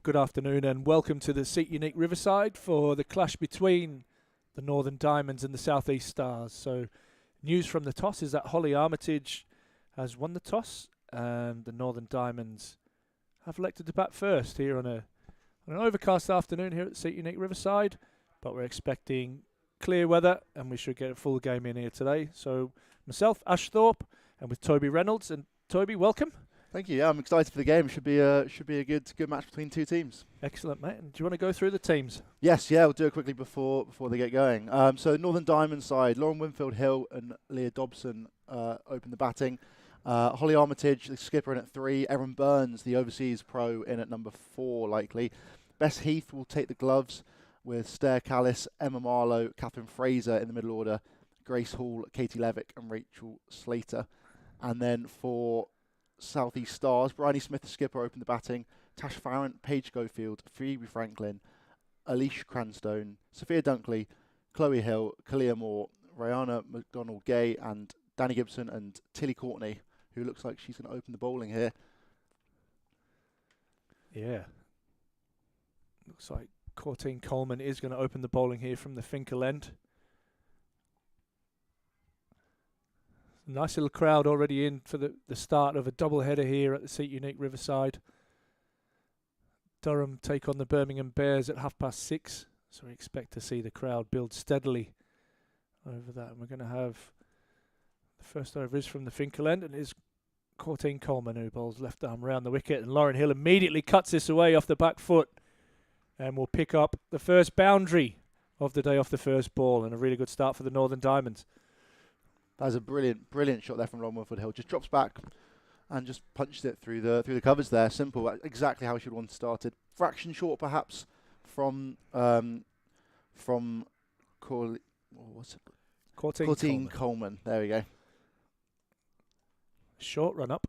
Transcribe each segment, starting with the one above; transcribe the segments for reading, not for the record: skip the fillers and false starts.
good afternoon and welcome to the Seat Unique Riverside for the clash between the Northern Diamonds and the South East Stars. So news from the toss is that Holly Armitage has won the toss and the Northern Diamonds have elected to bat first here on an overcast afternoon here at the Seat Unique Riverside, but we're expecting clear weather and we should get a full game in here today. So myself, Ash Thorpe, and with Toby Reynolds. And Toby, welcome. Thank you. Yeah, I'm excited for the game. Should be a good match between two teams. Excellent, mate. And do you want to go through the teams? Yes, yeah, we'll do it quickly before they get going. So Northern Diamond side, Lauren Winfield Hill and Leah Dobson open the batting. Holly Armitage, the skipper, in at 3. Erin Burns, the overseas pro, in at number 4 likely. Bess Heath will take the gloves with Stair Callis, Emma Marlowe, Catherine Fraser in the middle order, Grace Hall, Katie Levick and Rachel Slater. And then for South East Stars, Bryony Smith, the skipper, opened the batting. Tash Farrant, Paige Schofield, Phoebe Franklin, Alicia Cranstone, Sophia Dunkley, Chloe Hill, Kalia Moore, Rihanna McDonald-Gay and Danny Gibson and Tilly Courtney, who looks like she's going to open the bowling here. Yeah. Looks like Courtine Coleman is going to open the bowling here from the Finkel end. Nice little crowd already in for the start of a double header here at the Seat Unique Riverside. Durham take on the Birmingham Bears at 6:30, so we expect to see the crowd build steadily over that. And we're going to have the first over is from the Finkel end, and it is Courtine Coleman who bowls left arm round the wicket, and Lauren Hill immediately cuts this away off the back foot and will pick up the first boundary of the day off the first ball, and a really good start for the Northern Diamonds. That was a brilliant shot there from Lauren Winfield Hill. Just drops back and just punched it through the covers there. Simple, exactly how she would want it started. Fraction short perhaps from Courtine Coleman. There we go. Short run up.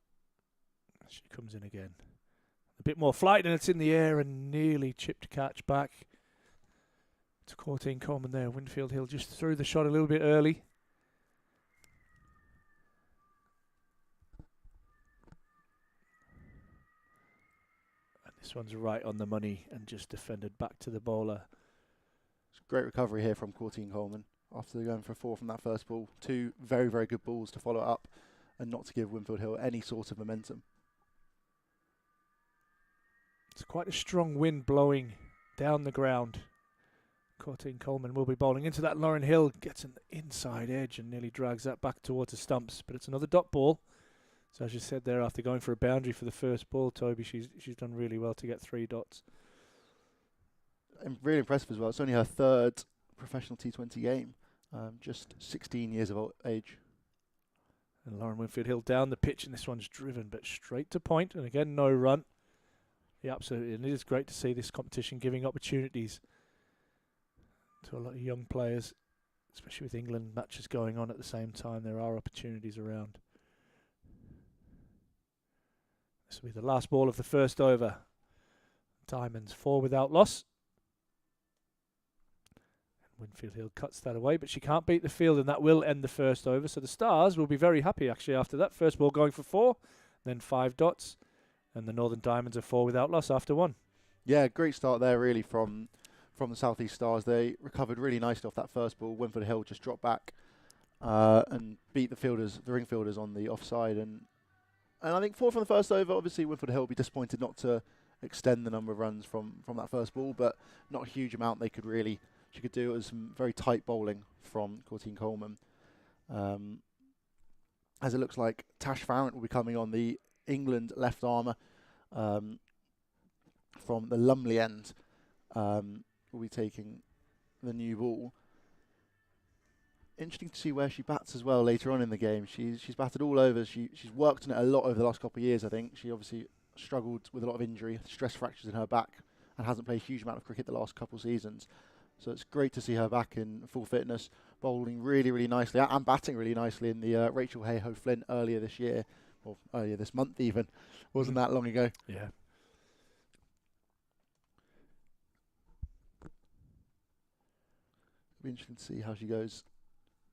She comes in again. A bit more flight and it's in the air and nearly chipped catch back to Courtine Coleman there. Winfield Hill just threw the shot a little bit early. This one's right on the money and just defended back to the bowler. It's a great recovery here from Courtine Coleman after going for 4 from that first ball. 2 very, very good balls to follow it up and not to give Winfield Hill any sort of momentum. It's quite a strong wind blowing down the ground. Courtine Coleman will be bowling into that. Lauren Hill gets an inside edge and nearly drags that back towards the stumps, but it's another dot ball. So as you said there, after going for a boundary for the first ball, Toby, she's done really well to get 3 dots. And really impressive as well. It's only her 3rd professional T20 game, just 16 years of age. And Lauren Winfield Hill down the pitch, and this one's driven, but straight to point, and again, no run. Yeah, absolutely, and it is great to see this competition giving opportunities to a lot of young players, especially with England matches going on at the same time. There are opportunities around. This will be the last ball of the first over. Diamonds 4 without loss. Winfield Hill cuts that away, but she can't beat the field, and that will end the first over. So the Stars will be very happy, actually, after that. First ball going for 4, then 5 dots. And the Northern Diamonds are 4 without loss after 1. Yeah, great start there, really, from the South East Stars. They recovered really nicely off that first ball. Winfield Hill just dropped back and beat the ring fielders on the offside. And I think 4 from the first over. Obviously, Winfield Hill will be disappointed not to extend the number of runs from that first ball, but not a huge amount she could do. It was some very tight bowling from Courtine Coleman. As it looks like Tash Farrant will be coming on, the England left armour from the Lumley end. Will be taking the new ball. Interesting to see where she bats as well later on in the game. She's batted all over. She's worked on it a lot over the last couple of years, I think. She obviously struggled with a lot of injury, stress fractures in her back, and hasn't played a huge amount of cricket the last couple of seasons. So it's great to see her back in full fitness, bowling really, really nicely and batting really nicely in the Rachel Hayhoe-Flint earlier this year, or earlier this month even. Wasn't that long ago. Yeah. It'll be interesting to see how she goes.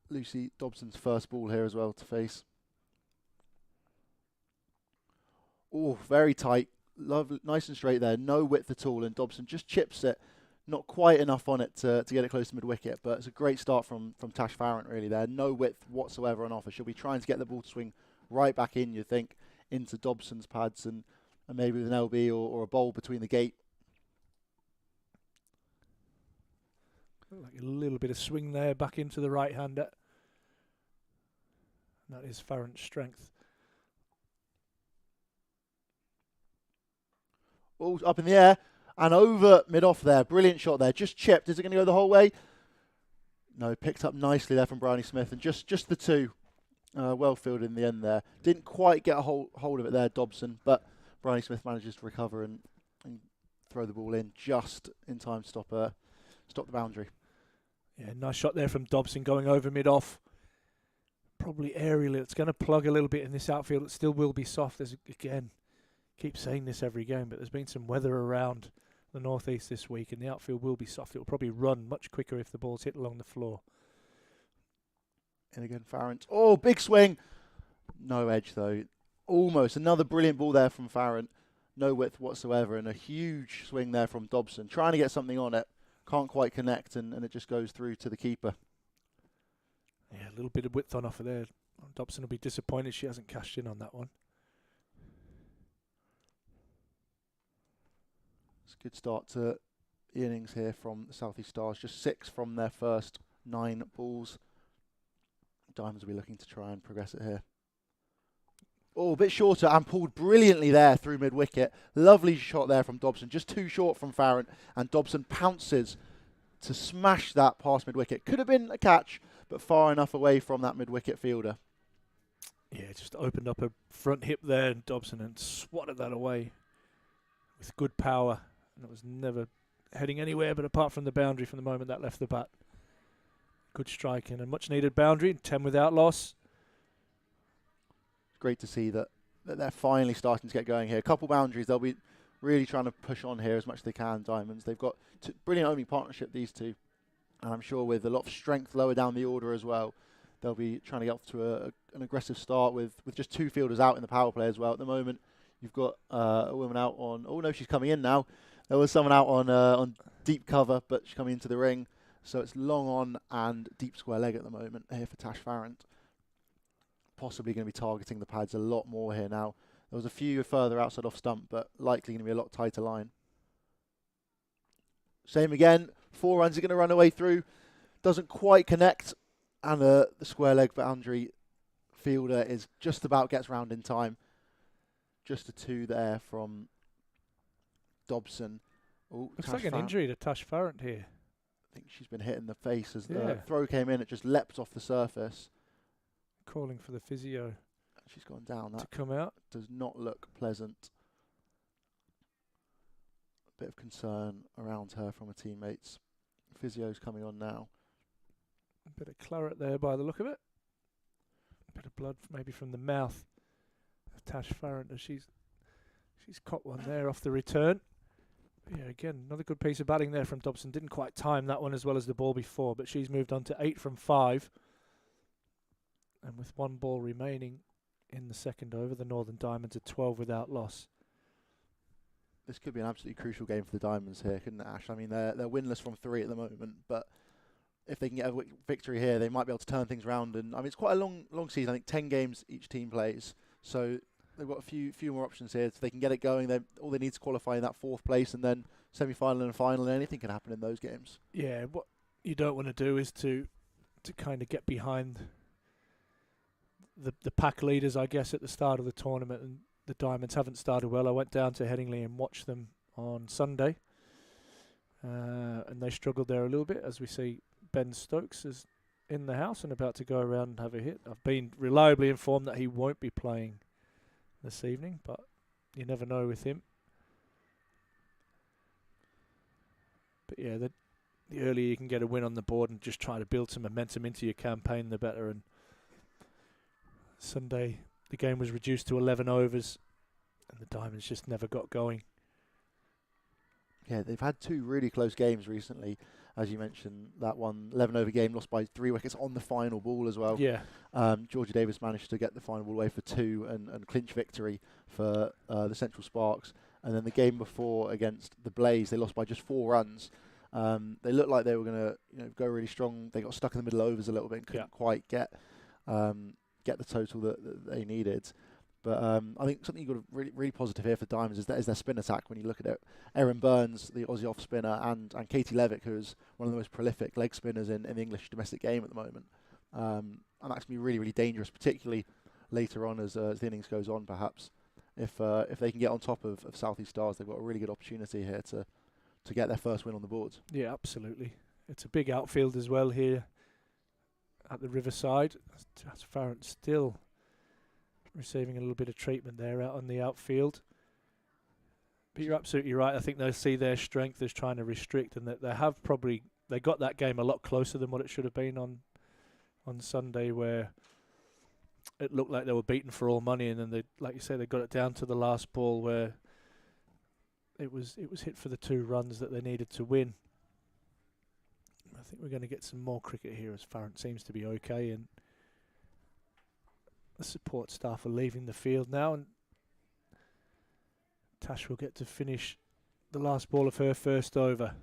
Lucy Dobson's first ball here as well to face. Oh, very tight lovely, nice and straight there, no width at all, and Dobson just chips it, not quite enough on it to get it close to mid-wicket, but it's a great start from Tash Farrant really there. No width whatsoever on offer. She'll be trying to get the ball to swing right back in, you think, into Dobson's pads and maybe with an LB or a bowl between the gate. Like a little bit of swing there back into the right-hander. That is Farrant's strength. Ball's up in the air and over mid-off there. Brilliant shot there. Just chipped. Is it going to go the whole way? No, picked up nicely there from Bryony Smith. And just the two. Well fielded in the end there. Didn't quite get a hold of it there, Dobson. But Bryony Smith manages to recover and throw the ball in just in time to stop the boundary. Yeah, nice shot there from Dobson going over mid-off. Probably aerial. It's going to plug a little bit in this outfield. It still will be soft. There's, again, keep saying this every game, but there's been some weather around the northeast this week, and the outfield will be soft. It will probably run much quicker if the ball's hit along the floor. And again, Farrant. Oh, big swing. No edge, though. Almost. Another brilliant ball there from Farrant. No width whatsoever, and a huge swing there from Dobson. Trying to get something on it. Can't quite connect, and it just goes through to the keeper. Yeah, a little bit of width on offer there. Dobson will be disappointed she hasn't cashed in on that one. It's a good start to the innings here from the South East Stars. Just 6 from their first 9 balls. Diamonds will be looking to try and progress it here. Oh, a bit shorter and pulled brilliantly there through mid-wicket. Lovely shot there from Dobson. Just too short from Farrant, and Dobson pounces to smash that past mid-wicket. Could have been a catch, but far enough away from that mid-wicket fielder. Yeah, just opened up a front hip there, and Dobson and swatted that away with good power. And it was never heading anywhere but apart from the boundary from the moment that left the bat. Good strike and a much-needed boundary, 10 without loss. Great to see that they're finally starting to get going here. A couple boundaries, they'll be really trying to push on here as much as they can, Diamonds. They've got brilliant opening partnership, these two. And I'm sure with a lot of strength lower down the order as well, they'll be trying to get off to an aggressive start with just 2 fielders out in the power play as well. At the moment, you've got a woman out on... Oh, no, she's coming in now. There was someone out on deep cover, but she's coming into the ring. So it's long on and deep square leg at the moment here for Tash Farrant. Possibly going to be targeting the pads a lot more here now. There was a few further outside off stump, but likely going to be a lot tighter line. Same again. 4 runs are going to run away through. Doesn't quite connect. And the square leg boundary fielder is just about gets round in time. Just a 2 there from Dobson. Ooh, Looks like an injury to Tash Farrant here. I think she's been hit in the face as the throw came in. It just leapt off the surface. Calling for the physio. She's gone down. That to come out. Does not look pleasant. A bit of concern around her from her teammates. Physio's coming on now. A bit of claret there by the look of it. A bit of blood maybe from the mouth of Tash Farrant as she's caught one there off the return. Yeah, again, another good piece of batting there from Dobson. Didn't quite time that one as well as the ball before, but she's moved on to 8 from 5. And with 1 ball remaining in the second over, the Northern Diamonds are 12 without loss. This could be an absolutely crucial game for the Diamonds here, couldn't it, Ash? I mean, they're winless from 3 at the moment, but if they can get a victory here, they might be able to turn things around. And I mean, it's quite a long season. I think 10 games each team plays, so they've got a few more options here. If they can get it going, all they need to qualify in that 4th place, and then semi-final and final, and anything can happen in those games. Yeah, what you don't want to do is to kind of get behind the pack leaders, I guess, at the start of the tournament, and the Diamonds haven't started well. I went down to Headingley and watched them on Sunday, and they struggled there a little bit, as we see Ben Stokes is in the house and about to go around and have a hit. I've been reliably informed that he won't be playing this evening, but you never know with him. But yeah, the earlier you can get a win on the board and just try to build some momentum into your campaign, the better. And Sunday, the game was reduced to 11 overs, and the Diamonds just never got going. Yeah, they've had 2 really close games recently. As you mentioned, that one 11-over game lost by 3 wickets on the final ball as well. Yeah. Georgia Davis managed to get the final ball away for 2 and clinch victory for the Central Sparks. And then the game before against the Blaze, they lost by just 4 runs. They looked like they were going to go really strong. They got stuck in the middle overs a little bit and couldn't quite get the total that they needed. But I think something you've got really positive here for Diamonds is their spin attack. When you look at it, Erin Burns, the Aussie off spinner, and Katie Levick, who is one of the most prolific leg spinners in the English domestic game at the moment. And that's going to be really, really dangerous, particularly later on as the innings goes on, perhaps. If they can get on top of South East Stars, they've got a really good opportunity here to get their first win on the boards. Yeah, absolutely. It's a big outfield as well here at the Riverside. That's Farrant still receiving a little bit of treatment there out on the outfield. But you're absolutely right. I think they'll see their strength as trying to restrict, and that they got that game a lot closer than what it should have been on Sunday, where it looked like they were beaten for all money, and then they, like you say, they got it down to the last ball where it was hit for the 2 runs that they needed to win. I think we're going to get some more cricket here as Farrant seems to be okay, and the support staff are leaving the field now, and Tash will get to finish the last ball of her first over.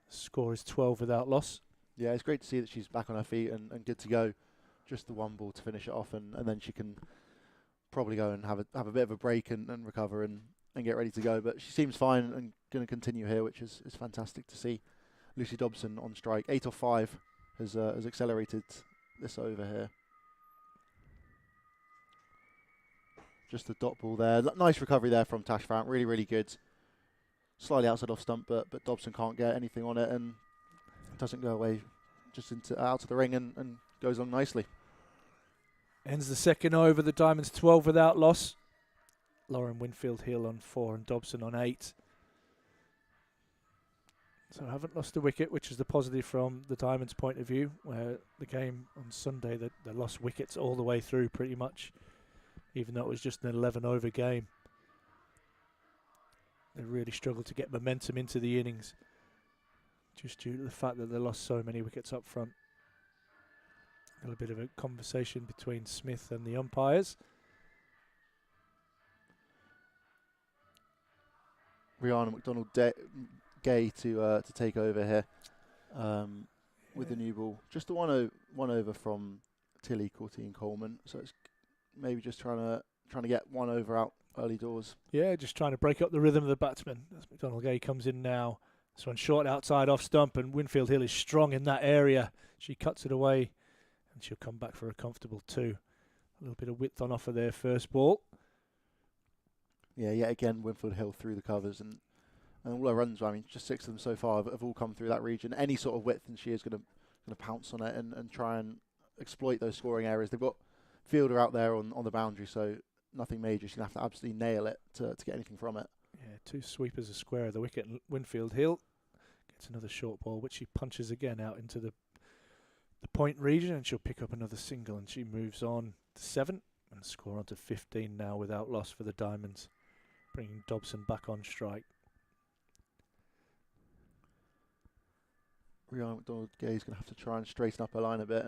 The score is 12 without loss. Yeah, it's great to see that she's back on her feet and good to go. Just the 1 ball to finish it off, and then she can probably go and have a bit of a break and recover and get ready to go. But she seems fine and going to continue here, which is fantastic to see. Lucy Dobson on strike, 8 off 5 has accelerated this over here. Just a dot ball there. Nice recovery there from Tash Farrant. Really, really good. Slightly outside off stump, but Dobson can't get anything on it and doesn't go away. Just out of the ring and goes on nicely. Ends the second over. The Diamonds 12 without loss. Lauren Winfield Hill on 4 and Dobson on 8. So I haven't lost a wicket, which is the positive from the Diamonds' point of view, where the game on Sunday, they lost wickets all the way through pretty much, even though it was just an 11-over game. They really struggled to get momentum into the innings, just due to the fact that they lost so many wickets up front. A little bit of a conversation between Smith and the umpires. Rihanna McDonald-Gay to take over here with the new ball. Just the one over from Tilly Courtine Coleman. So it's maybe just trying to get 1 over out early doors. Yeah, just trying to break up the rhythm of the batsman. As McDonald-Gay comes in now. This one short outside off stump, and Winfield Hill is strong in that area. She cuts it away, and she'll come back for a comfortable 2. A little bit of width on offer there, first ball. Yeah, yet again, Winfield Hill through the covers, and all her runs, I mean, just 6 of them so far have all come through that region. Any sort of width, and she is going to pounce on it and try and exploit those scoring areas. They've got fielder out there on the boundary, so nothing major. She's going to have to absolutely nail it to get anything from it. Yeah, 2 sweepers a square of the wicket. Winfield Hill gets another short ball, which she punches again out into the point region, and she'll pick up another single, and she moves on to 7 and score on to 15 now without loss for the Diamonds, bringing Dobson back on strike. Rihanna McDonald-Gay is going to have to try and straighten up her line a bit.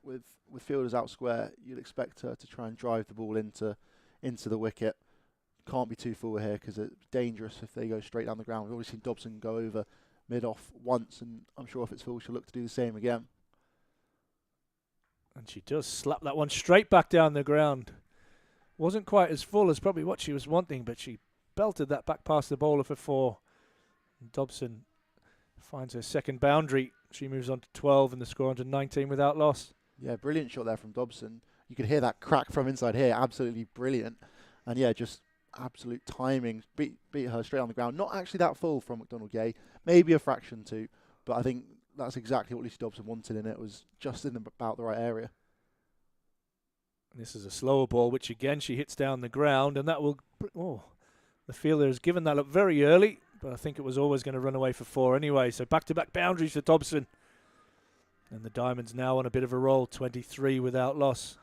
With fielders out square, you'd expect her to try and drive the ball into the wicket. Can't be too forward here because it's dangerous if they go straight down the ground. We've already seen Dobson go over mid-off once, and I'm sure if it's full, she'll look to do the same again. And she does slap that one straight back down the ground. Wasn't quite as full as probably what she was wanting, but she belted that back past the bowler for 4. And Dobson finds her second boundary. She moves on to 12 and the score on to 19 without loss. Yeah, brilliant shot there from Dobson. You could hear that crack from inside here. Absolutely brilliant. And yeah, just absolute timing. Beat her straight on the ground. Not actually that full from McDonald-Gay. Maybe a fraction too. But I think that's exactly what Lucy Dobson wanted, and it was just in about the right area. And this is a slower ball, which again she hits down the ground, and that will... Oh, the fielder has given that up very early, but I think it was always going to run away for 4 anyway. So back-to-back boundaries for Dobson. And the Diamonds now on a bit of a roll, 23 without loss.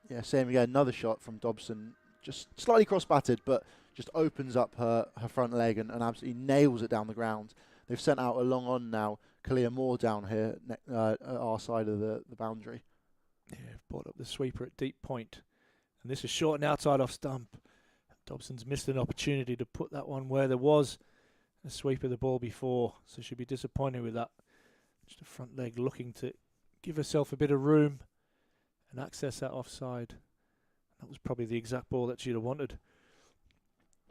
Yeah, same again. Another shot from Dobson. Just slightly cross-batted, but just opens up her front leg and absolutely nails it down the ground. They've sent out a long on now. Kalia Moore down here at our side of the boundary. Yeah, brought up the sweeper at deep point. And this is short and outside off stump. Dobson's missed an opportunity to put that one where there was a sweep of the ball before, so she'll be disappointed with that. Just a front leg looking to give herself a bit of room and access that offside. That was probably the exact ball that she'd have wanted.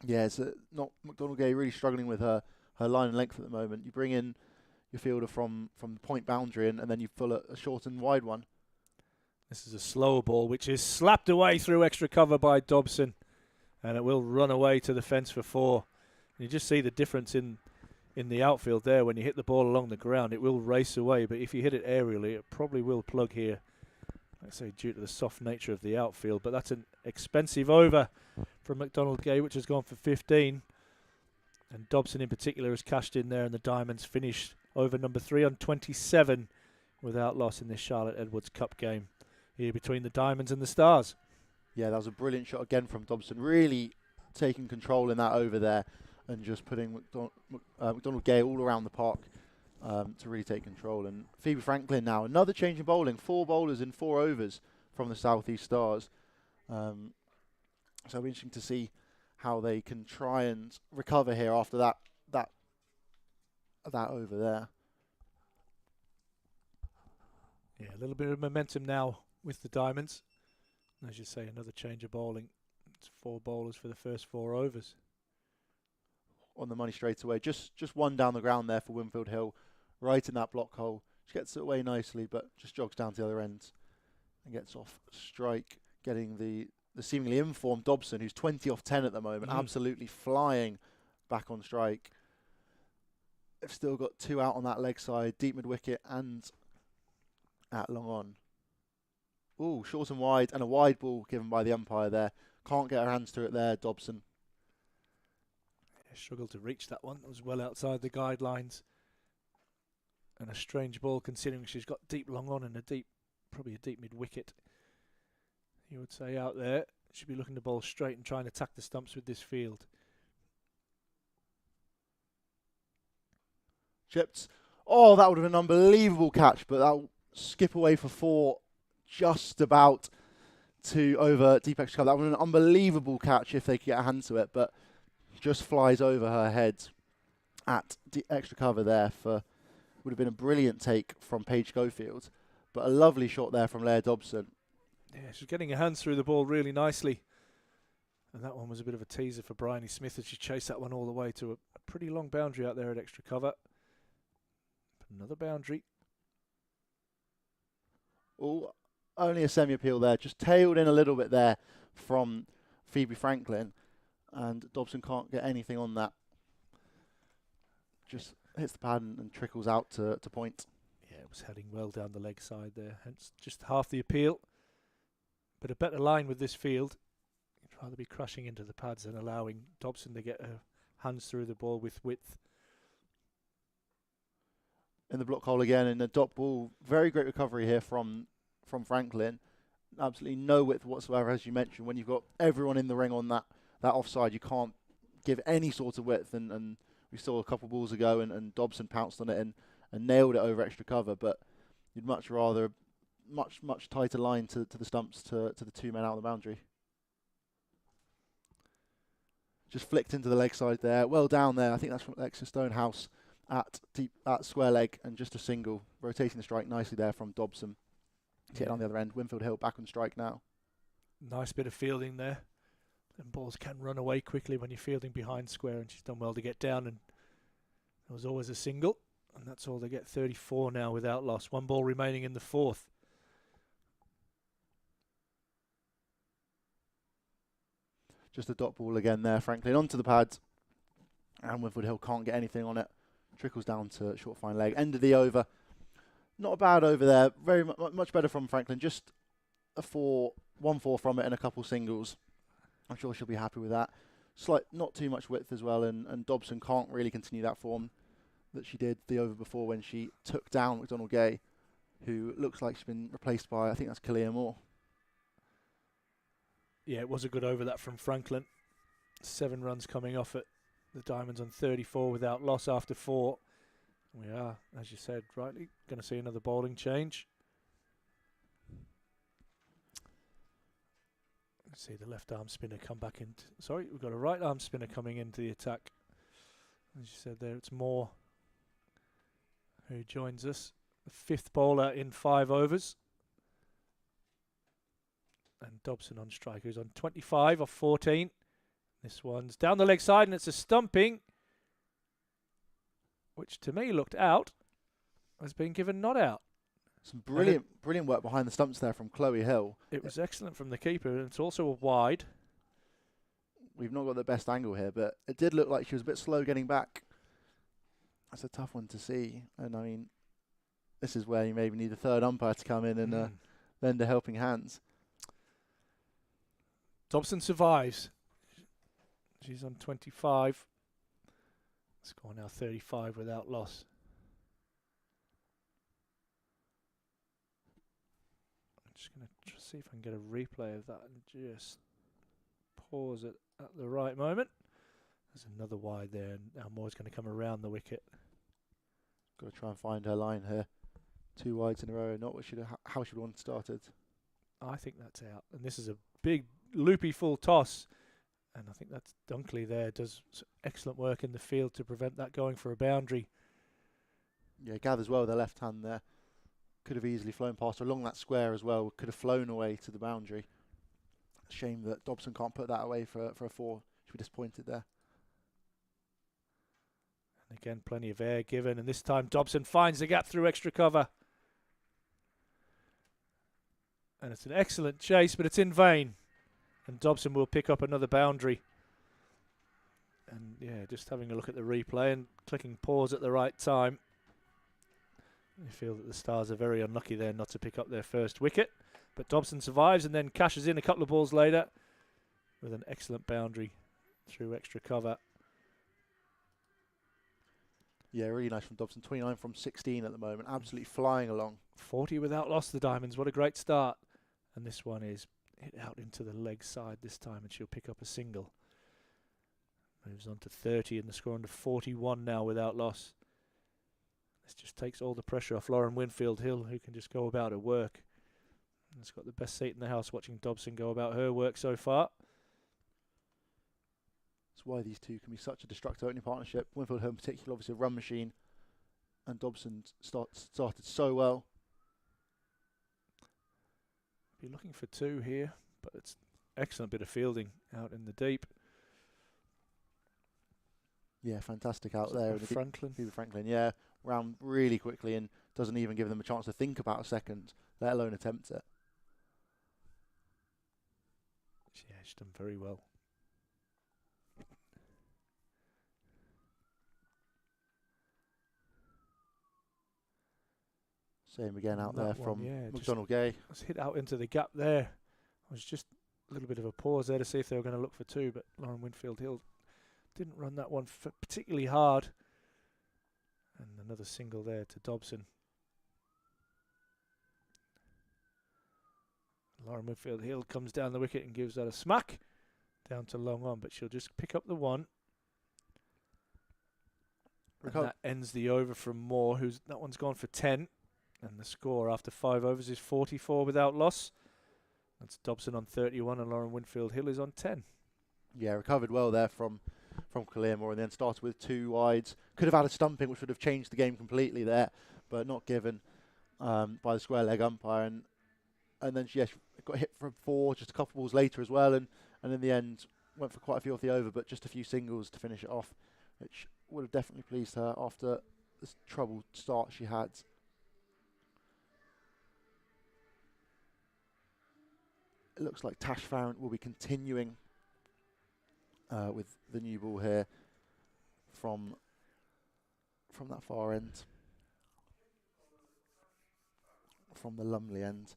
Yeah, it's not McDonald Gay really struggling with her line and length at the moment. You bring in your fielder from the point boundary and then you pull a short and wide one. This is a slower ball which is slapped away through extra cover by Dobson, and it will run away to the fence for 4. And you just see the difference in the outfield there. When you hit the ball along the ground, it will race away, but if you hit it aerially, it probably will plug here. Let's say due to the soft nature of the outfield, but that's an expensive over from McDonald Gay, which has gone for 15. And Dobson in particular has cashed in there, and the Diamonds finished over number 3 on 27 without loss in this Charlotte Edwards Cup game here between the Diamonds and the Stars. Yeah, that was a brilliant shot again from Dobson. Really taking control in that over there and just putting McDonald Gay all around the park to really take control. And Phoebe Franklin now, another change in bowling. 4 bowlers in 4 overs from the South East Stars. So it'll be interesting to see how they can try and recover here after that over there. Yeah, a little bit of momentum now with the Diamonds. As you say, another change of bowling. It's 4 bowlers for the first 4 overs. On the money straight away. Just one down the ground there for Winfield Hill, right in that block hole. She gets it away nicely, but just jogs down to the other end and gets off strike, getting the seemingly informed Dobson, who's 20 off 10 at the moment, absolutely flying back on strike. They've still got 2 out on that leg side, deep mid wicket and at long on. Ooh, short and wide, and a wide ball given by the umpire there. Can't get her hands to it there, Dobson. Struggled to reach that one. That was well outside the guidelines. And a strange ball considering she's got deep long on and probably a deep mid wicket. You would say out there. She'd be looking to bowl straight and try and attack the stumps with this field. Chipped. Oh, that would have been an unbelievable catch, but that'll skip away for 4, just about to over deep extra cover. That would have been an unbelievable catch if they could get a hand to it, but just flies over her head at extra cover there would have been a brilliant take from Paige Schofield, but a lovely shot there from Leah Dobson. Yeah, she's getting her hands through the ball really nicely. And that one was a bit of a teaser for Bryony Smith as she chased that one all the way to a pretty long boundary out there at extra cover. Another boundary. Oh, only a semi-appeal there. Just tailed in a little bit there from Phoebe Franklin. And Dobson can't get anything on that. Just hits the pad and trickles out to point. Yeah, it was heading well down the leg side there. Hence just half the appeal. But a better line with this field. You'd rather be crashing into the pads than allowing Dobson to get her hands through the ball with width. In the block hole again, in the dot ball. Very great recovery here from Franklin. Absolutely no width whatsoever, as you mentioned. When you've got everyone in the ring on that offside, you can't give any sort of width. And we saw a couple of balls ago, and Dobson pounced on it and nailed it over extra cover. But you'd much rather much tighter line to the stumps to the 2 men out of the boundary. Just flicked into the leg side there. Well down there. I think that's from Alexa Stonehouse at square leg, and just a single. Rotating the strike nicely there from Dobson. Hit on the other end. Winfield Hill back on strike now. Nice bit of fielding there. And balls can run away quickly when you're fielding behind square, and she's done well to get down, and there was always a single, and that's all. They get 34 now without loss. 1 ball remaining in the 4th. Just a dot ball again there, Franklin onto the pad, and Winfield Hill can't get anything on it. Trickles down to short fine leg. End of the over. Not a bad over there. Very much better from Franklin. Just a 1-4 from it and a couple singles. I'm sure she'll be happy with that. Not too much width as well, and Dobson can't really continue that form that she did the over before when she took down McDonald Gay, who looks like she's been replaced by, I think that's Kalia Moore. Yeah, it was a good over that from Franklin. 7 runs coming off it. The Diamonds on 34 without loss after 4. We are, as you said rightly, going to see another bowling change. See the left arm spinner come back in. Sorry, we've got a right arm spinner coming into the attack. As you said there, it's Moore who joins us. The fifth bowler in 5 overs. And Dobson on strike, who's on 25 off 14. This one's down the leg side and it's a stumping, which to me looked out, has been given not out. Some brilliant work behind the stumps there from Chloe Hill. It was excellent from the keeper, and it's also a wide. We've not got the best angle here, but it did look like she was a bit slow getting back. That's a tough one to see. And I mean, this is where you maybe need a third umpire to come in and lend a helping hand. Dobson survives. She's on 25. Score now 35 without loss. I'm just going to see if I can get a replay of that and just pause it at the right moment. There's another wide there, and now Moore's going to come around the wicket. Got to try and find her line here. 2 wides in a row, not what how she would want started. I think that's out, and this is a big loopy full toss, and I think that's Dunkley there does excellent work in the field to prevent that going for a boundary. Yeah, gathers well with her left hand there. Could have easily flown past her along that square as well. Could have flown away to the boundary. Shame that Dobson can't put that away for a 4. She'll be disappointed there. And again, plenty of air given, and this time Dobson finds the gap through extra cover. And it's an excellent chase, but it's in vain. And Dobson will pick up another boundary. And yeah, just having a look at the replay and clicking pause at the right time. I feel that the Stars are very unlucky there not to pick up their first wicket. But Dobson survives and then cashes in a couple of balls later with an excellent boundary through extra cover. Yeah, really nice from Dobson. 29 from 16 at the moment. Absolutely flying along. 40 without loss, the Diamonds. What a great start. And this one is hit out into the leg side this time, and she'll pick up a single. Moves on to 30 and the score under 41 now without loss. This just takes all the pressure off Lauren Winfield-Hill, who can just go about her work. And has got the best seat in the house watching Dobson go about her work so far. That's why these two can be such a destructive opening partnership. Winfield-Hill in particular, obviously a run machine. And Dobson started so well. Be looking for 2 here, but it's excellent bit of fielding out in the deep. Yeah, fantastic out there. Franklin. Franklin, yeah. Round really quickly and doesn't even give them a chance to think about a second, let alone attempt it. Yeah, she's done very well. Same again out there from McDonald Yeah, Gay. was hit out into the gap there. It was just a little bit of a pause there to see if they were going to look for 2, but Lauren Winfield-Hill didn't run that one particularly hard. And another single there to Dobson. Lauren Winfield-Hill comes down the wicket and gives that a smack down to long on, but she'll just pick up the 1. And that ends the over from Moore, that one's gone for 10. And the score after 5 overs is 44 without loss. That's Dobson on 31 and Lauren Winfield-Hill is on 10. Yeah, recovered well there from Moore and then started with 2 wides. Could have had a stumping, which would have changed the game completely there, but not given by the square leg umpire. And then she got hit for 4 just a couple balls later as well. And in the end, went for quite a few off the over, but just a few singles to finish it off, which would have definitely pleased her after this troubled start she had. It looks like Tash Farrant will be continuing with the new ball here from that far end, from the Lumley end.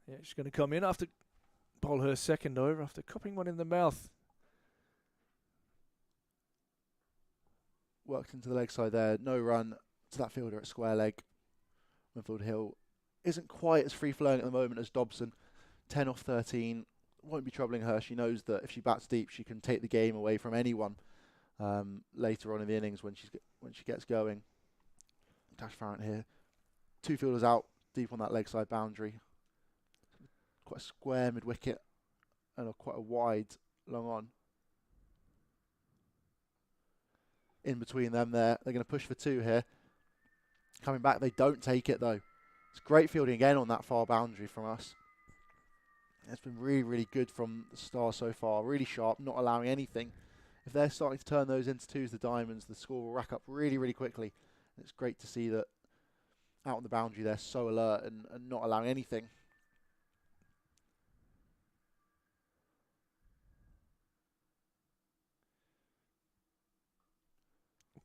Yeah, she's going to come in after bowl her second over after cupping one in the mouth. Worked into the leg side there. No run to that fielder at square leg. Winfield-Hill isn't quite as free-flowing at the moment as Dobson. 10 off 13. Won't be troubling her. She knows that if she bats deep, she can take the game away from anyone later on in the innings when she gets going. Tash Farrant here. 2 fielders out deep on that leg side boundary. quite a square mid-wicket and quite a wide long on. In between them there, they're going to push for 2 here. Coming back, they don't take it though. It's great fielding again on that far boundary from us. It's been really, really good from the start so far. Really sharp, not allowing anything. If they're starting to turn those into 2s, the Diamonds, the score will rack up really, really quickly. And it's great to see that out on the boundary they're so alert and not allowing anything.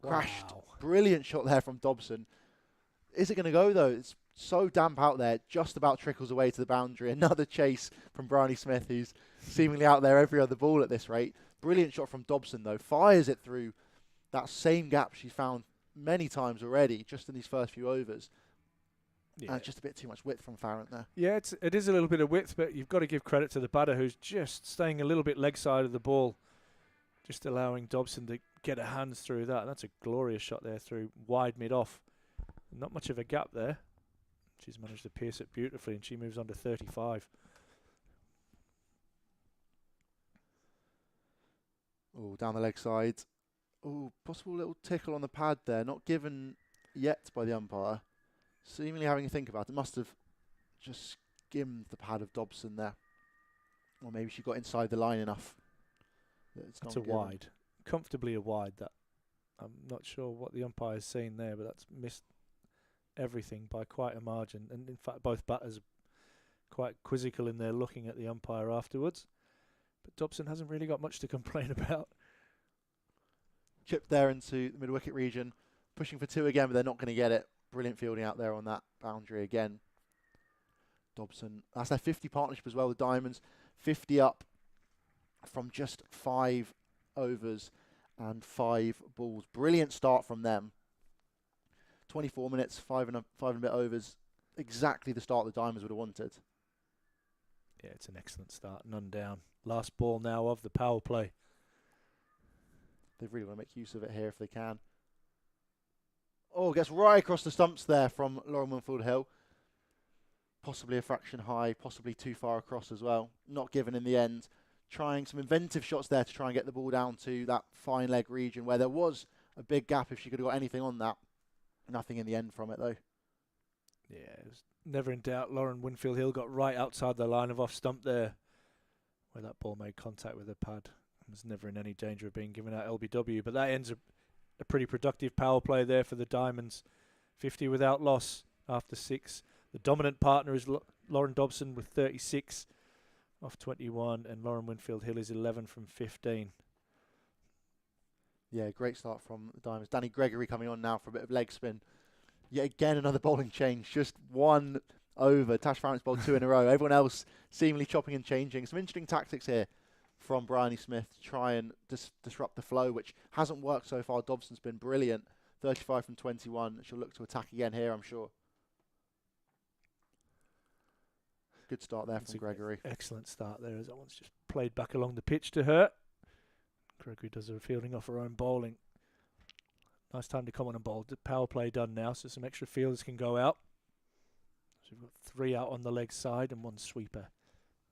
Wow. Crashed. Brilliant shot there from Dobson. Is it going to go though? It's so damp out there, just about trickles away to the boundary. Another chase from Bryony Smith, who's seemingly out there every other ball at this rate. Brilliant shot from Dobson though. Fires it through that same gap she's found many times already, just in these first few overs. Yeah. And just a bit too much width from Farrant there. Yeah, it is a little bit of width, but you've got to give credit to the batter who's just staying a little bit leg side of the ball, just allowing Dobson to get her hands through that. That's a glorious shot there through wide mid-off. Not much of a gap there. She's managed to pierce it beautifully, and she moves on to 35. Oh, down the leg side. Oh, possible little tickle on the pad there. Not given yet by the umpire. Seemingly having a think about it. Must have just skimmed the pad of Dobson there. Or maybe she got inside the line enough. That's a wide. Comfortably a wide. That I'm not sure what the umpire is saying there, but that's missed everything by quite a margin. And in fact, both batters are quite quizzical in their looking at the umpire afterwards. But Dobson hasn't really got much to complain about. Chipped there into the mid-wicket region. Pushing for 2 again, but they're not going to get it. Brilliant fielding out there on that boundary again. Dobson, that's their 50 partnership as well, the Diamonds. 50 up from just 5 overs and 5 balls. Brilliant start from them. 24 minutes, 5 and a bit overs. Exactly the start the Diamonds would have wanted. Yeah, it's an excellent start. None down. Last ball now of the power play. They really want to make use of it here if they can. Oh, gets right across the stumps there from Lauren Winfield Hill. Possibly a fraction high, possibly too far across as well. Not given in the end. Trying some inventive shots there to try and get the ball down to that fine leg region where there was a big gap if she could have got anything on that. Nothing in the end from it though. Yeah, it was never in doubt. Lauren Winfield Hill got right outside the line of off stump there, where that ball made contact with the pad. Was never in any danger of being given out LBW, but that ends a pretty productive power play there for the Diamonds. 50 without loss after 6. The dominant partner is Lauren Dobson with 36 off 21, and Lauren Winfield Hill is 11 from 15. Yeah, great start from the Diamonds. Danny Gregory coming on now for a bit of leg spin. Yet again, another bowling change. Just 1 over. Tash Farrant's bowled 2 in a row. Everyone else seemingly chopping and changing. Some interesting tactics here from Bryony Smith to try and disrupt the flow, which hasn't worked so far. Dobson's been brilliant. 35 from 21. She'll look to attack again here, I'm sure. Good start there from Gregory. Excellent start there as that one's just played back along the pitch to her. Gregory does her fielding off her own bowling. Nice time to come on and bowl. The power play done now, so some extra fielders can go out. So we've got 3 out on the leg side and 1 sweeper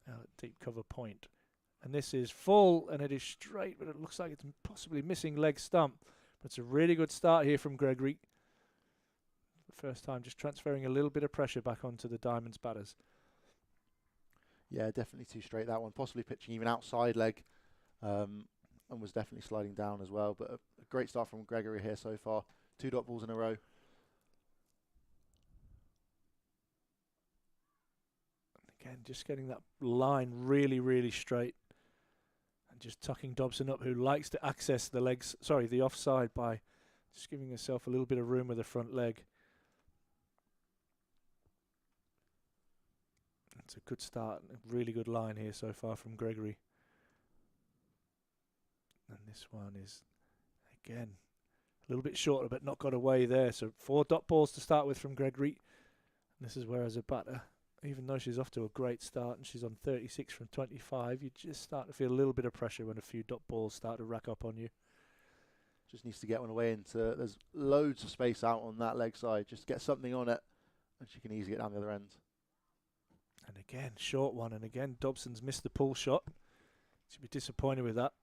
out at deep cover point. And this is full, and it is straight, but it looks like it's possibly missing leg stump. But it's a really good start here from Gregory. The first time just transferring a little bit of pressure back onto the Diamonds batters. Yeah, definitely too straight that one. Possibly pitching even outside leg, and was definitely sliding down as well. But a great start from Gregory here so far. 2 dot balls in a row. Again, just getting that line really, really straight. And just tucking Dobson up, who likes to access the legs, the offside by just giving herself a little bit of room with the front leg. It's a good start, a really good line here so far from Gregory. And this one is, again, a little bit shorter, but not got away there. So 4 dot balls to start with from Gregory. And this is where, as a batter, even though she's off to a great start and she's on 36 from 25, you just start to feel a little bit of pressure when a few dot balls start to rack up on you. Just needs to get one away into, there's loads of space out on that leg side. Just get something on it and she can easily get down the other end. And again, short one. And again, Dobson's missed the pull shot. She'll be disappointed with that.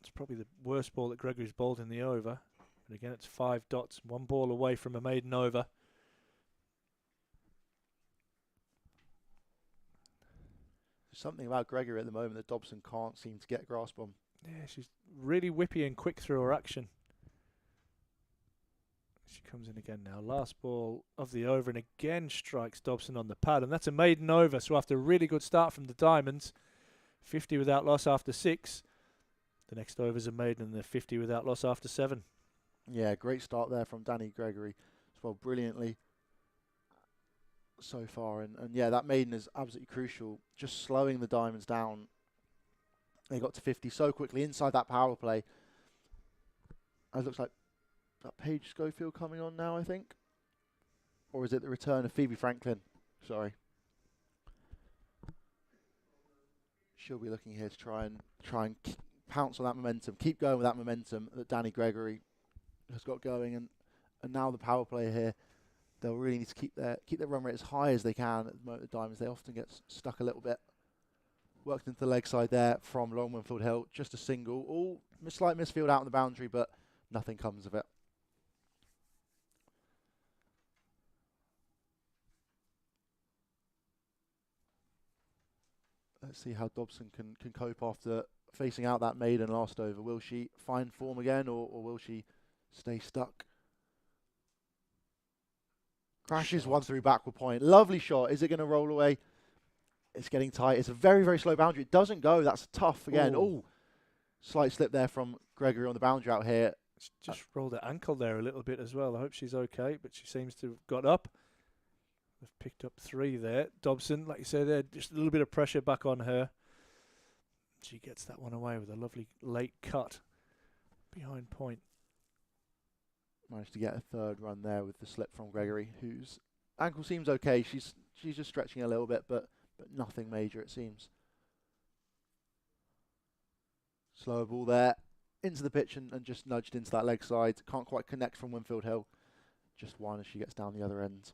It's probably the worst ball that Gregory's bowled in the over. But again, it's 5 dots. 1 ball away from a maiden over. There's something about Gregory at the moment that Dobson can't seem to get a grasp on. Yeah, she's really whippy and quick through her action. She comes in again now. Last ball of the over, and again strikes Dobson on the pad. And that's a maiden over. So after a really good start from the Diamonds, 50 without loss after 6. The next over's a maiden, and they're 50 without loss after 7. Yeah, great start there from Danny Gregory as well, brilliantly so far. And yeah, that maiden is absolutely crucial, just slowing the Diamonds down. They got to 50 so quickly inside that power play. It looks like that Paige Schofield coming on now, I think. Or is it the return of Phoebe Franklin? Sorry. She'll be looking here to try and pounce on that momentum, keep going with that momentum that Danny Gregory has got going, and now the power play here, they'll really need to keep their run rate as high as they can at the moment. The Diamonds, they often get stuck a little bit. Worked into the leg side there from Long Winfield Hill, just a single, all slight misfield out on the boundary, but nothing comes of it. Let's see how Dobson can cope after facing out that maiden last over. Will she find form again, or will she stay stuck? Crashes Shot. one through backward point. Lovely shot. Is it going to roll away? It's getting tight. It's a very, very slow boundary. It doesn't go. That's tough again. Oh, slight slip there from Gregory on the boundary out here. She just rolled her ankle there a little bit as well. I hope she's okay, but she seems to have got up. They've picked up 3 there. Dobson, like you say there, just a little bit of pressure back on her. She gets that one away with a lovely late cut behind point. Managed to get a 3rd run there with the slip from Gregory, whose ankle seems okay. She's just stretching a little bit, but nothing major, it seems. Slower ball there into the pitch and just nudged into that leg side. Can't quite connect from Winfield Hill. Just one as she gets down the other end.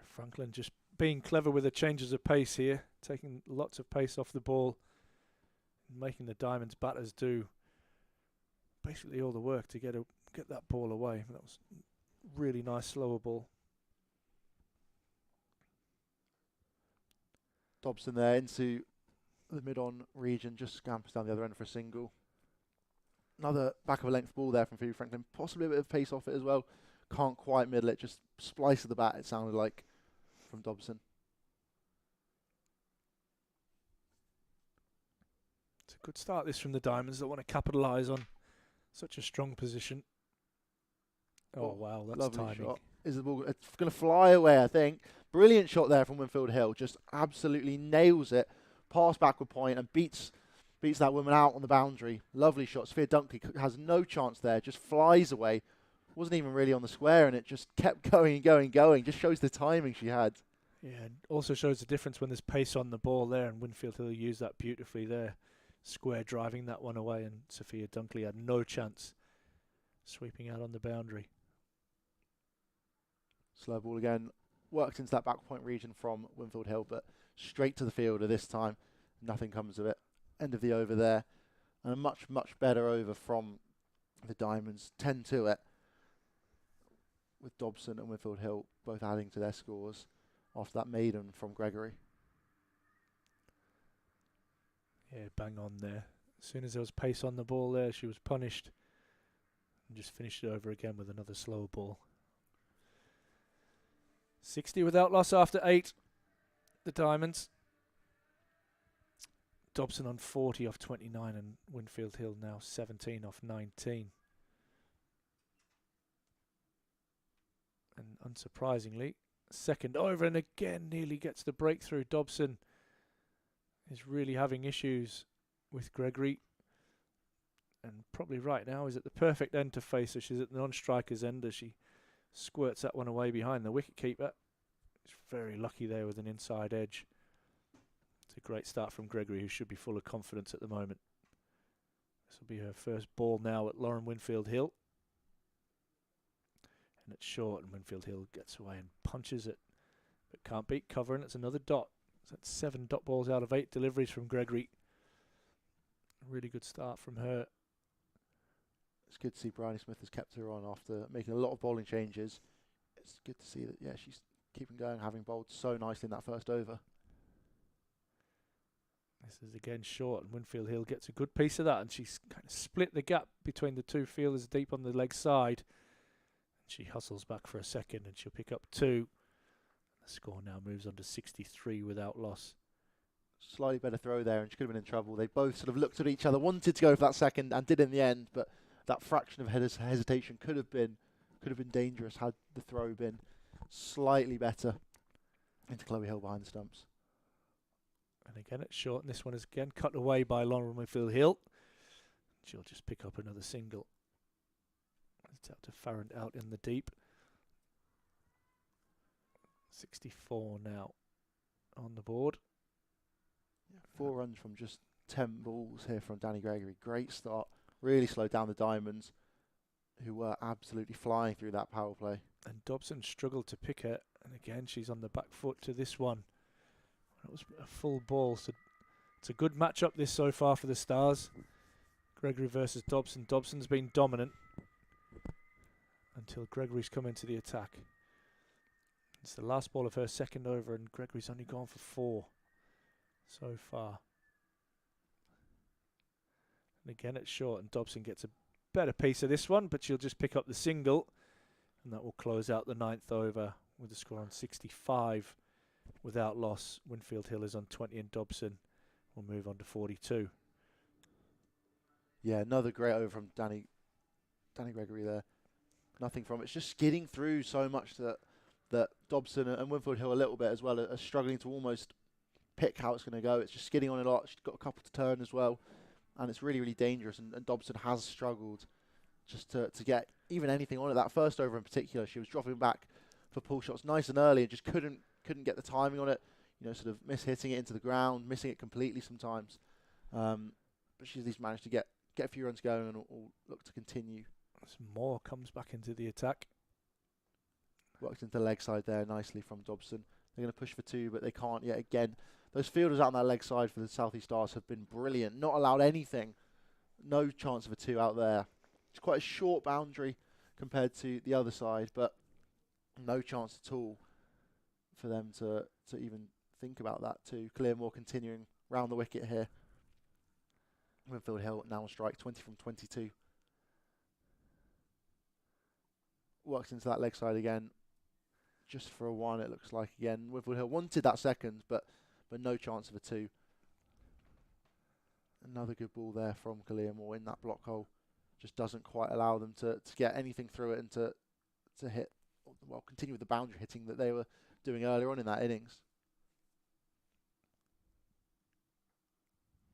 Franklin just being clever with the changes of pace here, taking lots of pace off the ball, making the Diamonds batters do basically all the work to get that ball away. That was really nice slower ball. Dobson there into the mid-on region, just scampers down the other end for a single. Another back of a length ball there from Phoebe Franklin, possibly a bit of pace off it as well. Can't quite middle it, just splice of the bat, it sounded like, from Dobson. It's a good start this from the Diamonds that want to capitalise on such a strong position. Oh wow, that's lovely timing. shot. Is the ball? It's going to fly away, I think. Brilliant shot there from Winfield Hill. Just absolutely nails it. Pass backward point and beats that woman out on the boundary. Lovely shot. Sophia Dunkley has no chance there. Just flies away. Wasn't even really on the square, and it just kept going and going and going. Just shows the timing she had. Yeah, and also shows the difference when there's pace on the ball there, and Winfield Hill used that beautifully there. Square driving that one away, and Sophia Dunkley had no chance sweeping out on the boundary. Slow ball again. Worked into that back point region from Winfield Hill, but straight to the fielder this time. Nothing comes of it. End of the over there. And a much, much better over from the Diamonds. 10 to it. With Dobson and Winfield Hill both adding to their scores after that maiden from Gregory. Yeah, bang on there. As soon as there was pace on the ball there, she was punished. And just finished it over again with another slow ball. 60 without loss after 8. The Diamonds. Dobson on 40 off 29 and Winfield Hill now 17 off 19. And unsurprisingly, second over and again nearly gets the breakthrough. Dobson is really having issues with Gregory. And probably right now is at the perfect end to face her. She's at the non-striker's end as she squirts that one away behind the wicket keeper. She's very lucky there with an inside edge. It's a great start from Gregory, who should be full of confidence at the moment. This will be her first ball now at Lauren Winfield Hill. And it's short, and Winfield Hill gets away and punches it but can't beat cover, and it's another dot. So that's 7 dot balls out of 8 deliveries from Gregory. A really good start from her. It's good to see Bryony Smith has kept her on after making a lot of bowling changes. It's good to see that, yeah, she's keeping going, having bowled so nicely in that first over. This is again short, and Winfield Hill gets a good piece of that, and she's kind of split the gap between the two fielders deep on the leg side. And she hustles back for a second, and she'll pick up 2. The score now moves on to 63 without loss. Slightly better throw there, and she could have been in trouble. They both sort of looked at each other, wanted to go for that second, and did in the end, but that fraction of hesitation could have been dangerous had the throw been slightly better into Chloe Hill behind the stumps. And again it's short, and this one is again cut away by Lauren Winfield Hill. She'll just pick up another single. It's out to Farrand out in the deep. 64 now on the board. Yeah, 4 runs from just 10 balls here from Danny Gregory. Great start. Really slowed down the Diamonds, who were absolutely flying through that power play. And Dobson struggled to pick her, and again she's on the back foot to this one. That was a full ball, so it's a good matchup this so far for the Stars. Gregory versus Dobson. Dobson's been dominant until Gregory's come into the attack. It's the last ball of her second over, and Gregory's only gone for 4 so far. And again it's short, and Dobson gets a better piece of this one, but she'll just pick up the single, and that will close out the 9th over with the score on 65 without loss. Winfield Hill is on 20, and Dobson will move on to 42. Yeah, another great over from Danny Gregory there. Nothing from it. It's just skidding through so much that Dobson and Winfield Hill a little bit as well are struggling to almost pick how it's going to go. It's just skidding on a lot. She's got a couple to turn as well, and it's really, really dangerous. And Dobson has struggled just to get even anything on it. That first over in particular, she was dropping back for pull shots nice and early and just couldn't get the timing on it. You know, sort of mishitting it into the ground, missing it completely sometimes. But she's at least managed to get a few runs going and will look to continue. Some more comes back into the attack. Worked into the leg side there nicely from Dobson. They're going to push for 2, but they can't yet again. Those fielders out on that leg side for the South East Stars have been brilliant. Not allowed anything. No chance of a 2 out there. It's quite a short boundary compared to the other side, but no chance at all for them to even think about that too. Clearmore continuing round the wicket here. Winfield Hill now on strike, 20 from 22. Works into that leg side again. Just for a 1, it looks like again. Winfield Hill wanted that second, but no chance of a 2. Another good ball there from Clearmore in that block hole. Just doesn't quite allow them to get anything through it and to hit, well, continue with the boundary hitting that they were doing earlier on in that innings.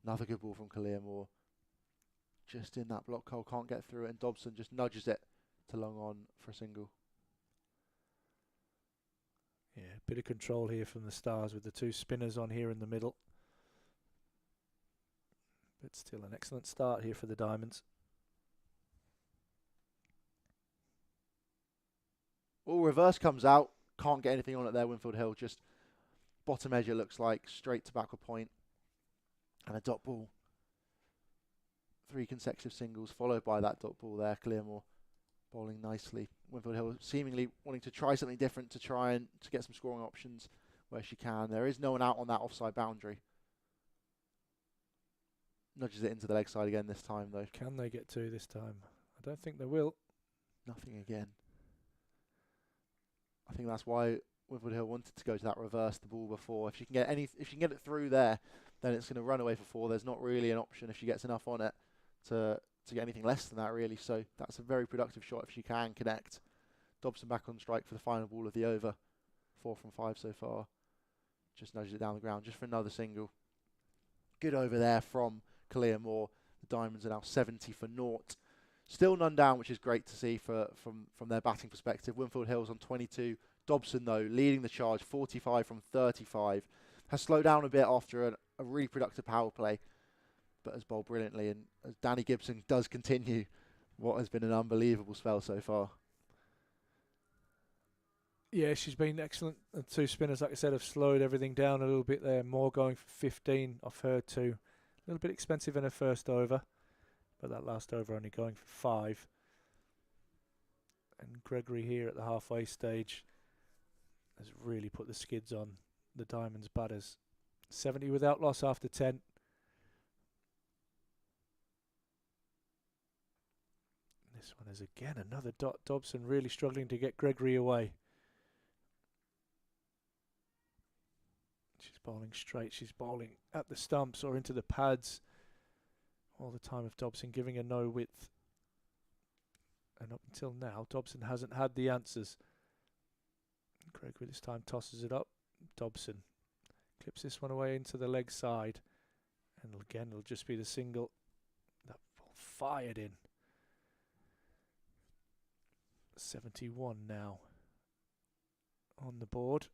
Another good ball from Clearmore. Just in that block hole, can't get through it, and Dobson just nudges it to long on for a single. Yeah, a bit of control here from the Stars with the 2 spinners on here in the middle. But still an excellent start here for the Diamonds. All reverse comes out. Can't get anything on it there, Winfield Hill. Just bottom edge it looks like. Straight to backward point. And a dot ball. 3 consecutive singles followed by that dot ball there. Clearmore bowling nicely. Winfield Hill seemingly wanting to try something different to try and to get some scoring options where she can. There is no one out on that offside boundary. Nudges it into the leg side again this time though. Can they get 2 this time? I don't think they will. Nothing again. I think that's why Winfield Hill wanted to go to that reverse the ball before. If she can get it through there, then it's going to run away for 4. There's not really an option if she gets enough on it to get anything less than that really. So that's a very productive shot if she can connect. Dobson back on strike for the final ball of the over. 4 from 5 so far. Just nudges it down the ground just for another single. Good over there from Clearmore. The Diamonds are now 70 for 0. Still none down, which is great to see from their batting perspective. Winfield Hill's on 22. Dobson, though, leading the charge, 45 from 35. Has slowed down a bit after a really productive power play, but has bowled brilliantly. And as Danny Gibson does continue what has been an unbelievable spell so far. Yeah, she's been excellent. The two spinners, like I said, have slowed everything down a little bit there. Moore going for 15 off her two. A little bit expensive in her first over, but that last over only going for 5. And Gregory here at the halfway stage has really put the skids on the Diamonds batters. 70 without loss after 10. This one is again another dot. Dobson really struggling to get Gregory away. She's bowling straight. She's bowling at the stumps or into the pads. All the time of Dobson giving her no width. And up until now, Dobson hasn't had the answers. Gregory this time tosses it up. Dobson clips this one away into the leg side. And again, it'll just be the single. That ball fired in. 71 now on the board.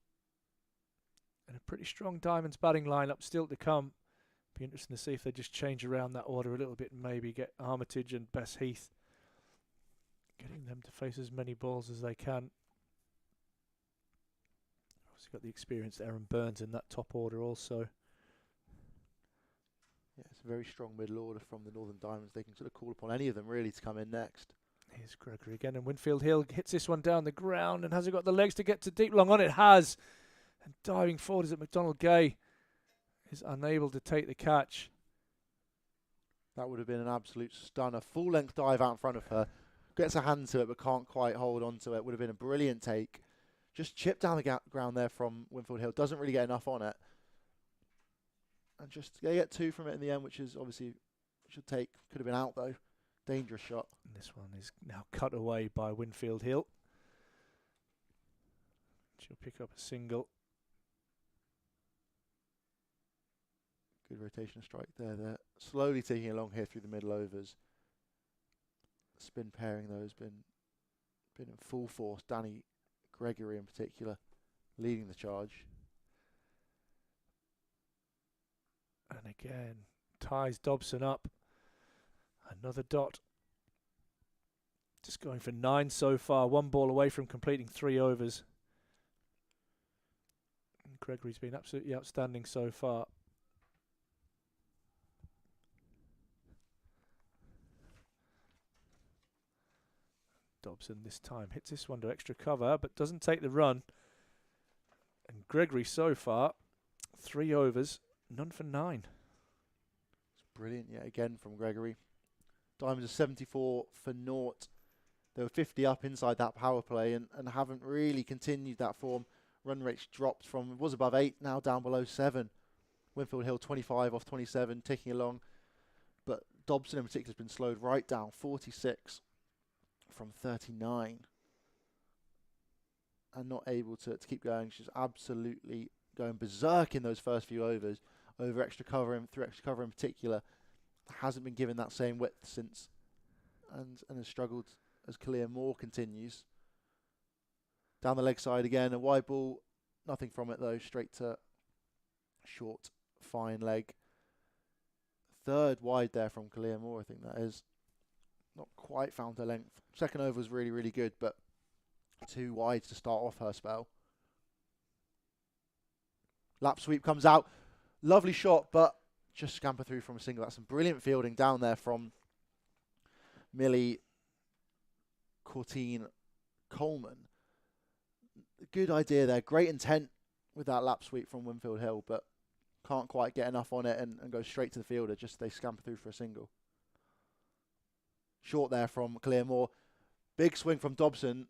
And a pretty strong Diamonds batting lineup still to come. Be interesting to see if they just change around that order a little bit and maybe get Armitage and Bess Heath, getting them to face as many balls as they can. Obviously got the experienced Aaron Burns in that top order also. Yeah, it's a very strong middle order from the Northern Diamonds. They can sort of call upon any of them really to come in next. Here's Gregory again, and Winfield Hill hits this one down the ground, and has it got the legs to get to deep long on? It has. And diving forward is it McDonald Gay is unable to take the catch. That would have been an absolute stunner. Full length dive out in front of her. Gets a hand to it but can't quite hold on to it. Would have been a brilliant take. Just chipped down the ground there from Winfield Hill. Doesn't really get enough on it. And just they get 2 from it in the end, which is obviously should take. Could have been out though. Dangerous shot. And this one is now cut away by Winfield Hill. She'll pick up a single. Good rotation strike there. They're slowly taking along here through the middle overs. Spin pairing though has been in full force. Danny Gregory in particular leading the charge. And again, ties Dobson up. Another dot. Just going for 9 so far. 1 ball away from completing 3 overs. And Gregory's been absolutely outstanding so far. Dobson this time hits this one to extra cover, but doesn't take the run. And Gregory so far, 3 overs, none for 9. It's brilliant yet again from Gregory. Diamonds are 74 for naught. They were 50 up inside that power play and haven't really continued that form. Run rate's dropped from, was above 8, now down below 7. Winfield Hill 25 off 27, ticking along. But Dobson in particular has been slowed right down, 46 from 39. And not able to keep going. She's absolutely going berserk in those first few overs. Over extra cover and through extra cover in particular. Hasn't been given that same width since. And has struggled as Kalia Moore continues. Down the leg side again, a wide ball. Nothing from it though, straight to short, fine leg. 3rd wide there from Kalia Moore, I think that is. Not quite found her length. Second over was really, really good, but 2 wides to start off her spell. Lap sweep comes out. Lovely shot, but just scamper through from a single. That's some brilliant fielding down there from Millie Courtine Coleman. Good idea there. Great intent with that lap sweep from Winfield Hill, but can't quite get enough on it and go straight to the fielder. Just they scamper through for a single. Short there from Kalia Moore. Big swing from Dobson.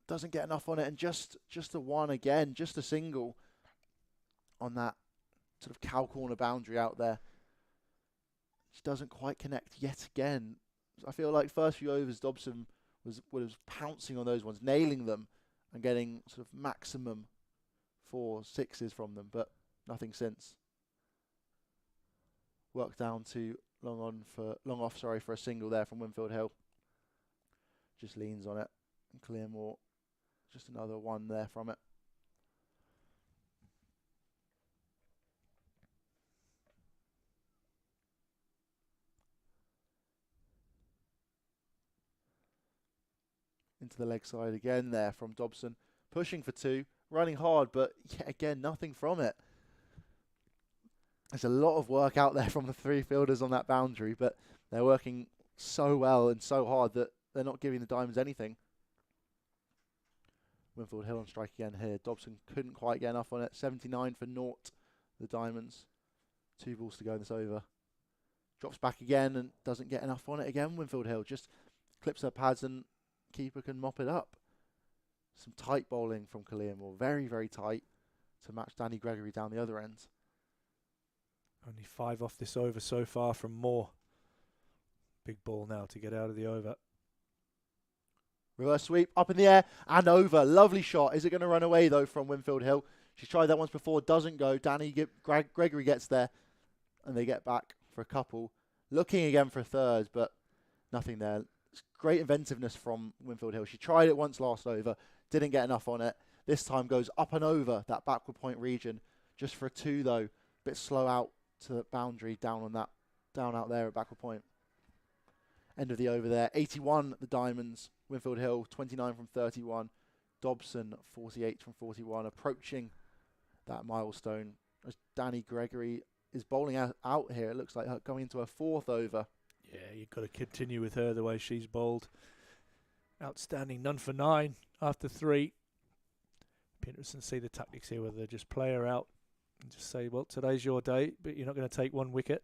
Doesn't get enough on it, and just the one again, just a single on that sort of cow corner boundary out there. Just doesn't quite connect yet again. I feel like first few overs Dobson was pouncing on those ones, nailing them and getting sort of maximum 4 6s from them, but nothing since. Work down to long off for a single there from Winfield Hill. Just leans on it and Kalia Moore. Just another one there from it. Into the leg side again there from Dobson. pushing for 2, running hard, but yet again, nothing from it. There's a lot of work out there from the 3 fielders on that boundary, but they're working so well and so hard that they're not giving the Diamonds anything. Winfield Hill on strike again here. Dobson couldn't quite get enough on it. 79 for naught, the Diamonds. 2 balls to go in this over. Drops back again and doesn't get enough on it again. Winfield Hill just clips her pads and keeper can mop it up. Some tight bowling from Kalia Moore. Very, very tight to match Danny Gregory down the other end. Only 5 off this over so far from Moore. Big ball now to get out of the over. Reverse sweep, up in the air and over. Lovely shot. Is it going to run away though from Winfield Hill? She's tried that once before, doesn't go. Gregory gets there and they get back for a couple. Looking again for a third, but nothing there. It's great inventiveness from Winfield Hill. She tried it once last over, didn't get enough on it. This time goes up and over that backward point region. Just for a 2 though. Bit slow out to the boundary, down out there at backward point. End of the over there. 81 the Diamonds. Winfield Hill 29 from 31. Dobson 48 from 41. Approaching that milestone as Danny Gregory is bowling out here. It looks like her going into her 4th over. Yeah, you've got to continue with her the way she's bowled. Outstanding. None for 9 after 3. Be interesting to see the tactics here, whether they just play her out and just say, well, today's your day, but you're not going to take 1 wicket.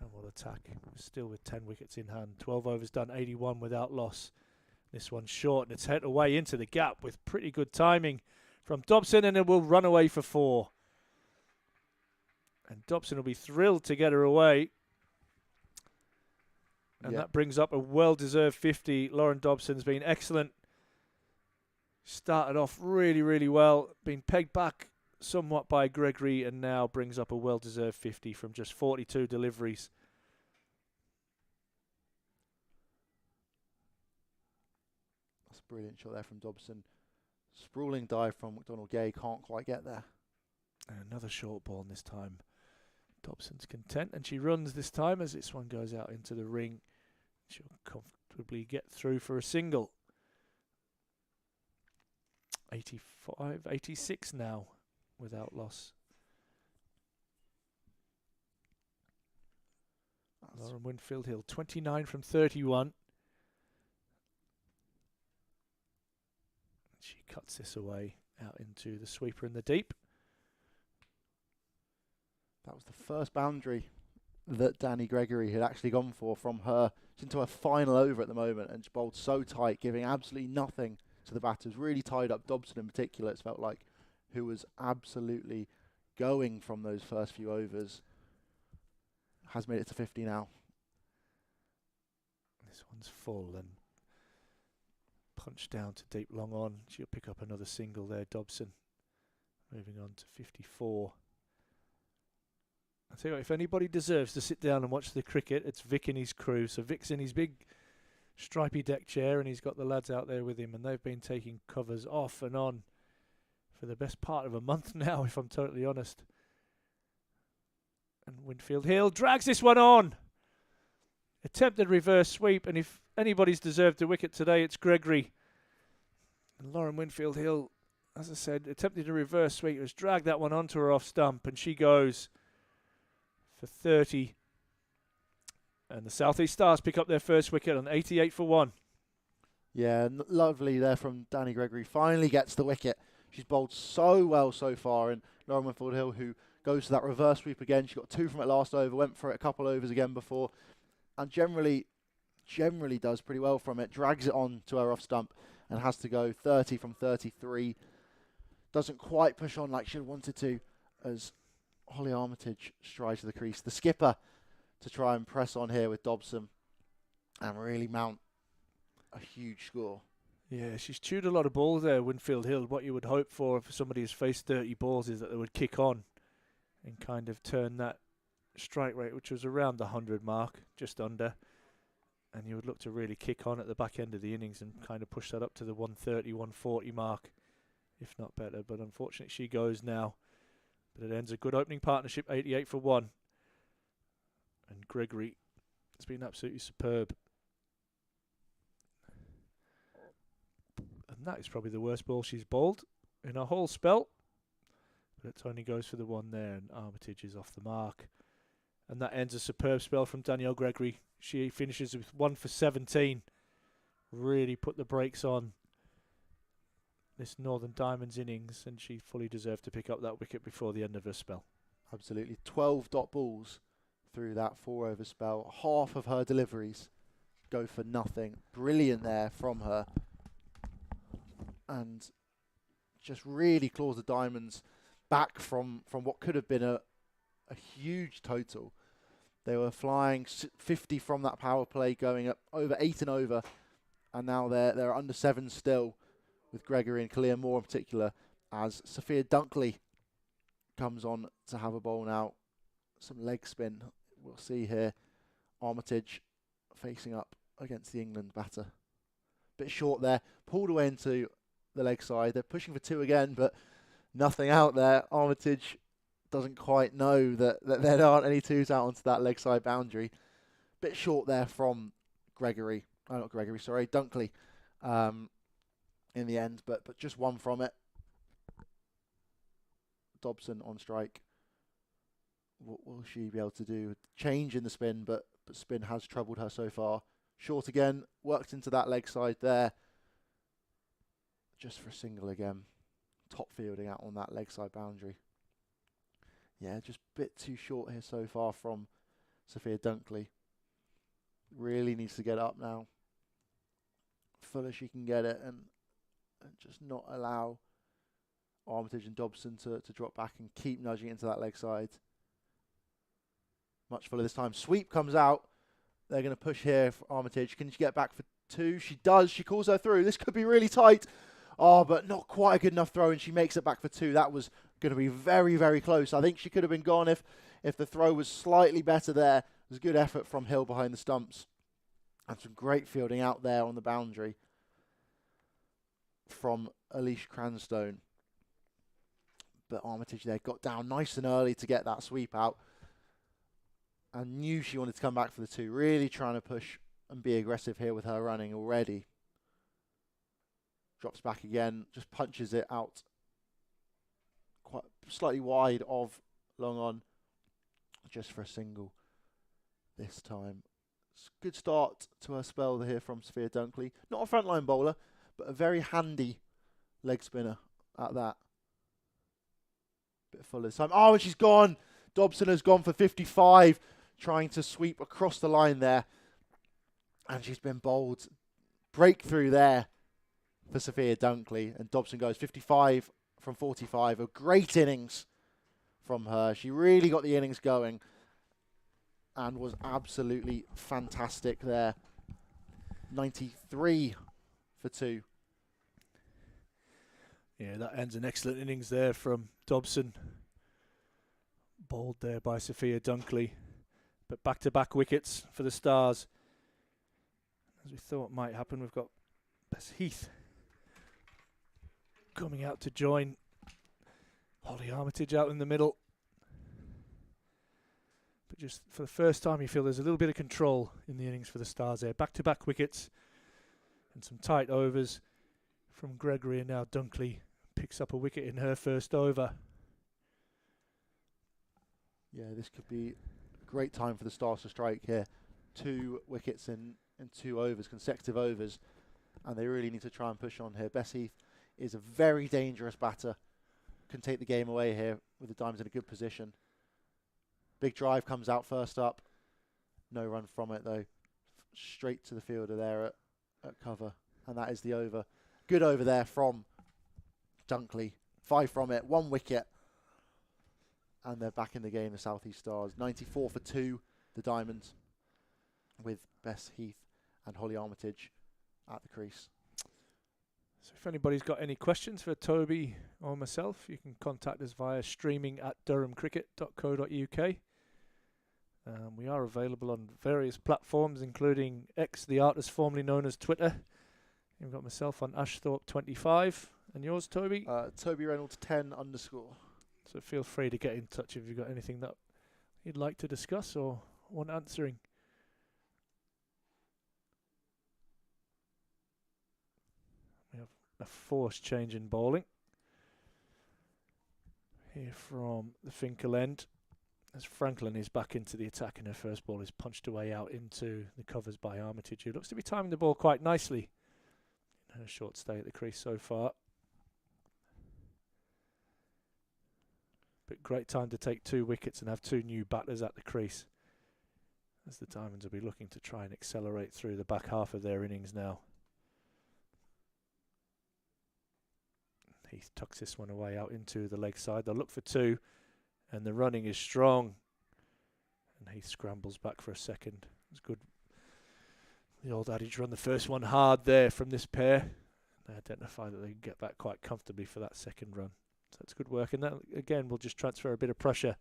And what attack. Still with 10 wickets in hand. 12 overs done, 81 without loss. This one's short and it's hit away into the gap with pretty good timing from Dobson, and it will run away for 4. And Dobson will be thrilled to get her away. And that brings up a well-deserved 50. Lauren Dobson's been excellent. Started off really, really well. Been pegged back somewhat by Gregory and now brings up a well-deserved 50 from just 42 deliveries. That's a brilliant shot there from Dobson. Sprawling dive from McDonald Gay, can't quite get there. And another short ball this time. Dobson's content and she runs this time as this one goes out into the ring. She'll comfortably get through for a single. 85, 86 now without loss. Lauren Winfield Hill 29 from 31. She cuts this away out into the sweeper in the deep. That was the first boundary that Danny Gregory had actually gone for from her. She's into her final over at the moment and she bowled so tight, giving absolutely nothing to the batters. Really tied up Dobson in particular, it's felt like, who was absolutely going from those first few overs. Has made it to 50 now. This one's full and punched down to deep long on. She'll pick up another single there, Dobson. Moving on to 54. I tell you what, if anybody deserves to sit down and watch the cricket, it's Vic and his crew. So Vic's in his big stripy deck chair and he's got the lads out there with him and they've been taking covers off and on for the best part of a month now, if I'm totally honest. And Winfield Hill drags this one on. Attempted reverse sweep, and if anybody's deserved a wicket today, it's Gregory. And Lauren Winfield Hill, as I said, attempted a reverse sweep, has dragged that one onto her off stump, and she goes for 30. And the South East Stars pick up their first wicket on 88 for 1. Yeah, lovely there from Danny Gregory. Finally gets the wicket. She's bowled so well so far, and Lauren Winfield Hill, who goes to that reverse sweep again. She got 2 from it last over, went for it a couple overs again before, and generally does pretty well from it. Drags it on to her off stump and has to go 30 from 33. Doesn't quite push on like she wanted to as Holly Armitage strides to the crease. The skipper to try and press on here with Dobson and really mount a huge score. Yeah, she's chewed a lot of balls there, Winfield Hill. What you would hope for somebody who's faced 30 balls is that they would kick on and kind of turn that strike rate, which was around the 100 mark, just under. And you would look to really kick on at the back end of the innings and kind of push that up to the 130, 140 mark, if not better. But unfortunately, she goes now. But it ends a good opening partnership, 88 for 1. And Gregory has been absolutely superb. And that is probably the worst ball she's bowled in her whole spell. But it only goes for the one there, and Armitage is off the mark. And that ends a superb spell from Danielle Gregory. She finishes with 1 for 17. Really put the brakes on this Northern Diamonds innings, and she fully deserved to pick up that wicket before the end of her spell. Absolutely. 12 dot balls through that 4-over spell. Half of her deliveries go for nothing. Brilliant there from her. And just really claws the Diamonds back from what could have been a huge total. They were flying 50 from that power play, going up over 8 and over, and now they're under 7 still, with Gregory and Kalia Moore in particular, as Sophia Dunkley comes on to have a bowl now. Some leg spin we'll see here. Armitage facing up against the England batter. Bit short there, pulled away into the leg side. They're pushing for 2 again, but nothing out there. Armitage doesn't quite know that there aren't any 2s out onto that leg side boundary. Bit short there from Dunkley in the end, but just 1 from it. Dobson on strike. What will she be able to do? Change in the spin, but spin has troubled her so far. Short again, worked into that leg side there. Just for a single again. Top fielding out on that leg side boundary. Yeah, just a bit too short here so far from Sophia Dunkley. Really needs to get up now. Full as she can get it, and just not allow Armitage and Dobson to drop back and keep nudging into that leg side. Much fuller this time. Sweep comes out. They're going to push here for Armitage. Can she get back for 2? She does. She calls her through. This could be really tight. Oh, but not quite a good enough throw, and she makes it back for 2. That was going to be very, very close. I think she could have been gone if the throw was slightly better there. It was a good effort from Hill behind the stumps. And some great fielding out there on the boundary from Alicia Cranstone. But Armitage there got down nice and early to get that sweep out. And knew she wanted to come back for the 2. Really trying to push and be aggressive here with her running already. Drops back again, just punches it out quite slightly wide of long on, just for a single this time. It's a good start to her spell here from Sophia Dunkley. Not a frontline bowler, but a very handy leg spinner at that. Bit full this time. Oh, and she's gone. Dobson has gone for 55, trying to sweep across the line there. And she's been bowled. Breakthrough there for Sophia Dunkley, and Dobson goes 55 from 45. A great innings from her. She really got the innings going and was absolutely fantastic there. 93 for 2. Yeah, that ends an excellent innings there from Dobson. Bowled there by Sophia Dunkley. But back-to-back wickets for the Stars. As we thought might happen, we've got Bess Heath coming out to join Holly Armitage out in the middle. But just for the first time, you feel there's a little bit of control in the innings for the Stars there. Back-to-back wickets and some tight overs from Gregory, and now Dunkley picks up a wicket in her first over. Yeah, this could be a great time for the Stars to strike here. 2 wickets in 2 overs, consecutive overs, and they really need to try and push on here. Bess Heath is a very dangerous batter. Can take the game away here with the Diamonds in a good position. Big drive comes out first up. No run from it though. Straight to the fielder there at cover. And that is the over. Good over there from Dunkley. 5 from it. 1 wicket. And they're back in the game, the South East Stars. 94 for 2, the Diamonds, with Bess Heath and Holly Armitage at the crease. So if anybody's got any questions for Toby or myself, you can contact us via streaming@durhamcricket.co.uk. We are available on various platforms, including X, the artist formerly known as Twitter. You've got myself on Ashthorpe25, and yours, Toby? Toby Reynolds 10_. So feel free to get in touch if you've got anything that you'd like to discuss or want answering. We have a forced change in bowling here from the Finkel end, as Franklin is back into the attack and her first ball is punched away out into the covers by Armitage, who looks to be timing the ball quite nicely in her short stay at the crease so far. But great time to take 2 wickets and have 2 new batters at the crease, as the Diamonds will be looking to try and accelerate through the back half of their innings now. Heath tucks this one away out into the leg side. They'll look for 2, and the running is strong. And Heath scrambles back for a second. It's good. The old adage, run the first one hard there from this pair. They identify that they can get back quite comfortably for that second run. So that's good work. And that, again, will just transfer a bit of pressure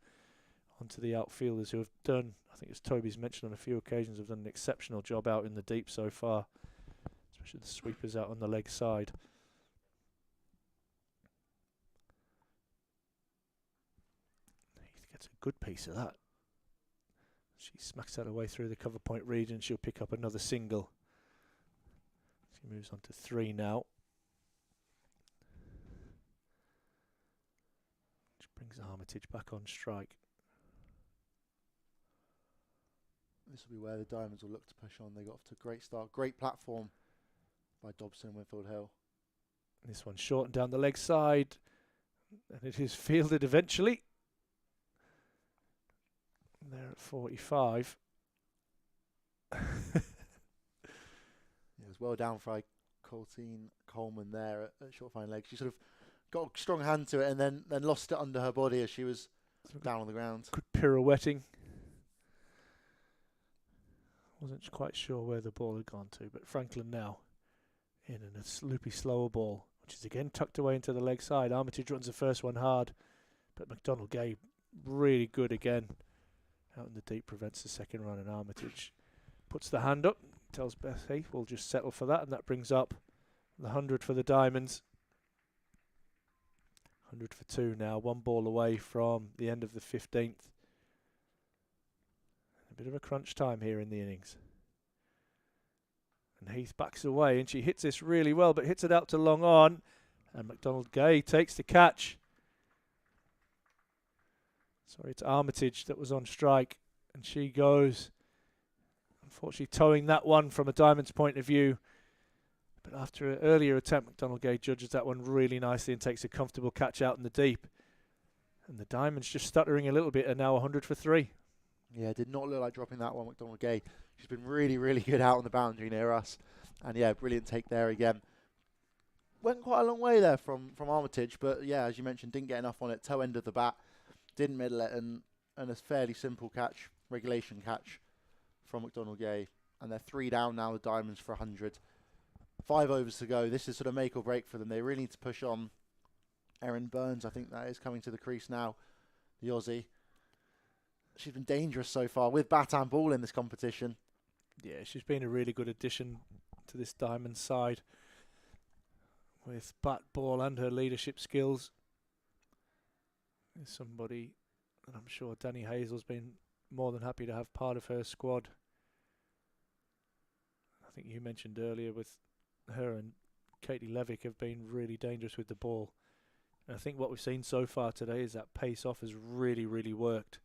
onto the outfielders who have done, I think as Toby's mentioned on a few occasions, have done an exceptional job out in the deep so far. Especially the sweepers out on the leg side. Gets a good piece of that. She smacks that away through the cover point region. She'll pick up another single. She moves on to 3 now. Which brings Armitage back on strike. This will be where the Diamonds will look to push on. They got off to a great start. Great platform by Dobson and Winfield Hill. This one's short and down the leg side. And it is fielded eventually. There at 45. It was well down by Courtine Coleman there at short fine leg. She sort of got a strong hand to it and then lost it under her body as she was down on the ground. Good pirouetting. Wasn't quite sure where the ball had gone to, but Franklin now in a loopy slower ball, which is again tucked away into the leg side. Armitage runs the first one hard, but McDonald Gay really good again. Out in the deep, prevents the second run, and Armitage puts the hand up, tells Beth Heath we'll just settle for that, and that brings up the 100 for the Diamonds. 100 for 2 now, 1 ball away from the end of the 15th. A bit of a crunch time here in the innings. And Heath backs away, and she hits this really well, but hits it out to long on, and McDonald Gay takes the catch. Sorry, it's Armitage that was on strike, and she goes, unfortunately towing that one from a Diamond's point of view. But after an earlier attempt, McDonald Gay judges that one really nicely and takes a comfortable catch out in the deep. And the Diamonds just stuttering a little bit are now 100 for 3. Yeah, did not look like dropping that one, McDonald Gay. She's been really, really good out on the boundary near us. And yeah, brilliant take there again. Went quite a long way there from Armitage, but yeah, as you mentioned, didn't get enough on it. Toe end of the bat. Didn't middle it, and a fairly simple catch, regulation catch from McDonald Gay. And they're 3 down now, the Diamonds for 100. 5 overs to go. This is sort of make or break for them. They really need to push on. Erin Burns, I think that is coming to the crease now, the Aussie. She's been dangerous so far with bat and ball in this competition. Yeah, she's been a really good addition to this Diamond side with bat, ball and her leadership skills. Is somebody that I'm sure Danny Hazel's been more than happy to have part of her squad. I think you mentioned earlier with her and Katie Levick have been really dangerous with the ball. And I think what we've seen so far today is that pace off has really, really worked.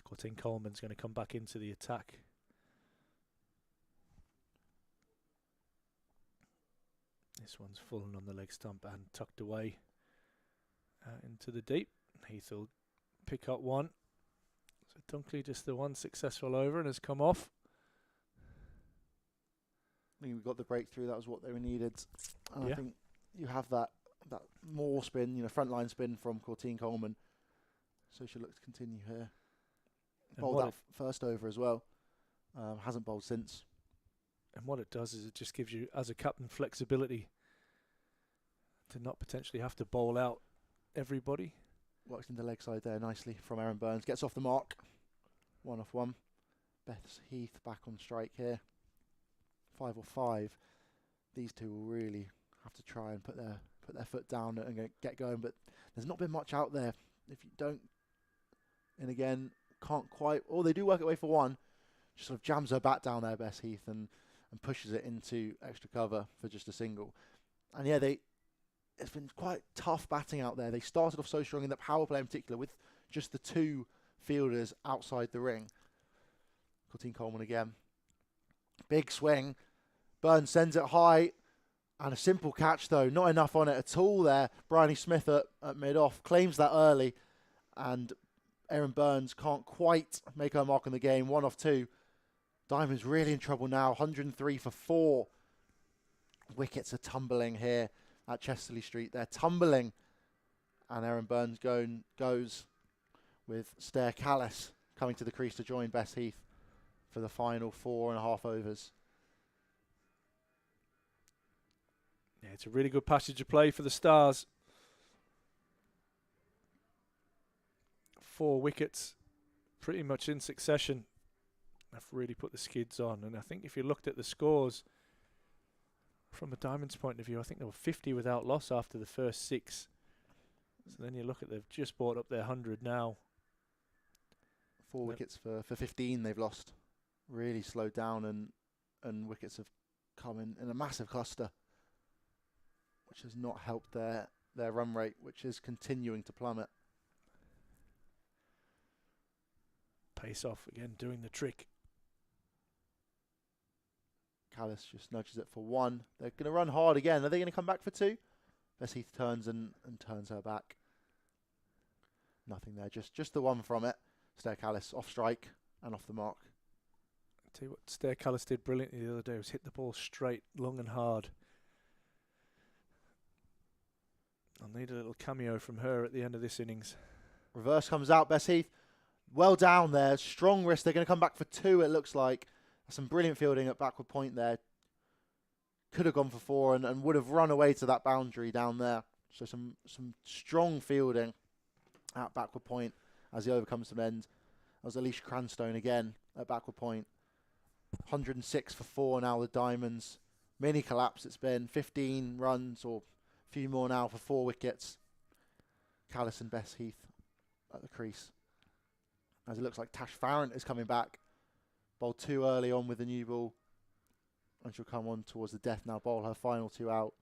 Courtine Coleman's going to come back into the attack. This one's fallen on the leg stump and tucked away into the deep. Heath will pick up one. So Dunkley just the one successful over and has come off. I think we got the breakthrough. That was what they were needed. And yeah. I think you have that more spin, frontline spin from Courtine Coleman. So she'll look to continue here. Bowled that first over as well. Hasn't bowled since. And what it does is it just gives you, as a captain, flexibility to not potentially have to bowl out everybody. Works in the leg side there nicely from Erin Burns. Gets off the mark. 1 off 1. Beth Heath back on strike here. 5 or 5. These two will really have to try and put their foot down and get going. But there's not been much out there. If you don't, and again, can't quite. Or they do work it away for one. Just sort of jams her bat down there, Beth Heath, and pushes it into extra cover for just a single. And yeah, it's been quite tough batting out there. They started off so strong in the power play in particular with just the 2 fielders outside the ring. Courtine Coleman again. Big swing. Burns sends it high. And a simple catch though. Not enough on it at all there. Bryony Smith at mid-off claims that early. And Erin Burns can't quite make her mark on the game. 1 off 2. Diamond's really in trouble now. 103 for 4. Wickets are tumbling here at Chesterley Street. They're tumbling. And Erin Burns goes with Stair Callis coming to the crease to join Bess Heath for the final 4.5 overs. Yeah, it's a really good passage of play for the Stars. 4 wickets pretty much in succession have really put the skids on. And I think if you looked at the scores from a Diamonds point of view, I think they were 50 without loss after the first 6. So then you look at they've just brought up their 100 now. 4 wickets for 15 they've lost. Really slowed down and wickets have come in a massive cluster, which has not helped their run rate, which is continuing to plummet. Pace off again, doing the trick. Callis just nudges it for 1. They're going to run hard again. Are they going to come back for 2? Bess Heath turns and turns her back. Nothing there. Just the 1 from it. Stair Callis off strike and off the mark. I'll tell you what Stair Callis did brilliantly the other day was hit the ball straight, long and hard. I'll need a little cameo from her at the end of this innings. Reverse comes out. Bess Heath well down there. Strong wrist. They're going to come back for 2, it looks like. Some brilliant fielding at backward point there. Could have gone for 4 and would have run away to that boundary down there. So some strong fielding at backward point as the over comes to an end. That was Alicia Cranstone again at backward point. 106 for 4 now the Diamonds. Mini collapse it's been. 15 runs or a few more now for 4 wickets. Callis and Bess Heath at the crease. As it looks like Tash Farrant is coming back. Bowled too early on with the new ball. And she'll come on towards the death now, bowl her final 2 out.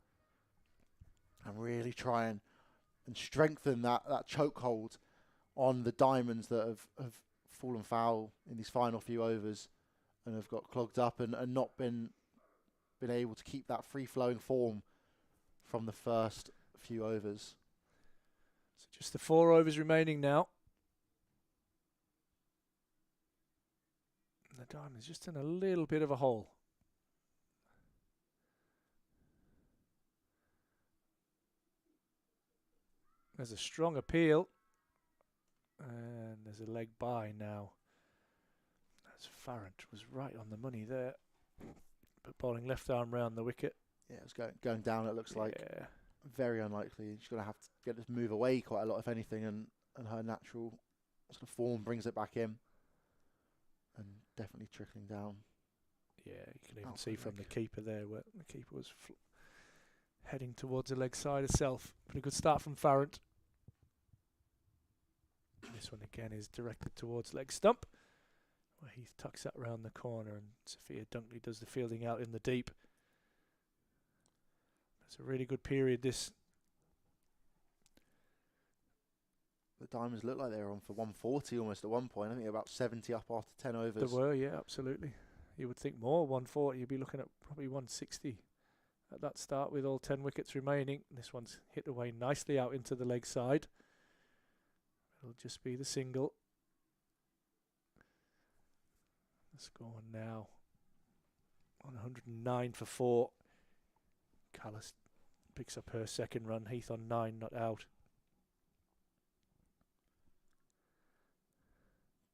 And really try and strengthen that chokehold on the Diamonds that have fallen foul in these final few overs and have got clogged up and not been able to keep that free-flowing form from the first few overs. So just the 4 overs remaining now. The Diamonds just in a little bit of a hole. There's a strong appeal. And there's a leg by now. As Farrant was right on the money there. But bowling left arm round the wicket. Yeah, it's going down, it looks like. Very unlikely. She's going to have to get this move away quite a lot, if anything, and her natural sort of form brings it back in. And definitely trickling down. Yeah, you can even see from the keeper there where the keeper was heading towards the leg side herself. But a good start from Farrant. This one again is directed towards leg stump, where Heath tucks that round the corner and Sophia Dunkley does the fielding out in the deep. It's a really good period, this. The Diamonds look like they were on for 140 almost at one point. I think about 70 up after 10 overs. They were, yeah, absolutely. You would think more, 140. You'd be looking at probably 160 at that start with all 10 wickets remaining. This one's hit away nicely out into the leg side. It'll just be the single. The score now on 109 for 4. Callis picks up her second run. Heath on 9, not out.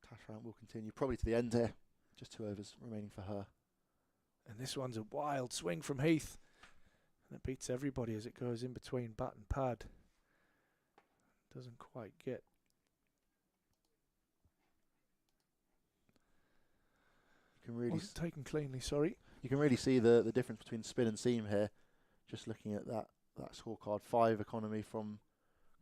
Tash Farrant will continue probably to the end here. Just 2 overs remaining for her. And this one's a wild swing from Heath. And it beats everybody as it goes in between bat and pad. Doesn't quite get. You can really taken cleanly, sorry. You can really see the difference between spin and seam here. Just looking at that scorecard. 5 economy from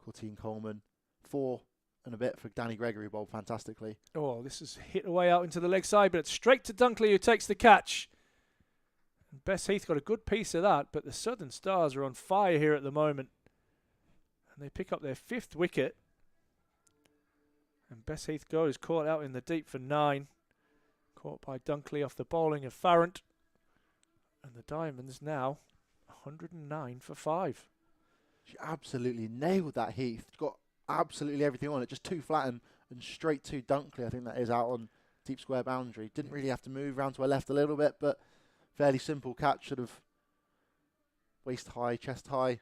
Courtine Coleman. 4 and a bit for Danny Gregory, bowled fantastically. Oh, this is hit away out into the leg side, but it's straight to Dunkley who takes the catch. And Bess Heath got a good piece of that, but the Southern Stars are on fire here at the moment. And they pick up their 5th wicket. And Bess Heath goes caught out in the deep for 9. Caught by Dunkley off the bowling of Farrant. And the Diamonds now 109 for 5. She absolutely nailed that Heath. Got absolutely everything on it. Just too flat and straight to Dunkley. I think that is out on deep square boundary. Didn't really have to move round to her left a little bit, but fairly simple catch. Sort of waist high, chest high.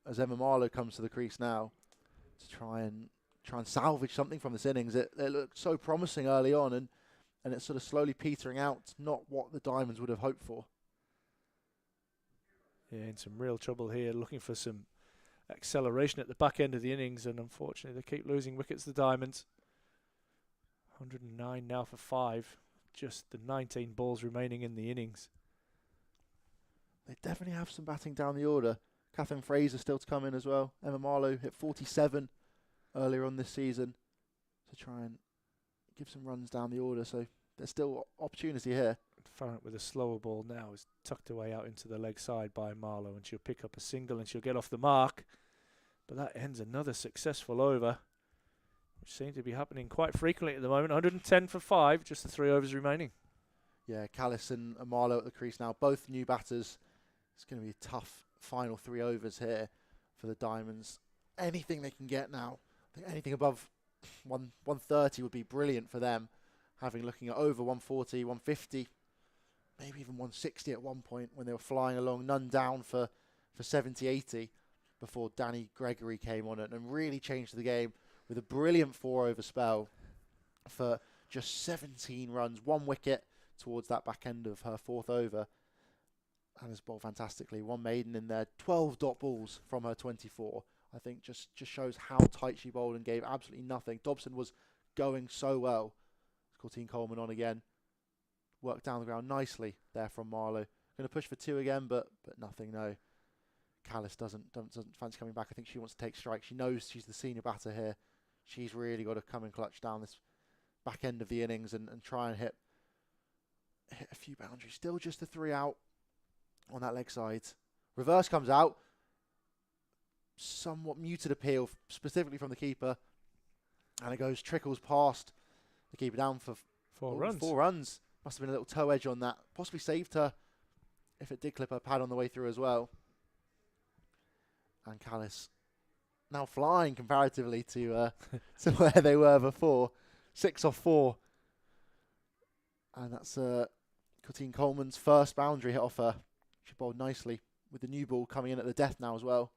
As Emma Marlowe comes to the crease now to try and salvage something from this innings. It looked so promising early on, and it's sort of slowly petering out. Not what the Diamonds would have hoped for. Yeah, in some real trouble here, looking for some acceleration at the back end of the innings, and unfortunately they keep losing wickets, the Diamonds. 109 now for 5, just the 19 balls remaining in the innings. They definitely have some batting down the order. Catherine Fraser still to come in as well. Emma Marlowe hit 47 earlier on this season to try and give some runs down the order, so there's still opportunity here. Farrant with a slower ball now is tucked away out into the leg side by Marlowe, and she'll pick up a single and she'll get off the mark. But that ends another successful over, which seems to be happening quite frequently at the moment. 110 for 5, just the 3 overs remaining. Yeah, Callis and Marlowe at the crease now, both new batters. It's going to be a tough final 3 overs here for the Diamonds. Anything they can get now, I think anything above 130 would be brilliant for them. Looking at over 140, 150, maybe even 160 at one point when they were flying along, none down for 70, 80 before Danny Gregory came on it and really changed the game with a brilliant 4-over spell for just 17 runs, 1 wicket towards that back end of her 4th over. And has bowled fantastically. 1 maiden in there, 12 dot balls from her 24. I think just shows how tight she bowled and gave absolutely nothing. Dobson was going so well. Courtine Coleman on again. Worked down the ground nicely there from Marlowe. Going to push for 2 again, but nothing, no. Callis doesn't fancy coming back. I think she wants to take strike. She knows she's the senior batter here. She's really got to come and clutch down this back end of the innings and try and hit a few boundaries. Still just the 3 out on that leg side. Reverse comes out. Somewhat muted appeal, specifically from the keeper. And it trickles past the keeper down for 4 runs. 4 runs. Must have been a little toe edge on that. Possibly saved her if it did clip her pad on the way through as well. And Callis now flying comparatively to to where they were before. 6 off 4. And that's Courtine Coleman's first boundary hit off her. She bowled nicely with the new ball coming in at the death now as well.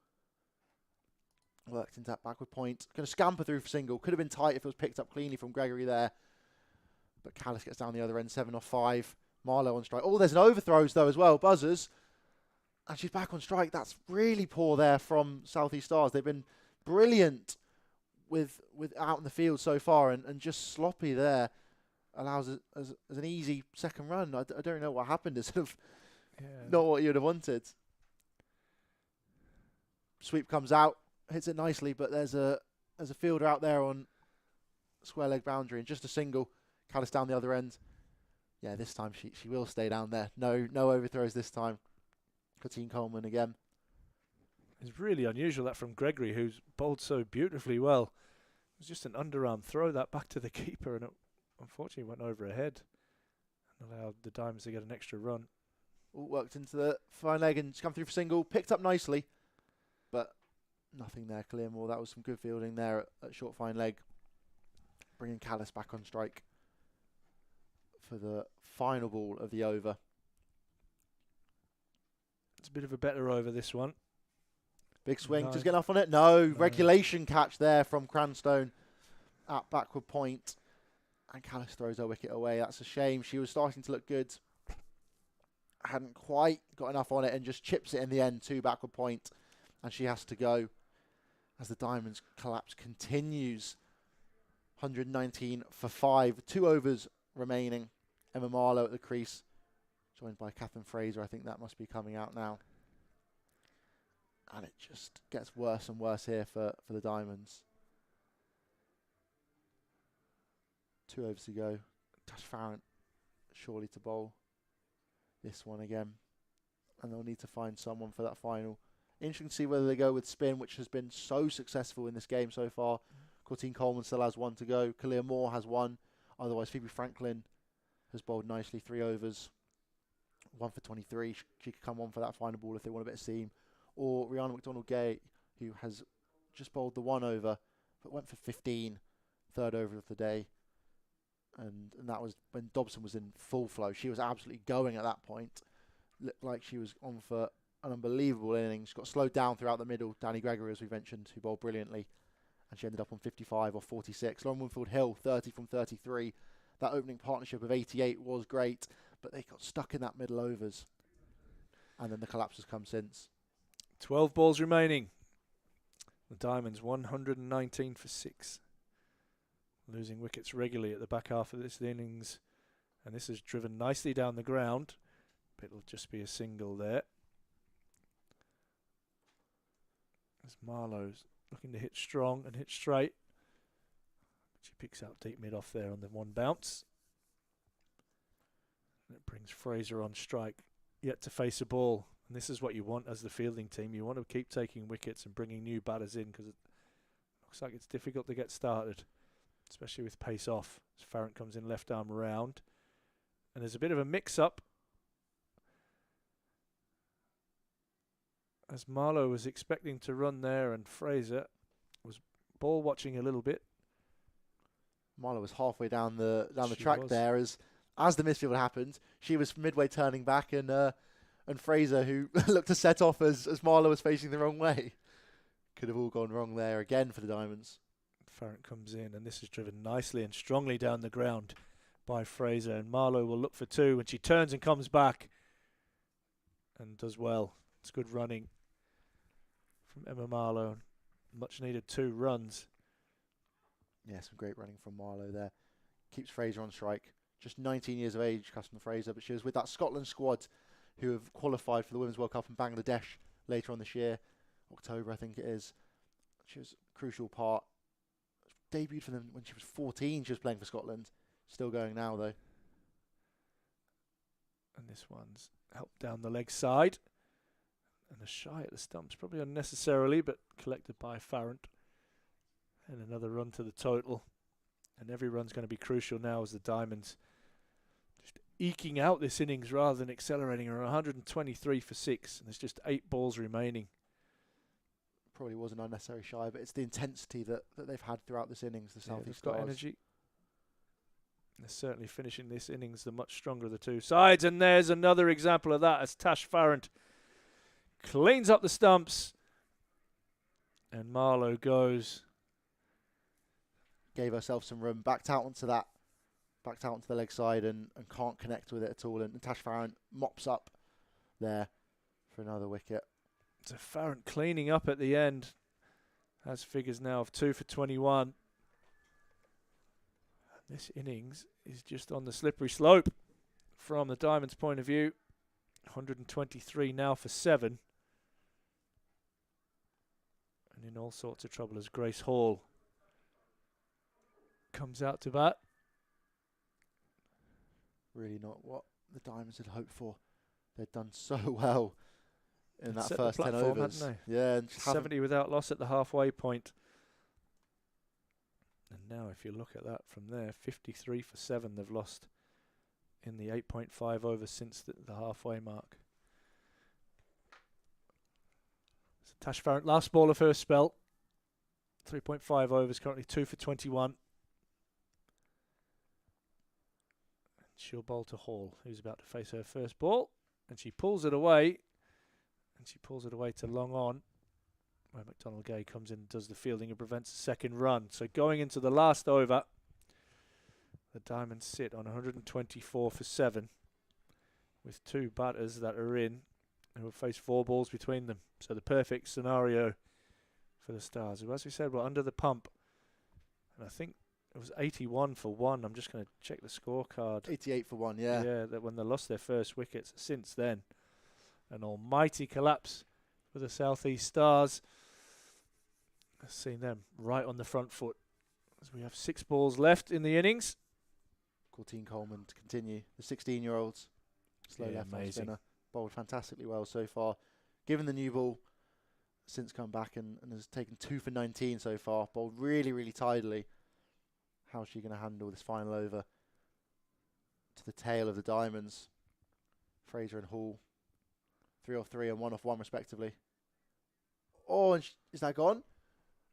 Worked into that backward point. Going to scamper through for single. Could have been tight if it was picked up cleanly from Gregory there. But Callis gets down the other end, 7 off 5. Marlowe on strike. Oh, there's an overthrows though as well. Buzzers. And she's back on strike. That's really poor there from South East Stars. They've been brilliant with out in the field so far and just sloppy there. Allows it as an easy second run. I don't know what happened. It's sort of not what you'd have wanted. Sweep comes out, hits it nicely, but there's a fielder out there on square leg boundary and just a single. Callis down the other end. Yeah, this time she will stay down there. No overthrows this time. Courtine Coleman again. It's really unusual that from Gregory, who's bowled so beautifully well. It was just an underarm throw that back to the keeper, and it unfortunately went over her head and allowed the Diamonds to get an extra run. All worked into the fine leg and come through for single. Picked up nicely, but nothing there. Clearmore. That was some good fielding there at short fine leg. Bringing Callis back on strike for the final ball of the over. It's a bit of a better over, this one. Big swing. No. Just get off on it. No. Regulation catch there from Cranstone at backward point. And Callis throws her wicket away. That's a shame. She was starting to look good. Hadn't quite got enough on it and just chips it in the end to backward point. And she has to go as the Diamonds collapse continues. 119 for 5. 2 overs remaining. Emma Marlowe at the crease, joined by Catherine Fraser. I think that must be coming out now. And it just gets worse and worse here for the Diamonds. 2 overs to go. Tash Farrant surely to bowl this one again. and they'll need to find someone for that final. Interesting to see whether they go with spin, which has been so successful in this game so far. Courtine Coleman still has one to go. Kalia Moore has one. Otherwise, Phoebe Franklin has bowled nicely, 3 overs. 1 for 23. She could come on for that final ball if they want a bit of steam. Or Rihanna McDonald-Gay, who has just bowled the 1 over, but went for 15, 3rd over of the day. And that was when Dobson was in full flow. She was absolutely going at that point. Looked like she was on for an unbelievable innings. Got slowed down throughout the middle. Danny Gregory, as we mentioned, who bowled brilliantly. And she ended up on 55 or 46. Lauren Winfield Hill, 30 from 33. That opening partnership of 88 was great, but they got stuck in that middle overs. And then the collapse has come since. 12 balls remaining. The Diamonds 119 for 6. Losing wickets regularly at the back half of this innings. And this is driven nicely down the ground. But it'll just be a single there. As Marlowe's looking to hit strong and hit straight. She picks out deep mid off there on the 1 bounce. And it brings Fraser on strike. Yet to face a ball. And this is what you want as the fielding team. You want to keep taking wickets and bringing new batters in, because it looks like it's difficult to get started, especially with pace off. As Farrant comes in left arm round. And there's a bit of a mix-up, as Marlowe was expecting to run there and Fraser was ball watching a little bit. Marlowe was halfway down the She track was. there as the misfield happened. She was midway turning back, and Fraser, who looked to set off as Marlowe was facing the wrong way. Could have all gone wrong there again for the Diamonds. Farrant comes in, and this is driven nicely and strongly down the ground by Fraser, and Marlowe will look for 2 when she turns and comes back and does well. It's good running from Emma Marlowe. Much needed 2 runs. Yeah, some great running from Marlowe there. Keeps Fraser on strike. Just 19 years of age, Custom Fraser, but she was with that Scotland squad who have qualified for the Women's World Cup in Bangladesh later on this year. October, I think it is. She was a crucial part. Debuted for them when she was 14. She was playing for Scotland. Still going now, though. And this one's helped down the leg side. And a shy at the stumps, probably unnecessarily, but collected by Farrant. And another run to the total. And every run's going to be crucial now as the Diamonds just eking out this innings rather than accelerating. Are 123 for 6. And there's just 8 balls remaining. Probably was an unnecessary shy, but it's the intensity that they've had throughout this innings, the South East They've got Stars. energy. They're certainly finishing this innings the much stronger of the 2 sides. And there's another example of that as Tash Farrant cleans up the stumps. And Marlowe goes. Gave herself some room, backed out onto the leg side and can't connect with it at all. And Tash Farrant mops up there for another wicket. So Farrant cleaning up at the end. Has figures now of 2 for 21. This innings is just on the slippery slope from the Diamonds' point of view. 123 now for 7. And in all sorts of trouble as Grace Hall comes out to bat. Really not what the Diamonds had hoped for. They'd done so well in that Set first the 10 platform, overs. hadn't Yeah, and just 70 without loss at the halfway point. And now if you look at that from there, 53 for 7 they've lost in the 8.5 overs since the halfway mark. So Tash Farrant, last ball of her spell. 3.5 overs, currently 2 for 21. And she'll bowl to Hall, who's about to face her first ball. And she pulls it away. And she pulls it away to long on, where McDonald-Gay comes in and does the fielding and prevents the second run. So going into the last over, the Diamonds sit on 124 for 7 with 2 batters that are in and will face 4 balls between them. So the perfect scenario for the Stars, who, as we said, were under the pump. And I think it was 81 for 1. I'm just going to check the scorecard. 88 for 1, yeah. Yeah, that when they lost their first wickets. Since then, an almighty collapse for the South East Stars. I've seen them right on the front foot as we have 6 balls left in the innings. Courtine Coleman to continue. The 16-year-olds. Slow Yeah, left arm amazing. spinner. bowled fantastically well so far. Given the new ball since come back and has taken 2 for 19 so far. Bowled really, really tidily. How's she going to handle this final over? To the tail of the Diamonds. Fraser and Hall. 3 off 3 and 1 off 1 respectively. Oh, and is that gone?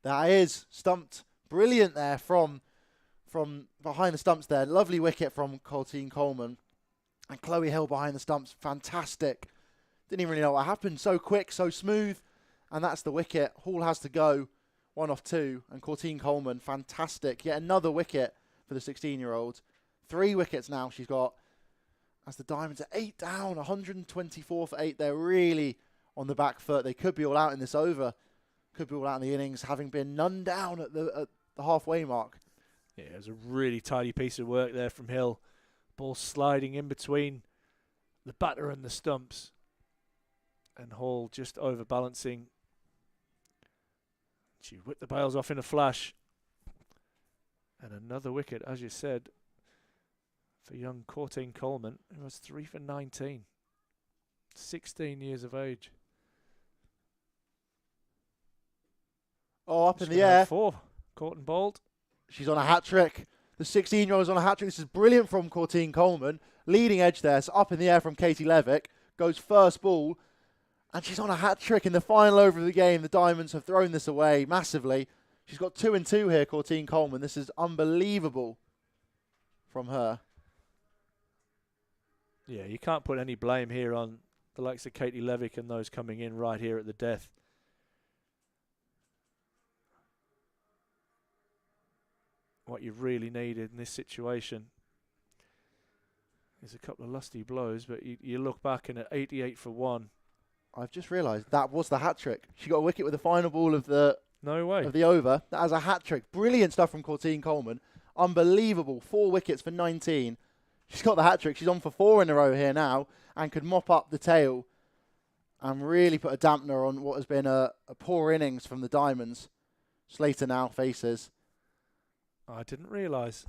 That is stumped. Brilliant there from behind the stumps there. Lovely wicket from Colteen Coleman. And Chloe Hill behind the stumps. Fantastic. Didn't even really know what happened. So quick, so smooth. And that's the wicket. Hall has to go. 1 off 2. And Colteen Coleman, fantastic. Yet another wicket for the 16-year-old. 3 wickets now she's got. As the Diamonds are 8 down. 124 for 8. They're really on the back foot. They could be all out in this over. Could be all out in the innings, having been none down at the halfway mark. Yeah, it was a really tidy piece of work there from Hill. Ball sliding in between the batter and the stumps. And Hall just overbalancing. She whipped the bails off in a flash. And another wicket, as you said, for young Colteen Coleman, who was 3 for 19. 16 years of age. Oh, up in the air. 4. Caught and bowled. She's on a hat-trick. The 16-year-old is on a hat-trick. This is brilliant from Colteen Coleman. Leading edge there. It's up in the air from Katie Levick. Goes first ball. And she's on a hat-trick in the final over of the game. The Diamonds have thrown this away massively. She's got 2 and 2 here, Colteen Coleman. This is unbelievable from her. Yeah, you can't put any blame here on the likes of Katie Levick and those coming in right here at the death. What you really needed in this situation is a couple of lusty blows, but you look back and at 88 for 1. I've just realised that was the hat-trick. She got a wicket with the final ball of the no way of the over. That was a hat-trick. Brilliant stuff from Colteen Coleman. Unbelievable. 4 wickets for 19. She's got the hat-trick. She's on for 4 in a row here now and could mop up the tail and really put a dampener on what has been a poor innings from the Diamonds. Slater now faces. I didn't realise.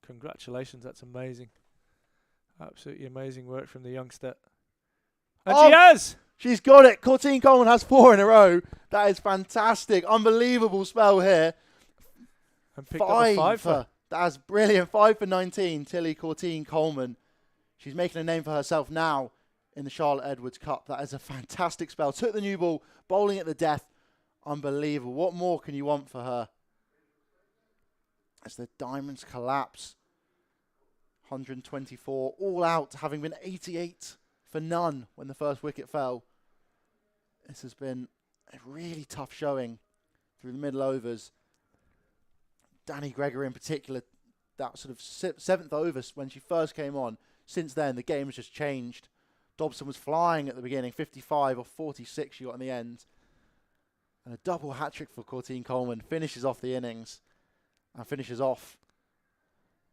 Congratulations, that's amazing. Absolutely amazing work from the youngster. And she has! She's got it. Colteen Coleman has 4 in a row. That is fantastic. Unbelievable spell here. And picked up a 5 for. That's brilliant. 5 for 19, Tilly Colteen Coleman. She's making a name for herself now in the Charlotte Edwards Cup. That is a fantastic spell. Took the new ball, bowling at the death. Unbelievable. What more can you want for her? As the Diamonds collapse. 124 all out, having been 88 for none when the first wicket fell. This has been a really tough showing through the middle overs. Danny Gregory in particular, that sort of 7th over when she first came on. Since then, the game has just changed. Dobson was flying at the beginning, 55 or 46 she got in the end. And a double hat-trick for Colteen Coleman finishes off the innings and finishes off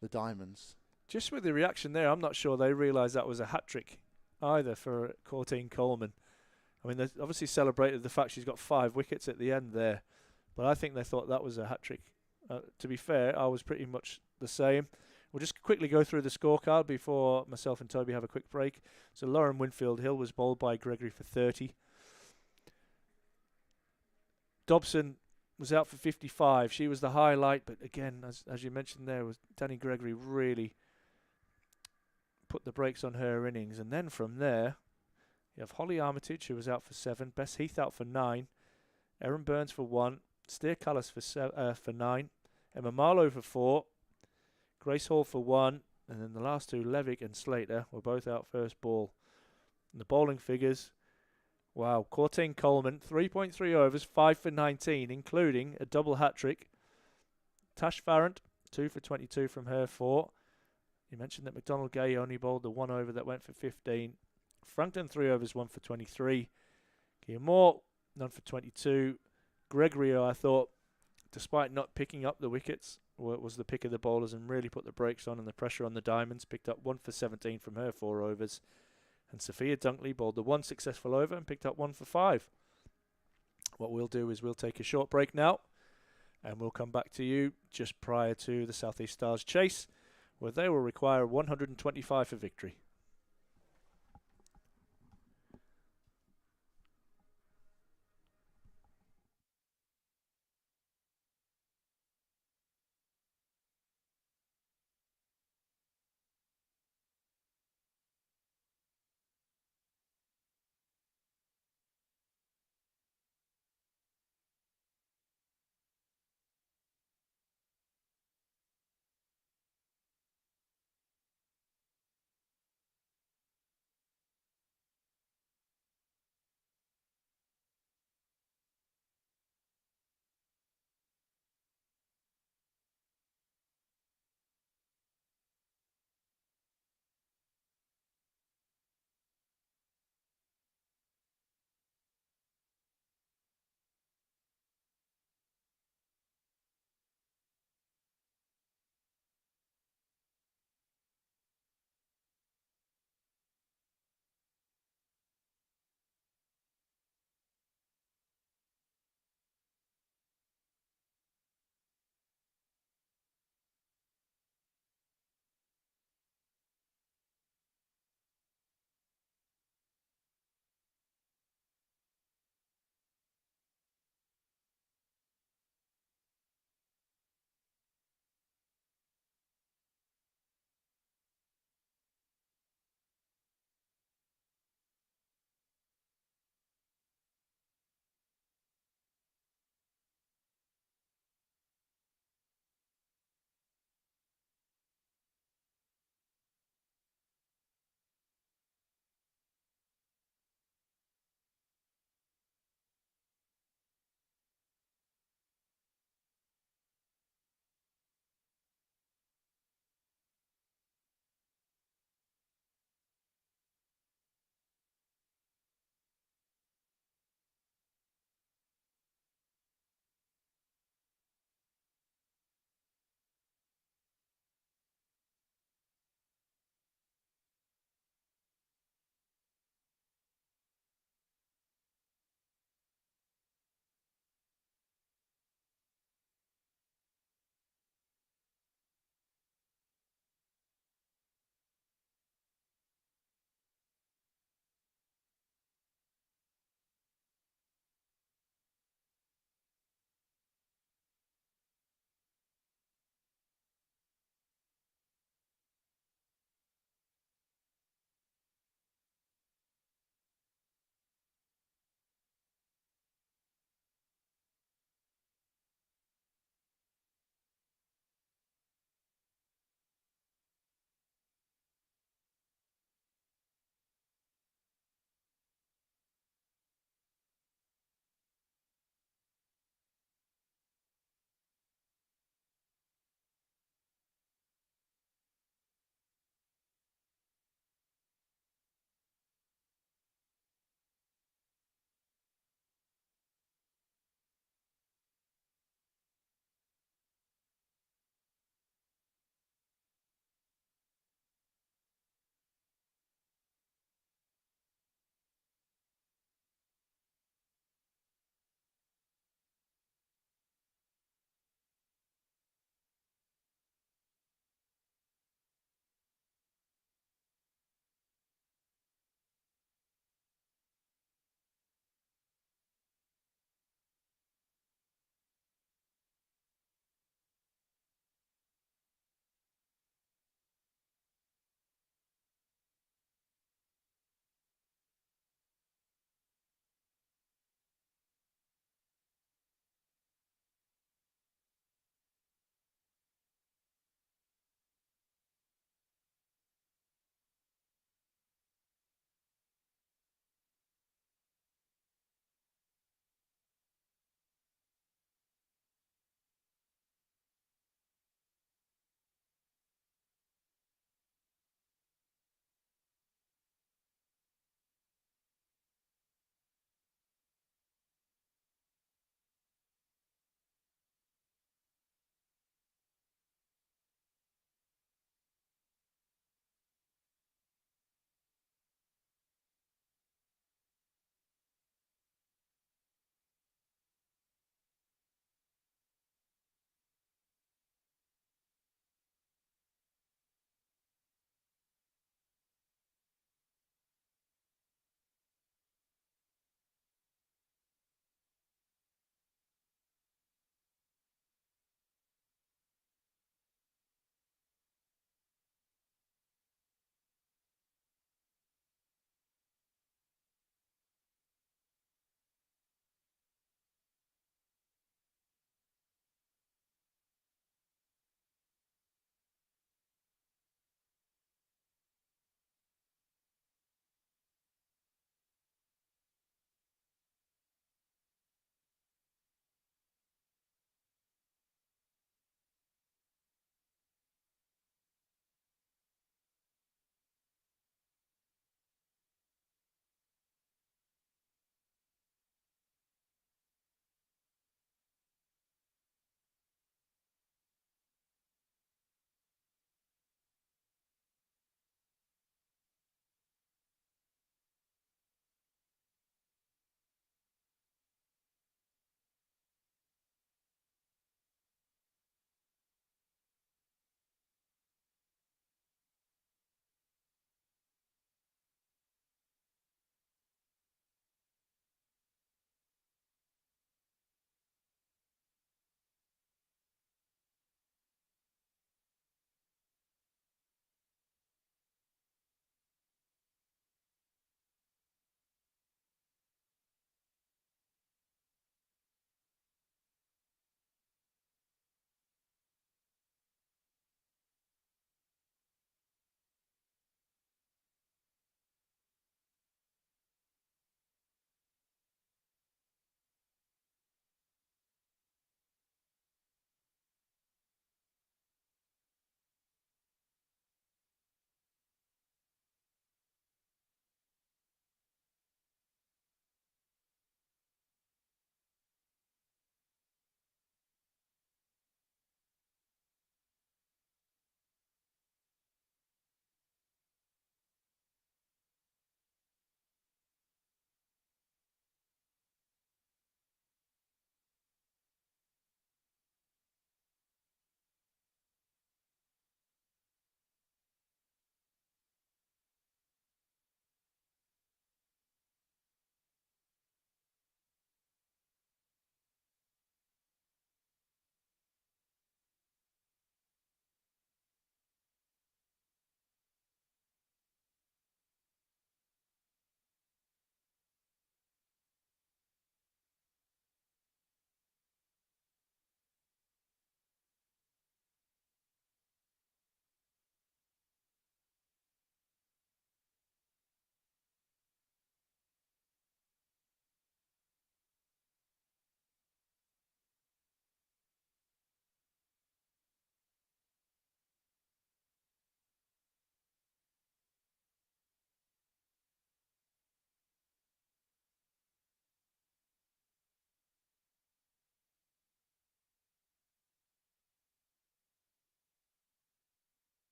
the Diamonds. Just with the reaction there, I'm not sure they realised that was a hat-trick either for Colteen Coleman. I mean, they obviously celebrated the fact she's got 5 wickets at the end there, but I think they thought that was a hat-trick. To be fair, I was pretty much the same. We'll just quickly go through the scorecard before myself and Toby have a quick break. So Lauren Winfield Hill was bowled by Gregory for 30. Dobson was out for 55. She was the highlight, but again, as you mentioned there, was Danny Gregory really put the brakes on her innings. And then from there, you have Holly Armitage, who was out for 7. Bess Heath out for 9. Erin Burns for 1. Steer Callis for 9. Emma Marlowe for 4. Grace Hall for 1. And then the last 2, Levick and Slater, were both out first ball. And the bowling figures, wow. Colteen Coleman, 3.3 overs, 5 for 19, including a double hat-trick. Tash Farrant, 2 for 22 from her 4. You mentioned that McDonald Gay only bowled the 1 over that went for 15. Frankton, 3 overs, 1 for 23. Kia Moore, none for 22. Gregory, I thought, despite not picking up the wickets, was the pick of the bowlers and really put the brakes on and the pressure on the Diamonds. Picked up 1 for 17 from her 4 overs. And Sophia Dunkley bowled the 1 successful over and picked up 1 for 5. What we'll do is we'll take a short break now, and we'll come back to you just prior to the Southeast Stars chase, where they will require 125 for victory.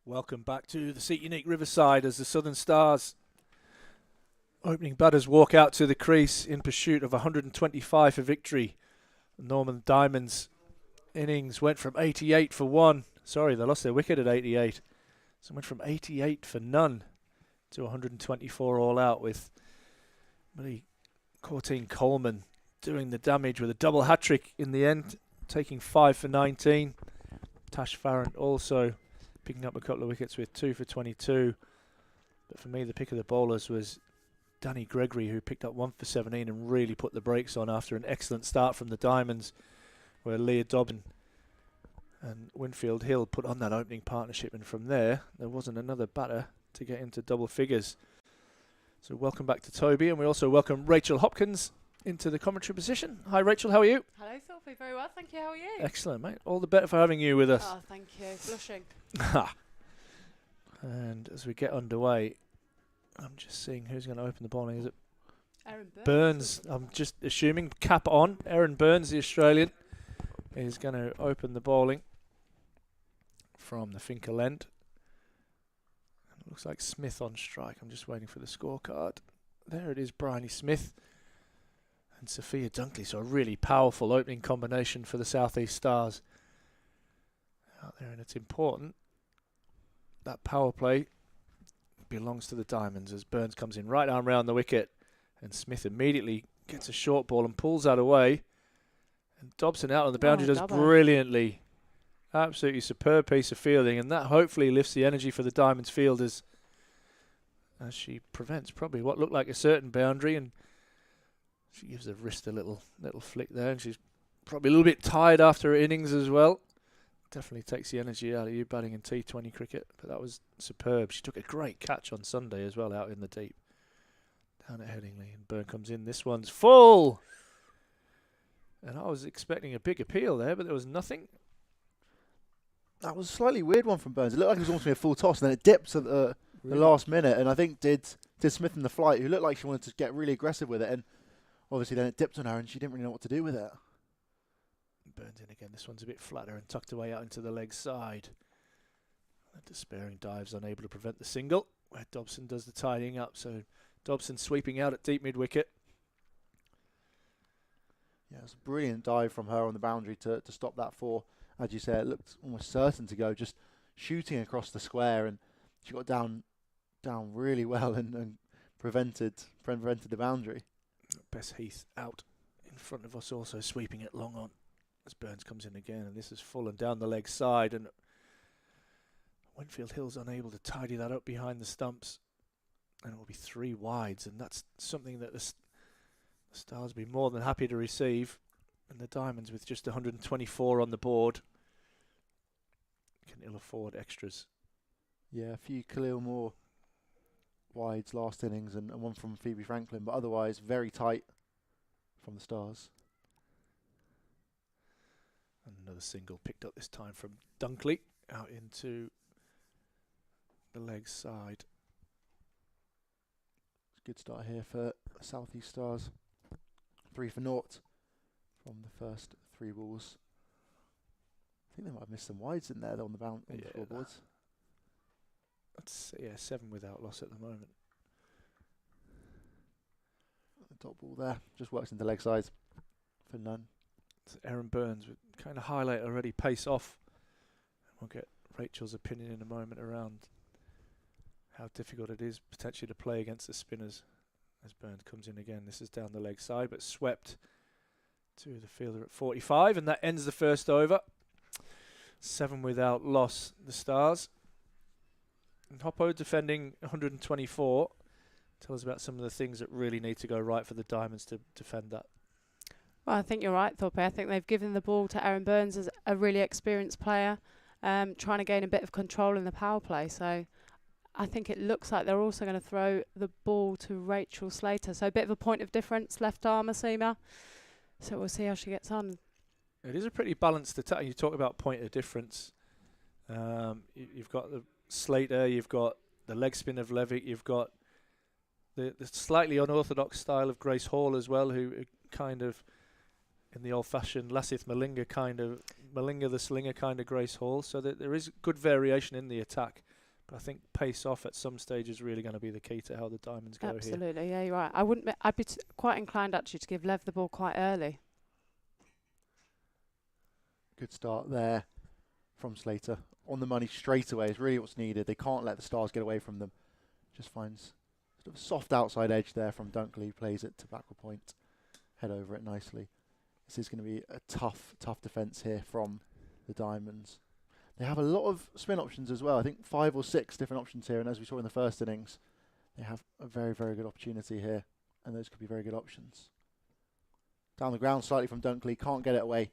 Welcome back to the Seat Unique Riverside as the Southern Stars opening batters walk out to the crease in pursuit of 125 for victory. Northern Diamonds innings went from 88 for 1. Sorry, they lost their wicket at 88. So it went from 88 for none to 124 all out, with Courtine Coleman doing the damage with a double hat-trick in the end, taking 5 for 19. Tash Farrant also picking up a couple of wickets with 2 for 22. But for me, the pick of the bowlers was Danny Gregory, who picked up 1 for 17 and really put the brakes on after an excellent start from the Diamonds, where Leah Dobson and Winfield Hill put on that opening partnership. And from there wasn't another batter to get into double figures. So welcome back to Toby, and we also welcome Rachel Hopkins into the commentary position. Hi Rachel, how are you? Hello Sophie, very well, thank you. How are you? Excellent, mate. All the better for having you with us. Oh, thank you. Blushing. And as we get underway, I'm just seeing who's going to open the bowling. Is it Erin Burns? I'm just assuming. Cap on. Erin Burns, the Australian, is going to open the bowling from the Finkel end. It looks like Smith on strike. I'm just waiting for the scorecard. There it is, Bryony Smith and Sophia Dunkley. So a really powerful opening combination for the South East Stars out there, and it's important that power play belongs to the Diamonds as Burns comes in right arm round the wicket, and Smith immediately gets a short ball and pulls that away, and Dobson out on the boundary does brilliantly. Absolutely superb piece of fielding, and that hopefully lifts the energy for the Diamonds fielders as she prevents probably what looked like a certain boundary, and she gives the wrist a little flick there, and she's probably a little bit tired after her innings as well. Definitely takes the energy out of you batting in T20 cricket, but that was superb. She took a great catch on Sunday as well out in the deep down at Headingley, and Burn comes in. This one's full, and I was expecting a big appeal there, but there was nothing. That was a slightly weird one from Burns. It looked like it was almost going to be a full toss, and then it dipped at the last minute, and I think did Smith in the flight, who looked like she wanted to get really aggressive with it, and obviously then it dipped on her and she didn't really know what to do with it. Burns in again. This one's a bit flatter and tucked away out into the leg side. A despairing dives, unable to prevent the single, where Dobson does the tidying up. So Dobson sweeping out at deep mid-wicket. Yeah, it's a brilliant dive from her on the boundary to stop that four. As you say, it looked almost certain to go, just shooting across the square, and she got down really well and prevented the boundary. Bess Heath out in front of us, also sweeping it long on as Burns comes in again, and this is full and down the leg side, and Winfield Hill's unable to tidy that up behind the stumps, and it will be 3 wides, and that's something that the Stars will be more than happy to receive, and the Diamonds, with just 124 on the board, can ill afford extras. Yeah, a few Khalil Moore wides last innings and one from Phoebe Franklin, but otherwise very tight from the Stars. And another single picked up this time from Dunkley out into the leg side. It's a good start here for South East Stars. 3 for naught from the first 3 balls. I think they might have missed some wides in there though on the scoreboards. That's 7 without loss at the moment. The top ball there just works into leg side for none. It's Erin Burns with kind of highlight already, pace off. We'll get Rachel's opinion in a moment around how difficult it is potentially to play against the spinners as Burns comes in again. This is down the leg side, but swept to the fielder at 45, and that ends the first over. 7 without loss, the Stars. And Hoppo defending 124. Tell us about some of the things that really need to go right for the Diamonds to defend that. Well, I think you're right, Thorpe. I think they've given the ball to Erin Burns as a really experienced player, trying to gain a bit of control in the power play. So I think it looks like they're also going to throw the ball to Rachel Slater. So a bit of a point of difference, left arm seamer. So we'll see how she gets on. It is a pretty balanced attack. You talk about point of difference. You've got the Slater, you've got the leg spin of Levitt, you've got the slightly unorthodox style of Grace Hall as well, who kind of in the old-fashioned Lasith Malinga the slinger kind of Grace Hall. So there is good variation in the attack. But I think pace off at some stage is really going to be the key to how the Diamonds go here. Absolutely, yeah, you're right. I'd be quite inclined actually to give Lev the ball quite early. Good start there from Slater. On the money straight away is really what's needed. They can't let the Stars get away from them. Just finds sort of a soft outside edge there from Dunkley. Plays it to backward point. Head over it nicely. This is going to be a tough defence here from the Diamonds. They have a lot of spin options as well. I think 5 or 6 different options here. And as we saw in the first innings, they have a very, very good opportunity here. And those could be very good options. Down the ground slightly from Dunkley. Can't get it away.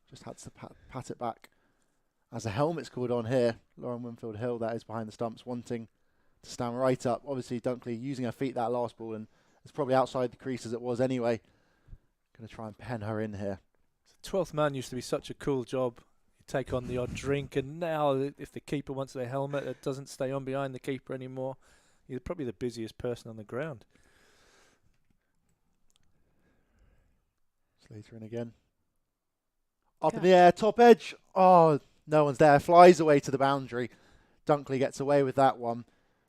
Just had to pat it back. As a helmet's called on here, Lauren Winfield Hill, that is behind the stumps, wanting to stand right up. Obviously, Dunkley using her feet that last ball, and it's probably outside the crease as it was anyway. Going to try and pen her in here. So 12th man used to be such a cool job. You take on the odd drink, and now if the keeper wants their helmet, it doesn't stay on behind the keeper anymore. You're probably the busiest person on the ground. Slater in again. Up in the air, top edge. Oh, no one's there. Flies away to the boundary. Dunkley gets away with that one.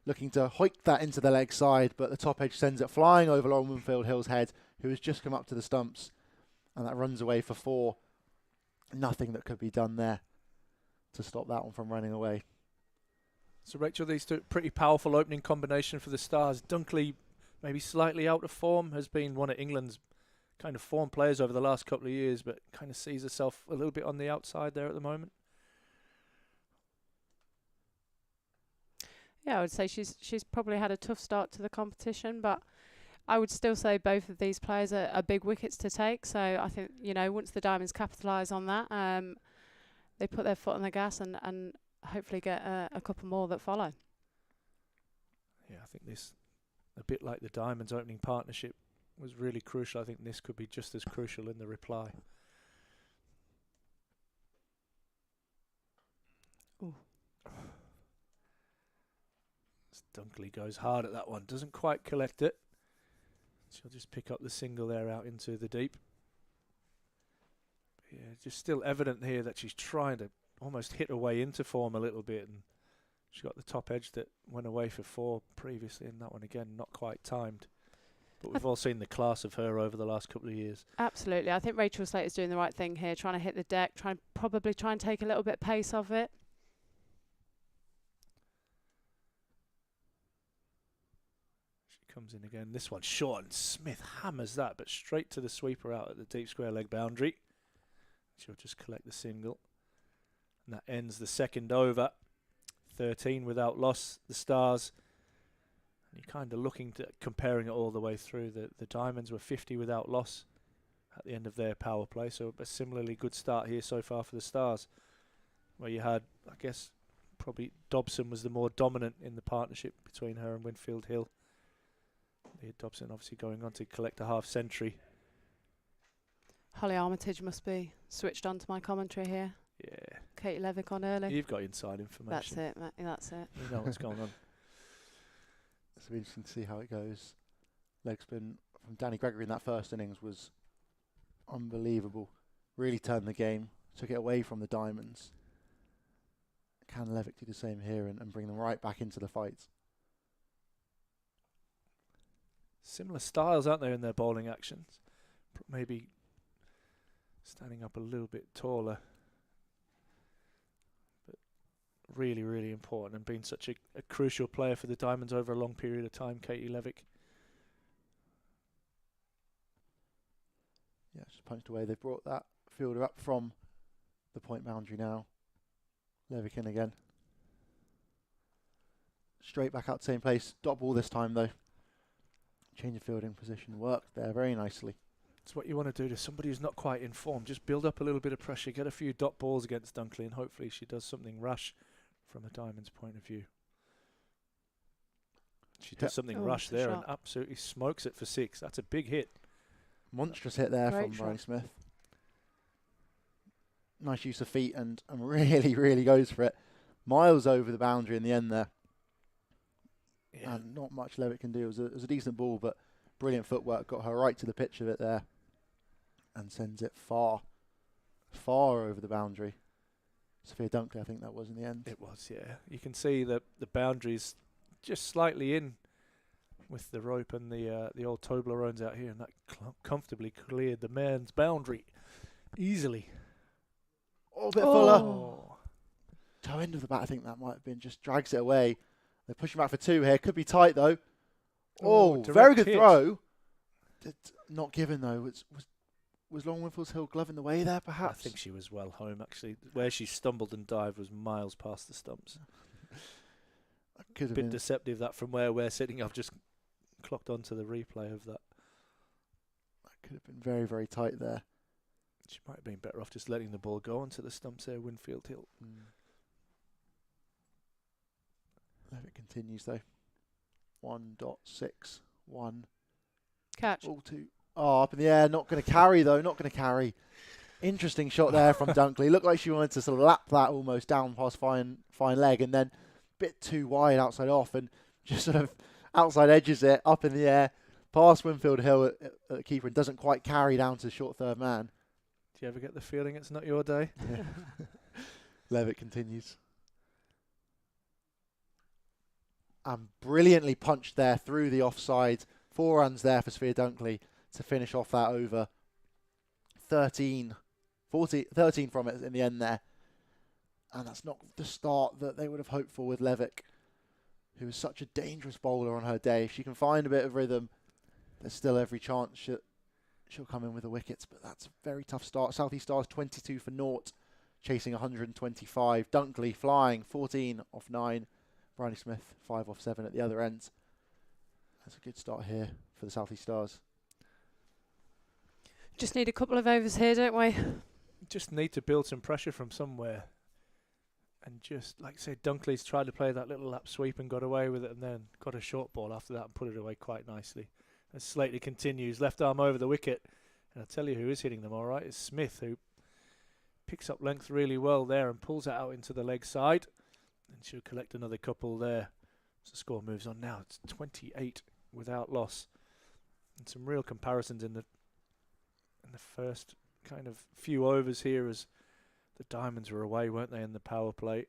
Looking to hoik that into the leg side, but the top edge sends it flying over Lauren Winfield Hill's head, who has just come up to the stumps. And that runs away for 4. Nothing that could be done there to stop that one from running away. So, Rachel, these two pretty powerful opening combination for the Stars. Dunkley, maybe slightly out of form, has been one of England's kind of form players over the last couple of years, but kind of sees herself a little bit on the outside there at the moment. Yeah, I would say she's probably had a tough start to the competition, but I would still say both of these players are big wickets to take. So I think, once the Diamonds capitalise on that, they put their foot on the gas and hopefully get a couple more that follow. Yeah, I think this, a bit like the Diamonds opening partnership, was really crucial. I think this could be just as crucial in the reply. Ooh. Dunkley goes hard at that one. Doesn't quite collect it. She'll just pick up the single there out into the deep. But yeah, just still evident here that she's trying to almost hit her way into form a little bit. And she got the top edge that went away for 4 previously. And that one, again, not quite timed. But we've all seen the class of her over the last couple of years. Absolutely. I think Rachel Slater's doing the right thing here, trying to hit the deck, probably try and take a little bit pace off it. Comes in again. This one short, and Smith hammers that, but straight to the sweeper out at the deep square leg boundary. She'll just collect the single. And that ends the second over. 13 without loss, the Stars. And you're kind of looking to comparing it all the way through. The Diamonds were 50 without loss at the end of their power play. So a similarly good start here so far for the Stars. Where you had, I guess, probably Dobson was the more dominant in the partnership between her and Winfield Hill. Dobson obviously going on to collect a half century. Holly Armitage must be switched on to my commentary here. Yeah. Katie Levick on early. You've got inside information. That's it, Matty, that's it. You know what's going on. It's be interesting to see how it goes. Leg spin from Danny Gregory in that first innings was unbelievable. Really turned the game. Took it away from the Diamonds. Can Levick do the same here and bring them right back into the fight? Similar styles, aren't there, in their bowling actions? Maybe standing up a little bit taller. But really, really important, and being such a crucial player for the Diamonds over a long period of time, Katie Levick. Yeah, just punched away. They've brought that fielder up from the point boundary now. Levick in again. Straight back out to same place. Dot ball this time, though. Change of fielding position worked there very nicely. It's what you want to do to somebody who's not quite in form. Just build up a little bit of pressure, get a few dot balls against Dunkley, and hopefully she does something rash from a Diamond's point of view. She does something rash there and absolutely smokes it for 6. That's a big hit. Monstrous hit there Great from Bryony Smith. Nice use of feet and really, really goes for it. Miles over the boundary in the end there. Yeah. And not much Levitt can do. It was a decent ball, but brilliant footwork. Got her right to the pitch of it there. And sends it far, far over the boundary. Sophia Dunkley, I think that was in the end. It was, yeah. You can see that the boundaries just slightly in with the rope and the old Toblerones out here, and that comfortably cleared the man's boundary easily. Oh, a bit fuller. Toe end of the bat, I think that might have been, just drags it away. They're pushing back for 2 here. Could be tight, though. Oh, very good hit. throw. Not given, though. Was Lauren Winfield's Hill glove in the way there, perhaps? I think she was well home, actually. Where she stumbled and dived was miles past the stumps. Could have A bit been deceptive, that, from where we're sitting. I've just clocked onto the replay of that. That could have been very, very tight there. She might have been better off just letting the ball go onto the stumps there, Winfield Hill. It continues, though. 1.61. Catch. All 2. Oh, up in the air. Not going to carry, though. Not going to carry. Interesting shot there from Dunkley. Looked like she wanted to sort of lap that almost down past fine leg, and then a bit too wide outside off, and just sort of outside edges it up in the air past Winfield Hill at the keeper, and doesn't quite carry down to short third man. Do you ever get the feeling it's not your day? Yeah. Levitt continues. And brilliantly punched there through the offside. 4 runs there for Sophia Dunkley to finish off that over. 13 from it in the end there. And that's not the start that they would have hoped for with Levick, who is such a dangerous bowler on her day. If she can find a bit of rhythm, there's still every chance she'll come in with the wickets. But that's a very tough start. South East Stars 22 for naught, chasing 125. Dunkley flying 14 off 9. Bryony Smith 5 off 7 at the other end. That's a good start here for the South East Stars. Just need a couple of overs here, don't we? Just need to build some pressure from somewhere. And just, like I said, Dunkley's tried to play that little lap sweep and got away with it, and then got a short ball after that and put it away quite nicely. As Slately continues, left arm over the wicket. And I'll tell you who is hitting them all right is Smith, who picks up length really well there and pulls it out into the leg side. And she'll collect another couple there. So the score moves on now. It's 28 without loss. And some real comparisons in the first kind of few overs here, as the Diamonds were away, weren't they, in the power play.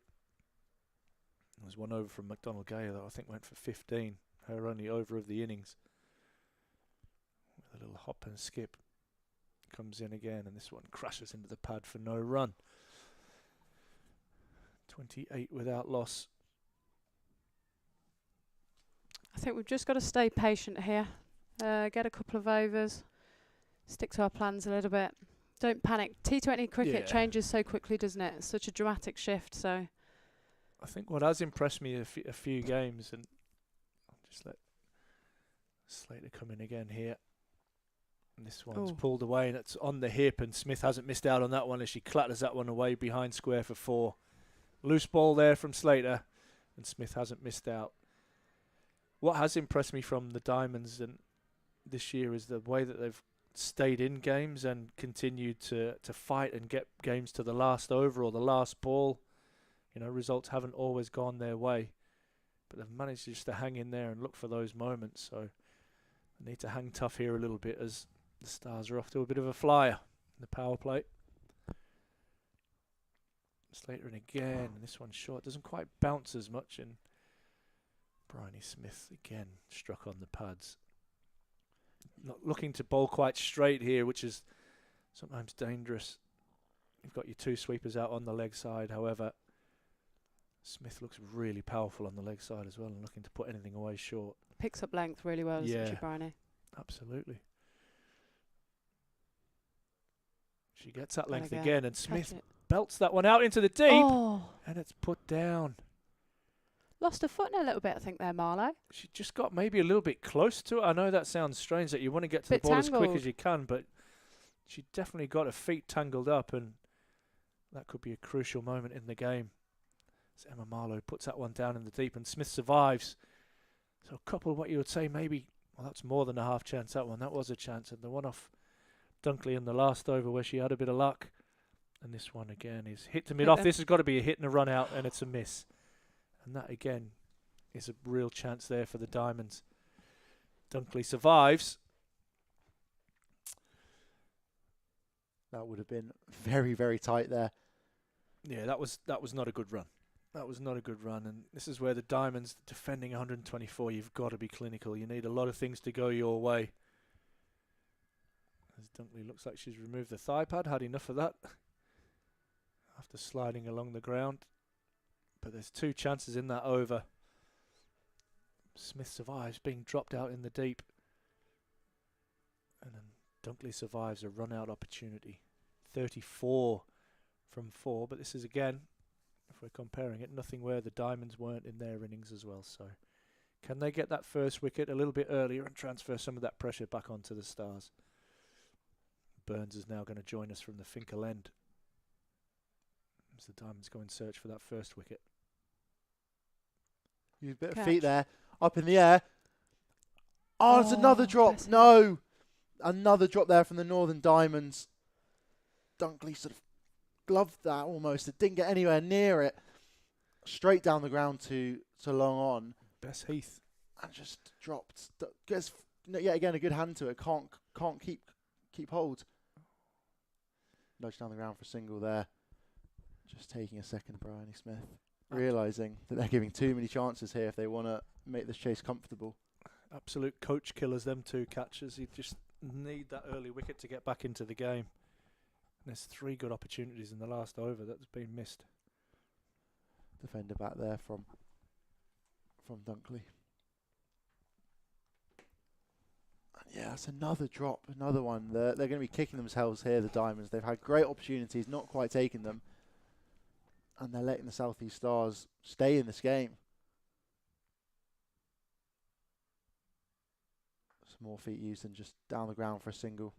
There was one over from McDonald Gaya that I think went for 15. Her only over of the innings. With a little hop and skip. Comes in again, and this one crashes into the pad for no run. 28 without loss. I think we've just got to stay patient here. Get a couple of overs. Stick to our plans a little bit. Don't panic. T20 cricket changes so quickly, doesn't it? It's such a dramatic shift. So I think what has impressed me a few games, and I'll just let Slater come in again here. And this one's pulled away, and it's on the hip, and Smith hasn't missed out on that one as she clatters that one away behind square for 4. Loose ball there from Slater, and Smith hasn't missed out. What has impressed me from the Diamonds and this year is the way that they've stayed in games and continued to fight and get games to the last over or the last ball. You know, results haven't always gone their way, but they've managed just to hang in there and look for those moments. So they need to hang tough here a little bit, as the Stars are off to a bit of a flyer in the power play. Slater in again, and this one's short. Doesn't quite bounce as much, and Bryony Smith again struck on the pads. Not looking to bowl quite straight here, which is sometimes dangerous. You've got your 2 sweepers out on the leg side. However, Smith looks really powerful on the leg side as well, and looking to put anything away short. picks up length really well, doesn't she, Bryony? Absolutely. She gets that length again, and Smith belts that one out into the deep, and it's put down. Lost her foot in a little bit, I think, there, Marlo. She just got maybe a little bit close to it. I know that sounds strange, that you want to get to the ball as quick as you can, but she definitely got her feet tangled up, and that could be a crucial moment in the game. So Emma Marlowe puts that one down in the deep, and Smith survives. So a couple of what you would say maybe, well, that's more than a half chance, that one. That was a chance. And the one off Dunkley in the last over where she had a bit of luck. And this one again is hit to mid-off. This has got to be a hit and a run out, and it's a miss. And that again is a real chance there for the Diamonds. Dunkley survives. That would have been very, very tight there. Yeah, that was not a good run. That was not a good run, and this is where the Diamonds defending 124. You've got to be clinical. You need a lot of things to go your way. As Dunkley looks like she's removed the thigh pad, had enough of that after sliding along the ground. But there's 2 chances in that over. Smith survives being dropped out in the deep, and then Dunkley survives a run-out opportunity. 34 from 4, but this is again, if we're comparing it, nothing where the Diamonds weren't in their innings as well. So can they get that first wicket a little bit earlier and transfer some of that pressure back onto the Stars? Burns is now going to join us from the Finkel end as the Diamonds go in search for that first wicket. Use a bit Catch. of feet there, up in the air. Oh, it's another drop. Bessie. No, another drop there from the Northern Diamonds. Dunkley sort of gloved that almost. It didn't get anywhere near it. Straight down the ground to long on. Bess Heath. And just dropped. Gets yet again a good hand to it. Can't keep hold. Nudge down the ground for a single there. Just taking a second, Bryony Smith. Realising that they're giving too many chances here if they want to make this chase comfortable. Absolute coach killers, them 2 catchers. You just need that early wicket to get back into the game. And there's 3 good opportunities in the last over that's been missed. Defender back there from Dunkley. And yeah, it's another drop, another one. They're going to be kicking themselves here, the Diamonds. They've had great opportunities, not quite taking them. And they're letting the South East Stars stay in this game. Some more feet used and just down the ground for a single.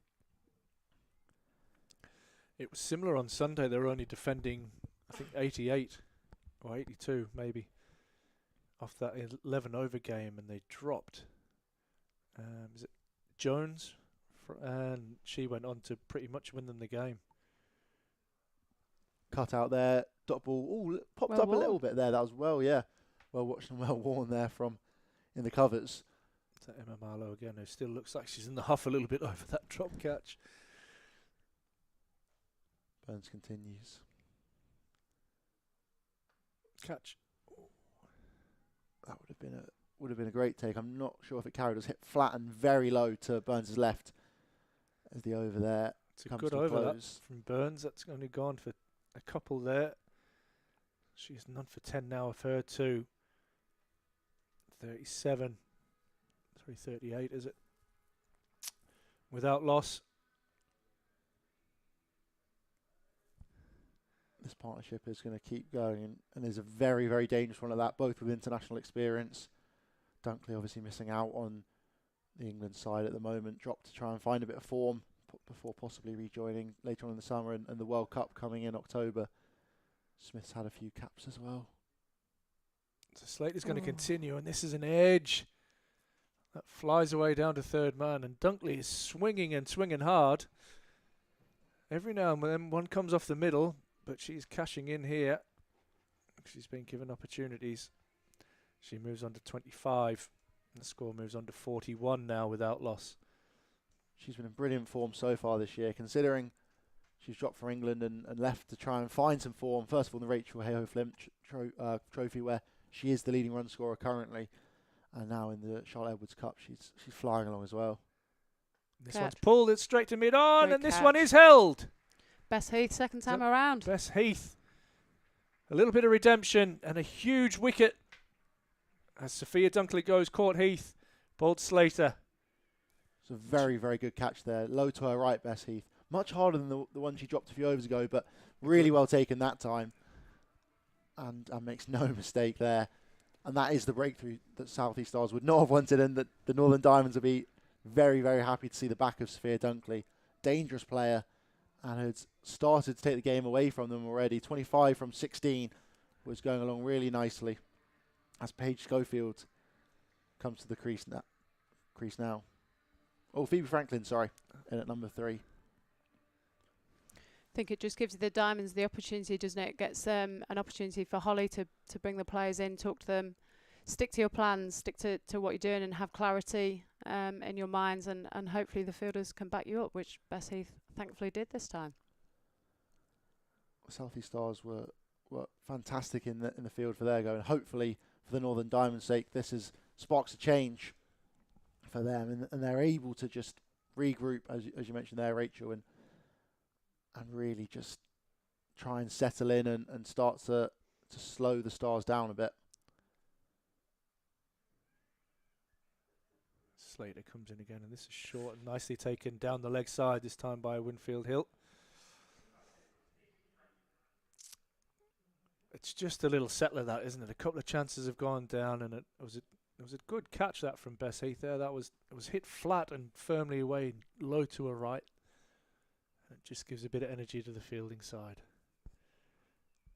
It was similar on Sunday. They were only defending, I think, 88 or 82 maybe off that 11 over game, and they dropped. Is it Jones? And she went on to pretty much win them the game. Cut out there, dot ball. Ooh, popped Well up worn. a little bit there. That was well watched and well worn there from in the covers. Is that Emma Marlowe again, who still looks like she's in the huff a little bit over that drop catch. Burns continues. Catch. That would have been a great take. I'm not sure if it carried. It was hit flat and very low to Burns' left as the over there It's a comes good to a over that close. from Burns. That's only gone for a couple there. She's none for 10 now of her too. 37. 338 is it? Without loss. This partnership is going to keep going and is a very, very dangerous one at that, both with international experience. Dunkley obviously missing out on the England side at the moment, dropped to try and find a bit of form before possibly rejoining later on in the summer and the World Cup coming in October. Smith's had a few caps as well. So Slater's going to continue, and this is an edge that flies away down to third man, and Dunkley is swinging and swinging hard. Every now and then one comes off the middle, but she's cashing in here. She's been given opportunities. She moves on to 25, and the score moves on to 41 now without loss. She's been in brilliant form so far this year, considering she's dropped for England and left to try and find some form. First of all, in the Rachel Hayhoe-Flint trophy, where she is the leading run scorer currently, and now in the Charlotte Edwards Cup, she's flying along as well. This Catch. one's pulled it straight to mid-on, Great and this catch. one is held. Bess Heath, second time So- around. Bess Heath. A little bit of redemption and a huge wicket as Sophia Dunkley goes Court Heath, bowled Slater. It's a very, very good catch there. Low to her right, Bess Heath. Much harder than the one she dropped a few overs ago, but really well taken that time. And makes no mistake there. And that is the breakthrough that South East Stars would not have wanted, and that the Northern Diamonds would be very, very happy to see the back of Sophia Dunkley. Dangerous player, and had started to take the game away from them already. 25 from 16 was going along really nicely as Paige Schofield comes to the crease now. Oh, Phoebe Franklin, sorry, in at number 3. I think it just gives the Diamonds the opportunity, doesn't it? It gets an opportunity for Holly to bring the players in, talk to them, stick to your plans, stick to what you're doing, and have clarity in your minds, and hopefully the fielders can back you up, which Bess Heath thankfully did this time. South East Stars were fantastic in the field for their go, and hopefully for the Northern Diamond's sake, this is sparks a change for them, and they're able to just regroup, as you mentioned there, Rachel, and really just try and settle in and start to slow the Stars down a bit. Slater comes in again, and this is short and nicely taken down the leg side, this time by Winfield Hill. It's just a little settler, that, isn't it? A couple of chances have gone down, and it was a good catch that from Bess Heath there. It was hit flat and firmly away, low to her right. And it just gives a bit of energy to the fielding side.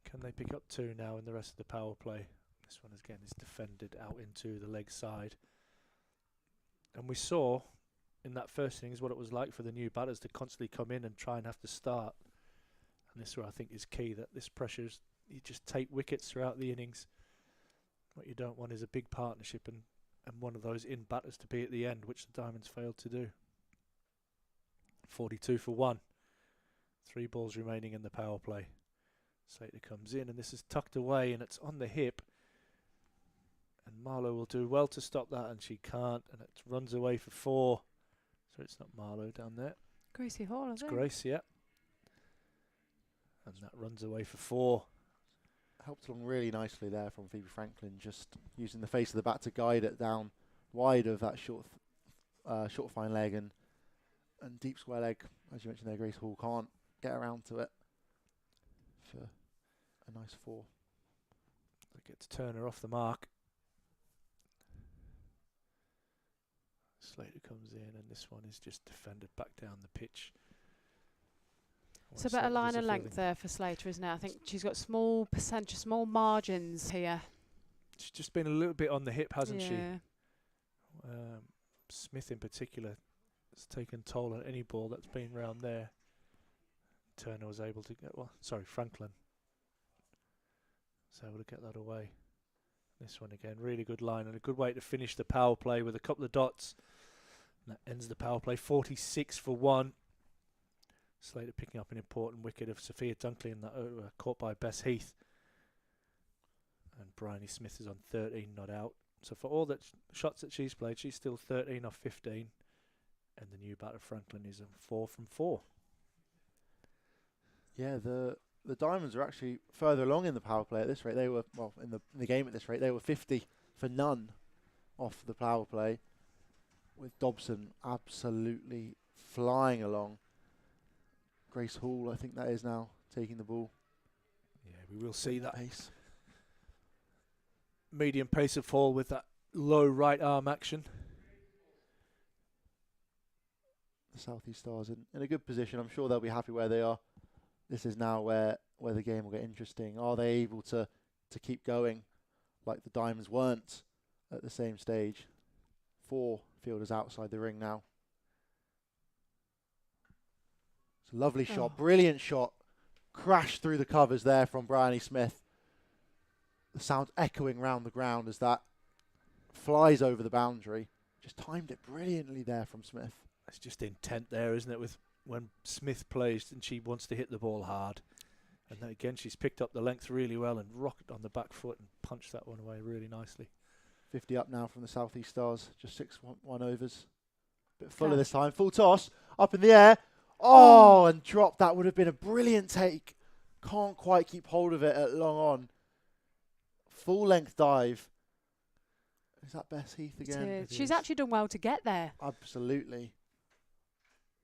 Can they pick up 2 now in the rest of the power play? This one again is defended out into the leg side. And we saw in that first innings what it was like for the new batters to constantly come in and try and have to start. And this is where I think is key, that this pressure's, you just take wickets throughout the innings. What you don't want is a big partnership and one of those in batters to be at the end, which the Diamonds failed to do. 42 for 1. 3 balls remaining in the power play. Slater comes in, and this is tucked away, and it's on the hip. And Marlowe will do well to stop that, and she can't, and it runs away for 4. So it's not Marlowe down there. Gracie Hall, It's Grace, yeah. And that runs away for 4. Helped along really nicely there from Phoebe Franklin, just using the face of the bat to guide it down wide of that short fine leg and deep square leg. As you mentioned there, Grace Hall can't get around to it for a nice 4. They get to Turner off the mark. Slater comes in, and this one is just defended back down the pitch. It's a better line of length there for Slater, isn't it? I think she's got small margins here. She's just been a little bit on the hip, hasn't she? Yeah. Smith in particular has taken toll on any ball that's been round there. Turner was able to get, Franklin was able to get that away. This one again, really good line and a good way to finish the power play with a couple of dots. And that ends the power play, 46 for 1. Slater picking up an important wicket of Sophia Dunkley, and that caught by Bess Heath. And Bryony Smith is on 13, not out. So for all that shots that she's played, she's still 13 off 15. And the new batter Franklin is on 4 from 4. Yeah, the Diamonds are actually further along in the power play at this rate. They were, in the game at this rate, they were 50 for none off the power play, with Dobson absolutely flying along. Grace Hall, I think that is now, taking the ball. Yeah, we will see that pace. Medium pace of fall with that low right arm action. The South East Stars in a good position. I'm sure they'll be happy where they are. This is now where the game will get interesting. Are they able to keep going like the Diamonds weren't at the same stage? 4 fielders outside the ring now. It's a lovely shot, brilliant shot. Crashed through the covers there from Bryony Smith. The sound echoing round the ground as that flies over the boundary. Just timed it brilliantly there from Smith. It's just intent there, isn't it, with when Smith plays and she wants to hit the ball hard. And then again, she's picked up the length really well and rocked on the back foot and punched that one away really nicely. 50 up now from the South East Stars, just 6-1 overs. Bit fuller this time, full toss, up in the air. Oh, and dropped. That would have been a brilliant take. Can't quite keep hold of it at long on. Full length dive. Is that Bess Heath again? She's actually done well to get there. Absolutely.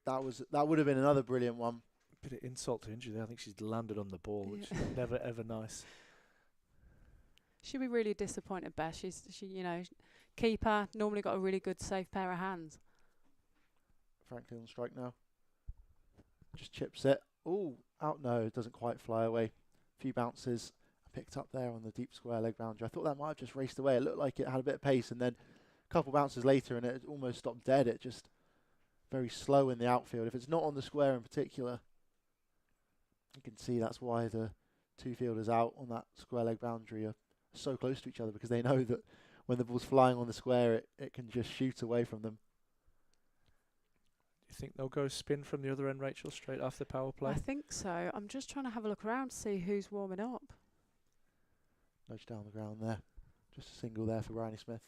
That would have been another brilliant one. Bit of insult to injury there. I think she's landed on the ball, which is never ever nice. She'll be really disappointed, Bess. She keeper, normally got a really good safe pair of hands. Franklin on strike now. Just chips it. Oh, out no, it doesn't quite fly away. A few bounces picked up there on the deep square leg boundary. I thought that might have just raced away. It looked like it had a bit of pace, and then a couple bounces later and it almost stopped dead. It just very slow in the outfield. If it's not on the square in particular, you can see that's why the 2 fielders out on that square leg boundary are so close to each other, because they know that when the ball's flying on the square, it can just shoot away from them. you think they'll go spin from the other end, Rachel, straight after power play? I think so. I'm just trying to have a look around to see who's warming up. Nudge down the ground there. Just a single there for Bryony Smith.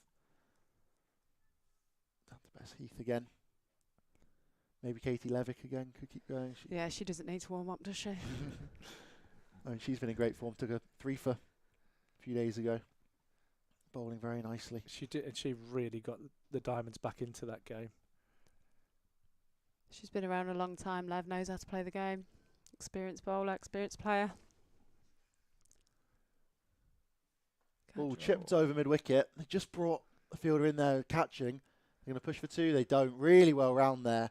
Down to Bess Heath again. Maybe Katie Levick again could keep going. Yeah, she doesn't need to warm up, does she? I mean, she's been in great form. Took a 3 for a few days ago. Bowling very nicely. She did, and she really got the Diamonds back into that game. She's been around a long time. Lev knows how to play the game. Experienced bowler, experienced player. Ball chipped over mid-wicket. They just brought the fielder in there catching. They're going to push for 2. They don't. Really well round there.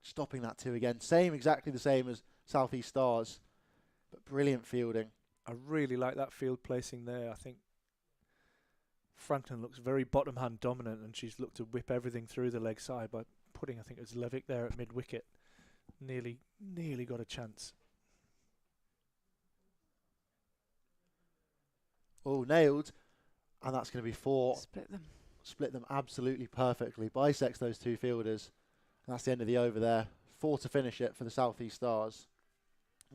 Stopping that 2 again. Exactly the same as South East Stars. But brilliant fielding. I really like that field placing there. I think Franklin looks very bottom hand dominant, and she's looked to whip everything through the leg side by putting, I think it was Levick there at mid-wicket. Nearly got a chance. Oh, nailed. And that's going to be 4. Split them. Absolutely perfectly. Bisects those 2 fielders. And that's the end of the over there. 4 to finish it for the South East Stars.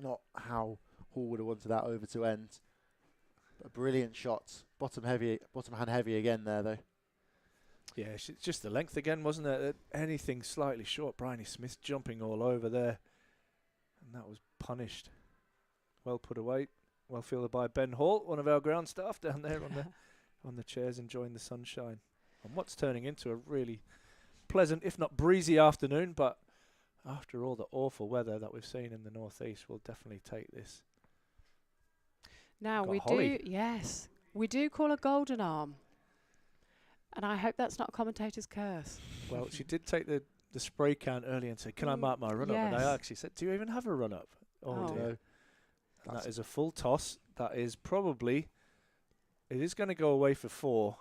Not how Hall would have wanted that over to end. But a brilliant shot. Bottom hand heavy again there, though. Yeah, it's just the length again, wasn't it? Anything slightly short. Bryony Smith jumping all over there. And that was punished. Well put away. Well fielded by Ben Hall, one of our ground staff down there on the chairs enjoying the sunshine. And what's turning into a really pleasant, if not breezy afternoon, but after all the awful weather that we've seen in the northeast, we'll definitely take this. Now Got we Holly. we do call a golden arm. And I hope that's not a commentator's curse. Well, she did take the spray can earlier and said, can I mark my run-up? And I actually said, do you even have a run-up? Oh, dear. And that is a full toss. That is probably, it is going to go away for 4.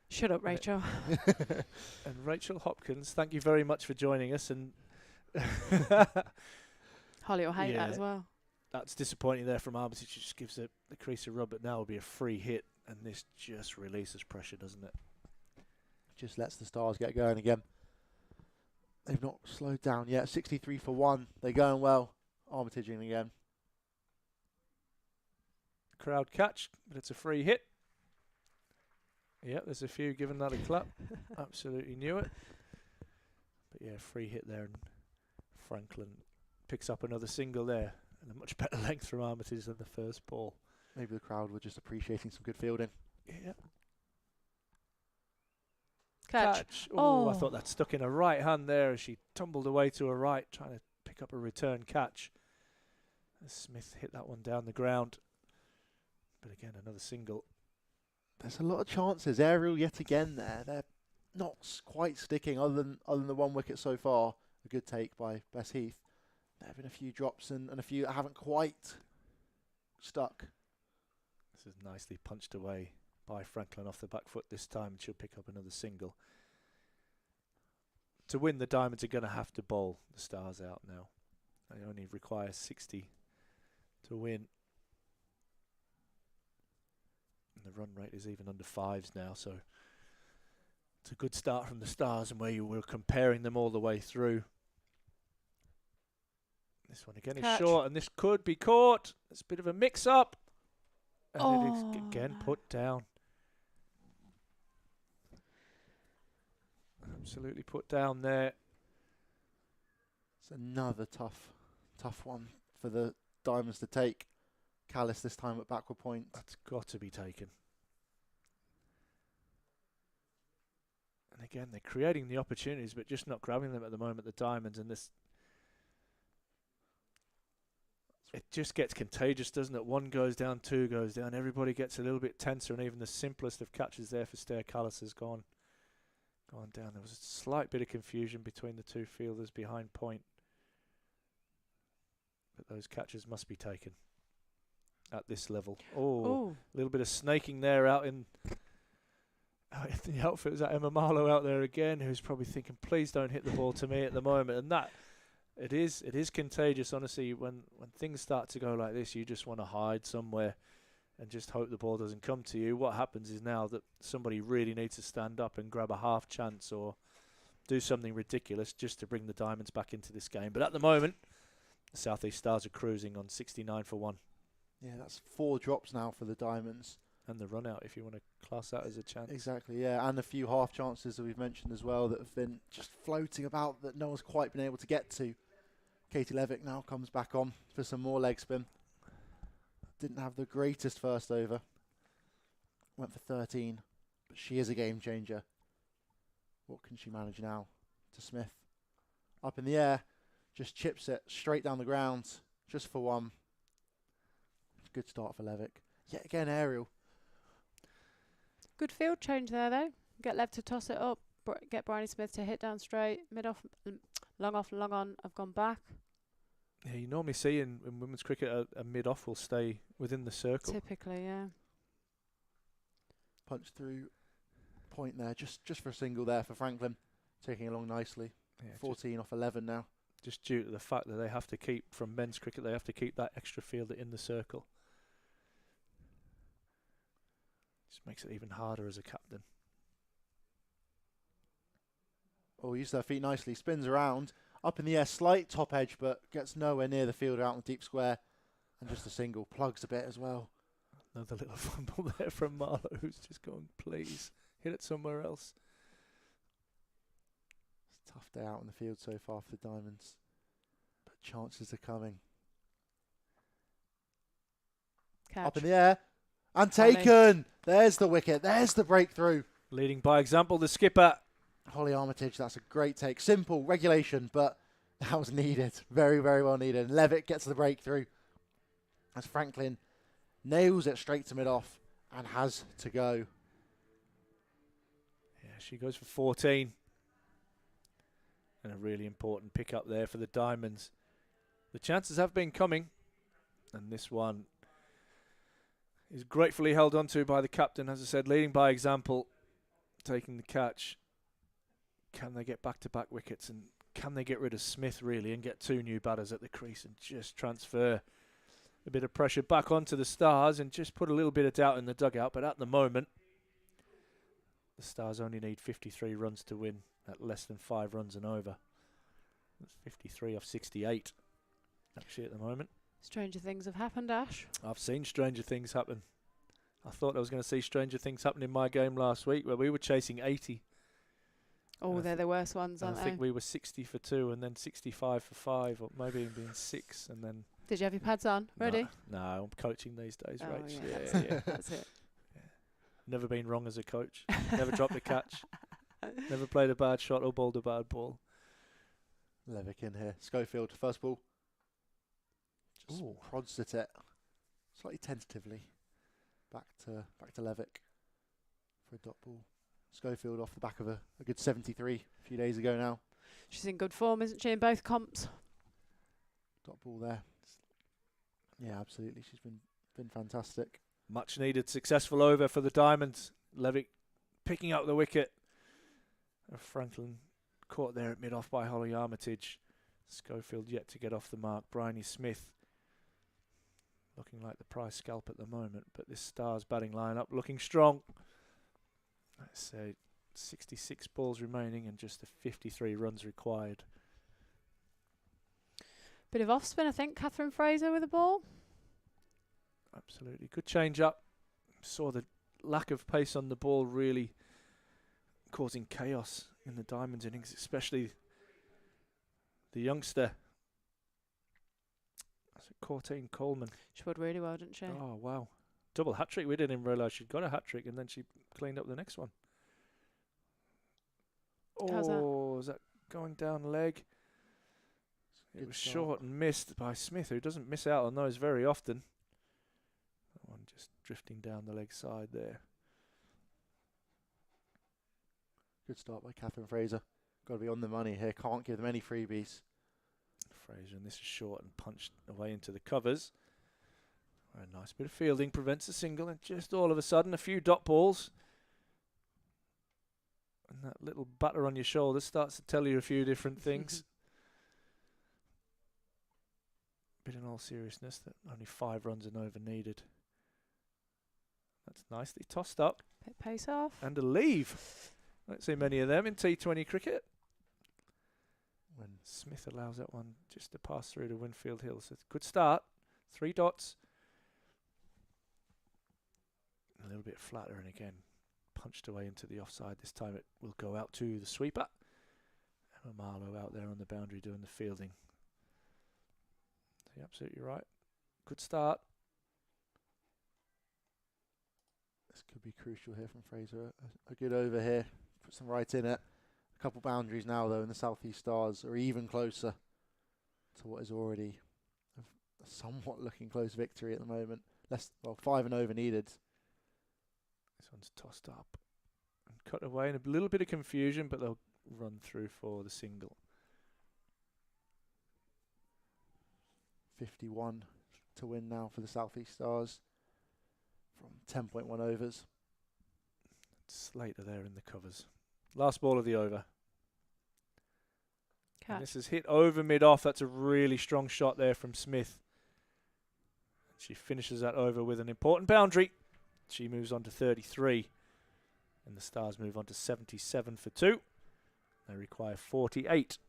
Shut up, Rachel. And Rachel Hopkins, thank you very much for joining us. And Holly will hate that as well. That's disappointing there from Armitage. She just gives the crease a rub, but now will be a free hit. And this just releases pressure, doesn't it? Just lets the Stars get going again. They've not slowed down yet. 63 for 1. They're going well. Armitaging again. Crowd catch, but it's a free hit. Yep, there's a few giving that a clap. Absolutely knew it. But yeah, free hit there, and Franklin picks up another single there, and a much better length from Armitage than the first ball. Maybe the crowd were just appreciating some good fielding. Yeah. Catch. Oh, I thought that stuck in her right hand there as she tumbled away to her right, trying to pick up a return catch. As Smith hit that one down the ground. But again, another single. There's a lot of chances. Aerial yet again there. They're not quite sticking other than the 1 wicket so far. A good take by Bess Heath. There have been a few drops and a few that haven't quite stuck. This is nicely punched away by Franklin off the back foot this time, and she'll pick up another single. To win, the Diamonds are going to have to bowl the Stars out now. They only require 60 to win. And the run rate is even under 5s now, so it's a good start from the Stars, and where you were comparing them all the way through. This one again is short, and this could be caught. It's a bit of a mix-up. And it is again put down. Absolutely put down there. It's another tough one for the Diamonds to take. Callis this time at backward point. That's got to be taken. And again, they're creating the opportunities, but just not grabbing them at the moment, the Diamonds. And this, it just gets contagious, doesn't it? 1 goes down, 2 goes down. Everybody gets a little bit tenser, and even the simplest of catches there for Stair Callis has gone down. There was a slight bit of confusion between the 2 fielders behind point. But those catches must be taken at this level. Oh, a little bit of snaking there out in the outfit. Was that Emma Marlowe out there again, who's probably thinking, please don't hit the ball to me at the moment. And that, it is contagious, honestly. When things start to go like this, you just want to hide somewhere and just hope the ball doesn't come to you. What happens is now that somebody really needs to stand up and grab a half chance or do something ridiculous just to bring the Diamonds back into this game. But at the moment, the South East Stars are cruising on 69 for 1. Yeah, that's 4 drops now for the Diamonds. And the run out, if you want to class that as a chance. Exactly, yeah. And a few half chances that we've mentioned as well that have been just floating about that no one's quite been able to get to. Katie Levick now comes back on for some more leg spin. Didn't have the greatest first over. Went for 13, but she is a game changer. What can she manage now? To Smith. Up in the air, just chips it straight down the ground, just for 1. Good start for Levick. Yet again, aerial. Good field change there, though. Get Lev to toss it up, get Bryony Smith to hit down straight, mid off, long off, long on. I've gone back. Yeah, you normally see in women's cricket a mid-off will stay within the circle. Typically, yeah. Punch through point there, just for a single there for Franklin. Taking along nicely. Yeah, 14 off 11 now. Just due to the fact that they have to keep, from men's cricket, they have to keep that extra fielder in the circle. Just makes it even harder as a captain. Oh, used her feet nicely. Spins around. Up in the air, slight top edge, but gets nowhere near the fielder out in the deep square. And just a single. Plugs a bit as well. Another little fumble there from Marlowe, who's just going, please, hit it somewhere else. It's a tough day out in the field so far for the Diamonds. But chances are coming. Catch. Up in the air. And taken! There's the wicket. There's the breakthrough. Leading by example, the skipper. Holly Armitage, that's a great take. Simple regulation, but that was needed. Very, very well needed. And Levitt gets the breakthrough as Franklin nails it straight to mid-off and has to go. Yeah, she goes for 14. And a really important pick up there for the Diamonds. The chances have been coming. And this one is gratefully held onto by the captain, as I said, leading by example, taking the catch. Can they get back-to-back wickets, and can they get rid of Smith, really, and get 2 new batters at the crease and just transfer a bit of pressure back onto the Stars and just put a little bit of doubt in the dugout. But at the moment, the Stars only need 53 runs to win at less than 5 runs and over. That's 53 off 68, actually, at the moment. Stranger things have happened, Ash. I've seen stranger things happen. I thought I was going to see stranger things happen in my game last week, where we were chasing 80. Oh, they're the worst ones, aren't I they? think we were 60 for 2 and then 65 for 5, or maybe even being 6 and then... Did you have your pads on? Ready? No, I'm coaching these days, Oh, Rach. yeah, Yeah. That's it. Never been wrong as a coach. Never dropped a catch. Never played a bad shot or bowled a bad ball. Levick in here. Schofield, first ball. Just prods at it. Slightly tentatively. Back to Levick for a dot ball. Schofield off the back of a good 73 a few days ago now. She's in good form, isn't she, in both comps? Dot ball there. Yeah, absolutely. She's been fantastic. Much needed successful over for the Diamonds. Levick picking up the wicket. Franklin caught there at mid-off by Holly Armitage. Schofield yet to get off the mark. Bryony Smith looking like the prize scalp at the moment, but this Stars batting line-up looking strong. Let's say 66 balls remaining and just the 53 runs required. Bit of off-spin, I think. Catherine Fraser with the ball. Absolutely. Good change up. Saw the lack of pace on the ball really causing chaos in the Diamonds innings, especially the youngster. That's Courtine Coleman. She would really well, didn't she? Oh, wow. Double hat-trick. We didn't even realise she'd got a hat-trick, and then she cleaned up the next one. How's that? Oh, is that going down leg? It Good was start. short and missed by Smith, who doesn't miss out on those very often. That one just drifting down the leg side there. Good start by Catherine Fraser. Got to be on the money here. Can't give them any freebies. Fraser, and this is short and punched away into the covers. A nice bit of fielding prevents a single, and just all of a sudden a few dot balls. And that little batter on your shoulder starts to tell you a few different things. But in all seriousness, that only 5 runs and over needed. That's nicely tossed up. Bit pace off. And a leave. Don't see many of them in T20 cricket. When Smith allows that one just to pass through to Winfield Hill. So good start. 3 dots. A little bit flatter, and again punched away into the offside. This time it will go out to the sweeper. Emma Marlowe out there on the boundary doing the fielding. So you're absolutely right. Good start. this could be crucial here from Fraser. A good over here. Put some right in it. A couple boundaries now, though, and the Southeast Stars are even closer to what is already a somewhat looking close victory at the moment. 5 and over needed. This one's tossed up and cut away in a little bit of confusion, but they'll run through for the single. 51 to win now for the Southeast Stars from 10.1 overs. Slater there in the covers. Last ball of the over. And this is hit over mid-off. That's a really strong shot there from Smith. She finishes that over with an important boundary. She moves on to 33. And the Stars move on to 77 for 2. They require 48.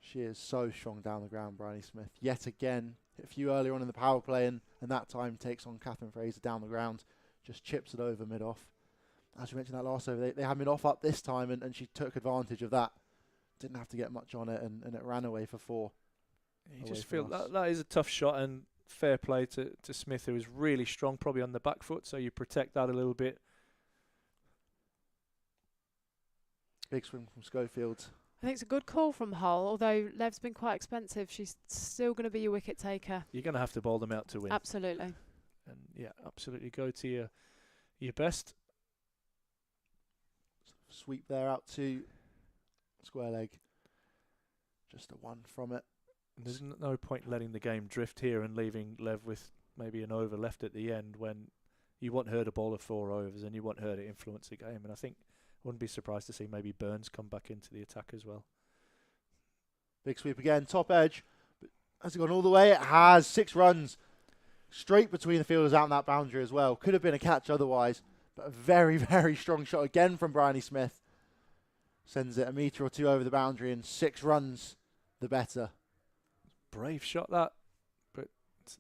She is so strong down the ground, Bryony Smith. Yet again, hit a few earlier on in the power play, and that time takes on Catherine Fraser down the ground. Just chips it over mid-off. As we mentioned that last over, they had mid-off up this time, and she took advantage of that. Didn't have to get much on it, and it ran away for 4. You just feel that is a tough shot, and fair play to Smith, who is really strong, probably on the back foot, so you protect that a little bit. Big swing from Schofield. I think it's a good call from Hull, although Lev's been quite expensive. She's still going to be your wicket taker. You're going to have to bowl them out to win. Absolutely. And yeah, absolutely go to your best. Sweep there out to square leg. Just a 1 from it. There's no point letting the game drift here and leaving Lev with maybe an over left at the end when you want her to bowl of 4 overs and you want her to influence the game. And I think wouldn't be surprised to see maybe Burns come back into the attack as well. Big sweep again, top edge. But has it gone all the way? It has. 6 runs. Straight between the fielders out on that boundary as well. Could have been a catch otherwise. But a very, very strong shot again from Bryony Smith. Sends it a metre or 2 over the boundary, and 6 runs, the better. Brave shot that, but it's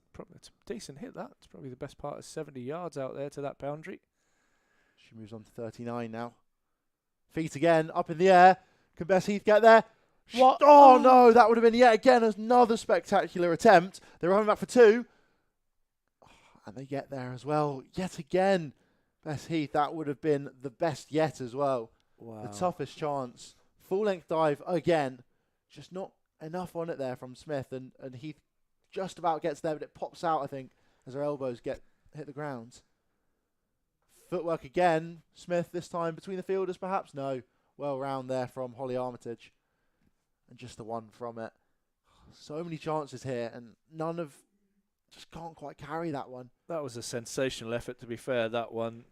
a decent hit that. It's probably the best part of 70 yards out there to that boundary. She moves on to 39 now. Feet again, up in the air. Can Bess Heath get there? What? Oh no, that would have been yet again another spectacular attempt. They're running back for 2. And they get there as well. Yet again, Bess Heath, that would have been the best yet as well. Wow. The toughest chance. Full length dive again. Just not enough on it there from Smith. And Heath just about gets there, but it pops out, I think, as her elbows hit the ground. Footwork again. Smith this time between the fielders, perhaps? No. Well round there from Holly Armitage. And just the 1 from it. So many chances here, and none of... Just can't quite carry that one. That was a sensational effort, to be fair. That one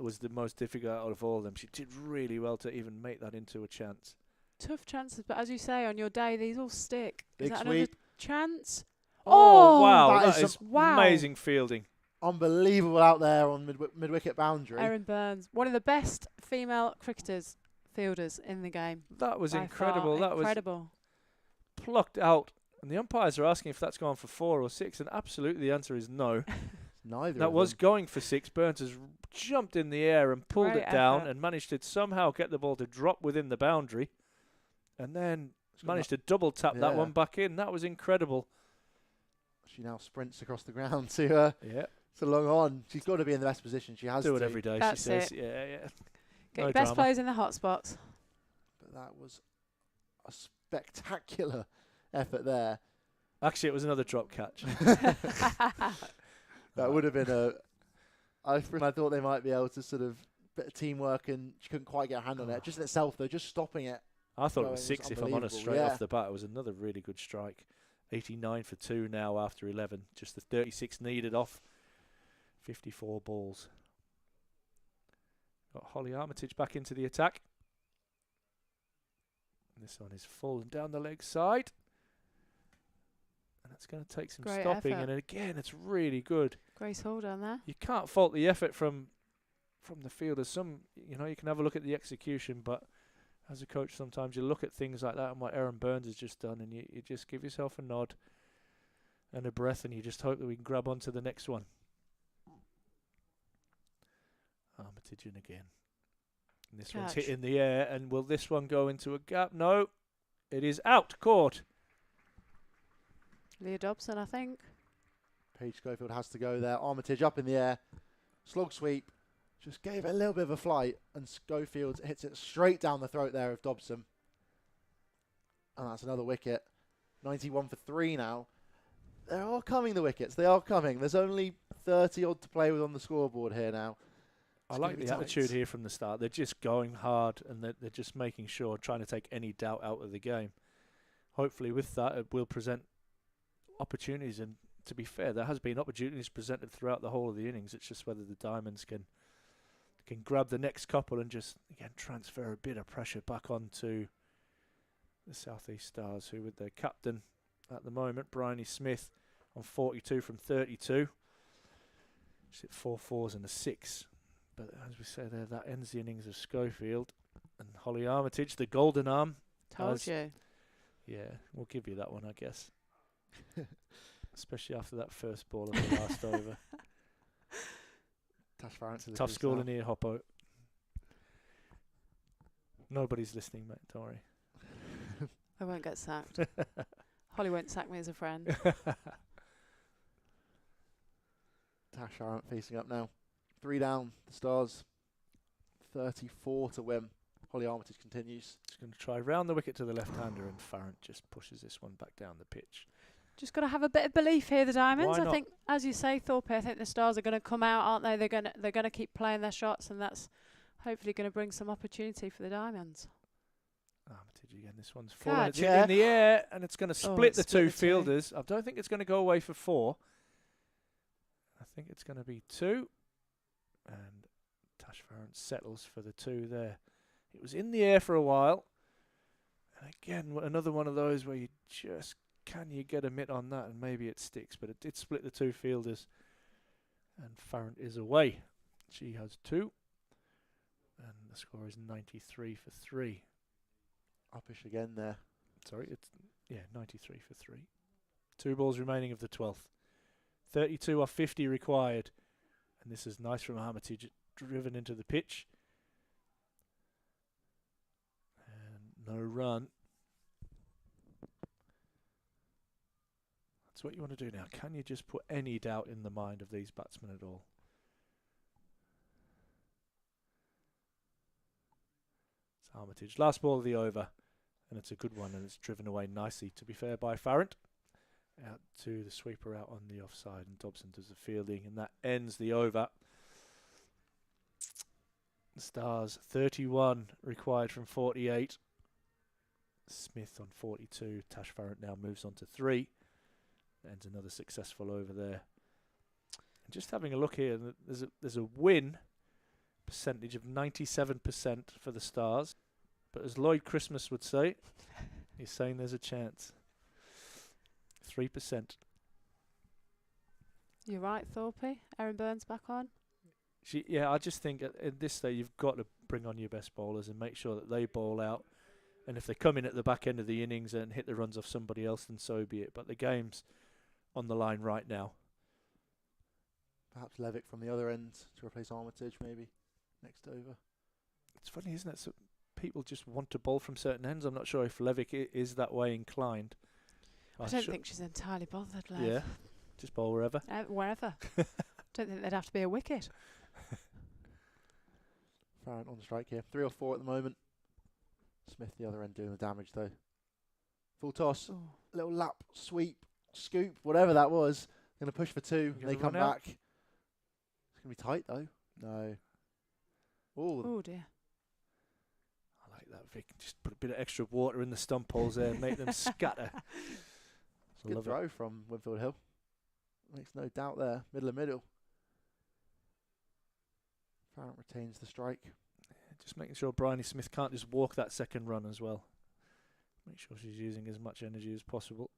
was the most difficult out of all of them. She did really well to even make that into a chance. Tough chances, but as you say, on your day, these all stick. Big Is that sweep. another chance? Oh, wow. that That is is wow. amazing fielding. Unbelievable out there on mid-wicket boundary. Erin Burns, one of the best female fielders in the game. That was by incredible. far. That Incredible. was plucked out. And the umpires are asking if that's gone for 4 or 6, and absolutely the answer is no. Neither That of was them. going for 6. Burns has jumped in the air and pulled Great it down effort. and managed to somehow get the ball to drop within the boundary, and then managed to double tap that Yeah. one back in. That was incredible. She now sprints across the ground to Yeah, long on. She's got to be in the best position. She has do to. it every day, That's she says. it. Yeah. Get No your best drama. players in the hot spots. But that was a spectacular effort there. Actually, it was another drop catch. That would have been I thought they might be able to sort of bit of teamwork, and she couldn't quite get a hand on it. Just in itself, though, just stopping it. I thought it going was was 6, if I'm honest, unbelievable, straight yeah. off the bat. It was another really good strike. 89 for 2 now after 11. Just the 36 needed off 54 balls. Got Holly Armitage back into the attack. And this one is falling down the leg side. And it's going to take some Great stopping. effort. And again, it's really good. Grace Hall down there. You can't fault the effort from the fielders. You can have a look at the execution, but as a coach, sometimes you look at things like that and what Aaron Burns has just done, and you just give yourself a nod and a breath, and you just hope that we can grab onto the next one. Armitage in again. And this one's hit in the air, and will this one go into a gap? No, it is out. Caught. Leah Dobson, I think. Paige Schofield has to go there. Armitage up in the air. Slog sweep. Just gave it a little bit of a flight, and Schofield hits it straight down the throat there of Dobson. And that's another wicket. 91 for 3 now. They are coming, the wickets. They are coming. There's only 30 odd to play with on the scoreboard here now. I like the attitude here from the start. They're just going hard, and they're just making sure, trying to take any doubt out of the game. Hopefully with that, it will present opportunities. And to be fair, there has been opportunities presented throughout the whole of the innings. It's just whether the Diamonds can grab the next couple and just, again, transfer a bit of pressure back onto the South East Stars, who with their captain at the moment, Bryony Smith, on 42 from 32. She's hit 4 fours and a 6. But as we say there, that ends the innings of Schofield. And Holly Armitage, the golden arm. Told you. Yeah, we'll give you that one, I guess. Especially after that first ball of the last over. Tough schooling here, Hoppo. Nobody's listening, mate. Don't worry. I won't get sacked. Holly won't sack me as a friend. Tash Arendt facing up now. 3 down, the Stars. 34 to win. Holly Armitage continues. She's going to try round the wicket to the left-hander, and Farrant just pushes this one back down the pitch. Just got to have a bit of belief here, the Diamonds. Why I think, as you say, Thorpe, I think the Stars are going to come out, aren't they? They're going to keep playing their shots, and that's hopefully going to bring some opportunity for the Diamonds. Armitage again. This one's falling. It's in the air, and it's going to split the two the fielders. I don't think it's going to go away for 4. I think it's going to be 2. And Tash Farrant settles for the 2 there. It was in the air for a while. And again, another one of those where you just, can you get a mitt on that? And maybe it sticks, but it did split the 2 fielders. And Farrant is away. She has 2. And the score is 93 for 3. Uppish again there. Sorry, it's 93 for 3. 2 balls remaining of the 12th. 32 off 50 required. And this is nice from Armitage, driven into the pitch. And no run. That's what you want to do now. Can you just put any doubt in the mind of these batsmen at all? It's Armitage. Last ball of the over. And it's a good one, and it's driven away nicely, to be fair, by Farrant. Out to the sweeper out on the offside, and Dobson does the fielding, and that ends the over. The Stars 31 required from 48. Smith on 42. Tash Farrant now moves on to 3. Ends another successful over there. And just having a look here, there's a win percentage of 97% for the Stars. But as Lloyd Christmas would say, he's saying there's a chance. 3%. You're right, Thorpe. Aaron Burns back on. I just think at this stage you've got to bring on your best bowlers and make sure that they bowl out. And if they come in at the back end of the innings and hit the runs off somebody else, then so be it. But the game's on the line right now. Perhaps Levick from the other end to replace Armitage, maybe, next over. It's funny, isn't it? So people just want to bowl from certain ends. I'm not sure if Levick is that way inclined. I don't think she's entirely bothered, Lev. Yeah, just bowl wherever. Wherever. Don't think there'd have to be a wicket. Farrant on strike here. 3 or 4 at the moment. Smith the other end doing the damage though. Full toss. Ooh. Little lap, sweep, scoop, whatever that was. Going to push for 2. They come back. It's going to be tight though. No. Oh dear. I like that, Vic. Just put a bit of extra water in the stump holes there and make them scatter. It's a good throw from Winfield Hill. Makes no doubt there. Middle of middle. Farrant retains the strike. Just making sure Bryony Smith can't just walk that second run as well. Make sure she's using as much energy as possible.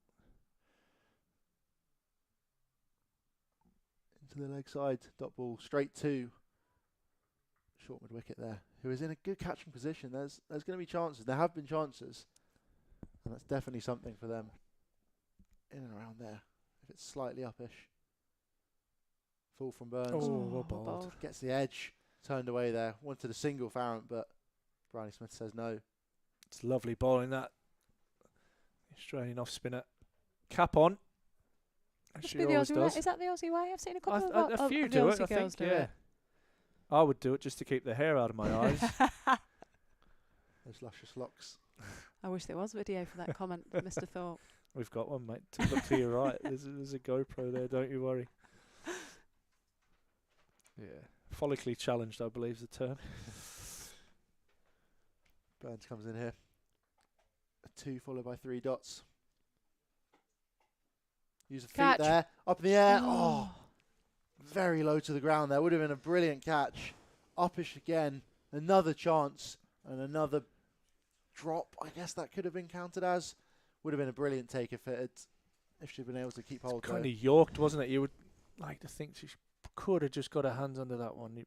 Into the leg side. Dot ball straight to short mid wicket there, who is in a good catching position. There's going to be chances. There have been chances, and that's definitely something for them. In and around there, if it's slightly upish. Full from Burns. Oh, well bowled. Gets the edge, turned away there. Wanted a single Farrant, but Bryony Smith says no. It's lovely bowling that. Australian off spinner. Cap on. As she always does. Is that the Aussie way? I've seen a couple of a few the do it, Aussie I girls think, do yeah. it. I would do it just to keep the hair out of my eyes. Those luscious locks. I wish there was video for that comment, Mr. Thorpe. We've got one, mate. To look to your right. There's a GoPro there, don't you worry. Yeah. Follically challenged, I believe is the term. Burns comes in here. A 2 followed by 3 dots. Use the feet there. Up in the air. Oh. Very low to the ground there. Would have been a brilliant catch. Uppish again. Another chance. And another drop. I guess that could have been counted as. Would have been a brilliant take if she'd been able to keep hold. Kind of yorked, wasn't it? You would like to think she could have just got her hands under that one.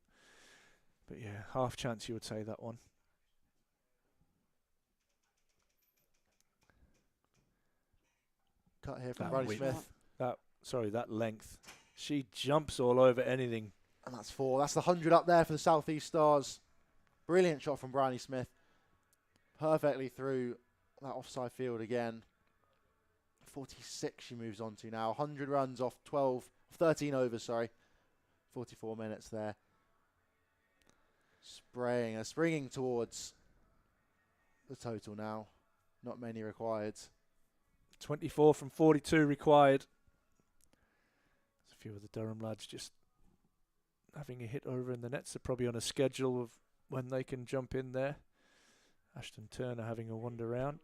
But yeah, half chance you would say that one. Cut here from That Bryony width. Smith. That length. She jumps all over anything. And that's 4. That's the 100 up there for the South East Stars. Brilliant shot from Bryony Smith. Perfectly through that offside field again. 46 she moves on to now. 100 runs off 13 overs, sorry. 44 minutes there. Springing towards the total now. Not many required. 24 from 42 required. There's a few of the Durham lads just having a hit over in the nets. They're probably on a schedule of when they can jump in there. Ashton Turner having a wander round.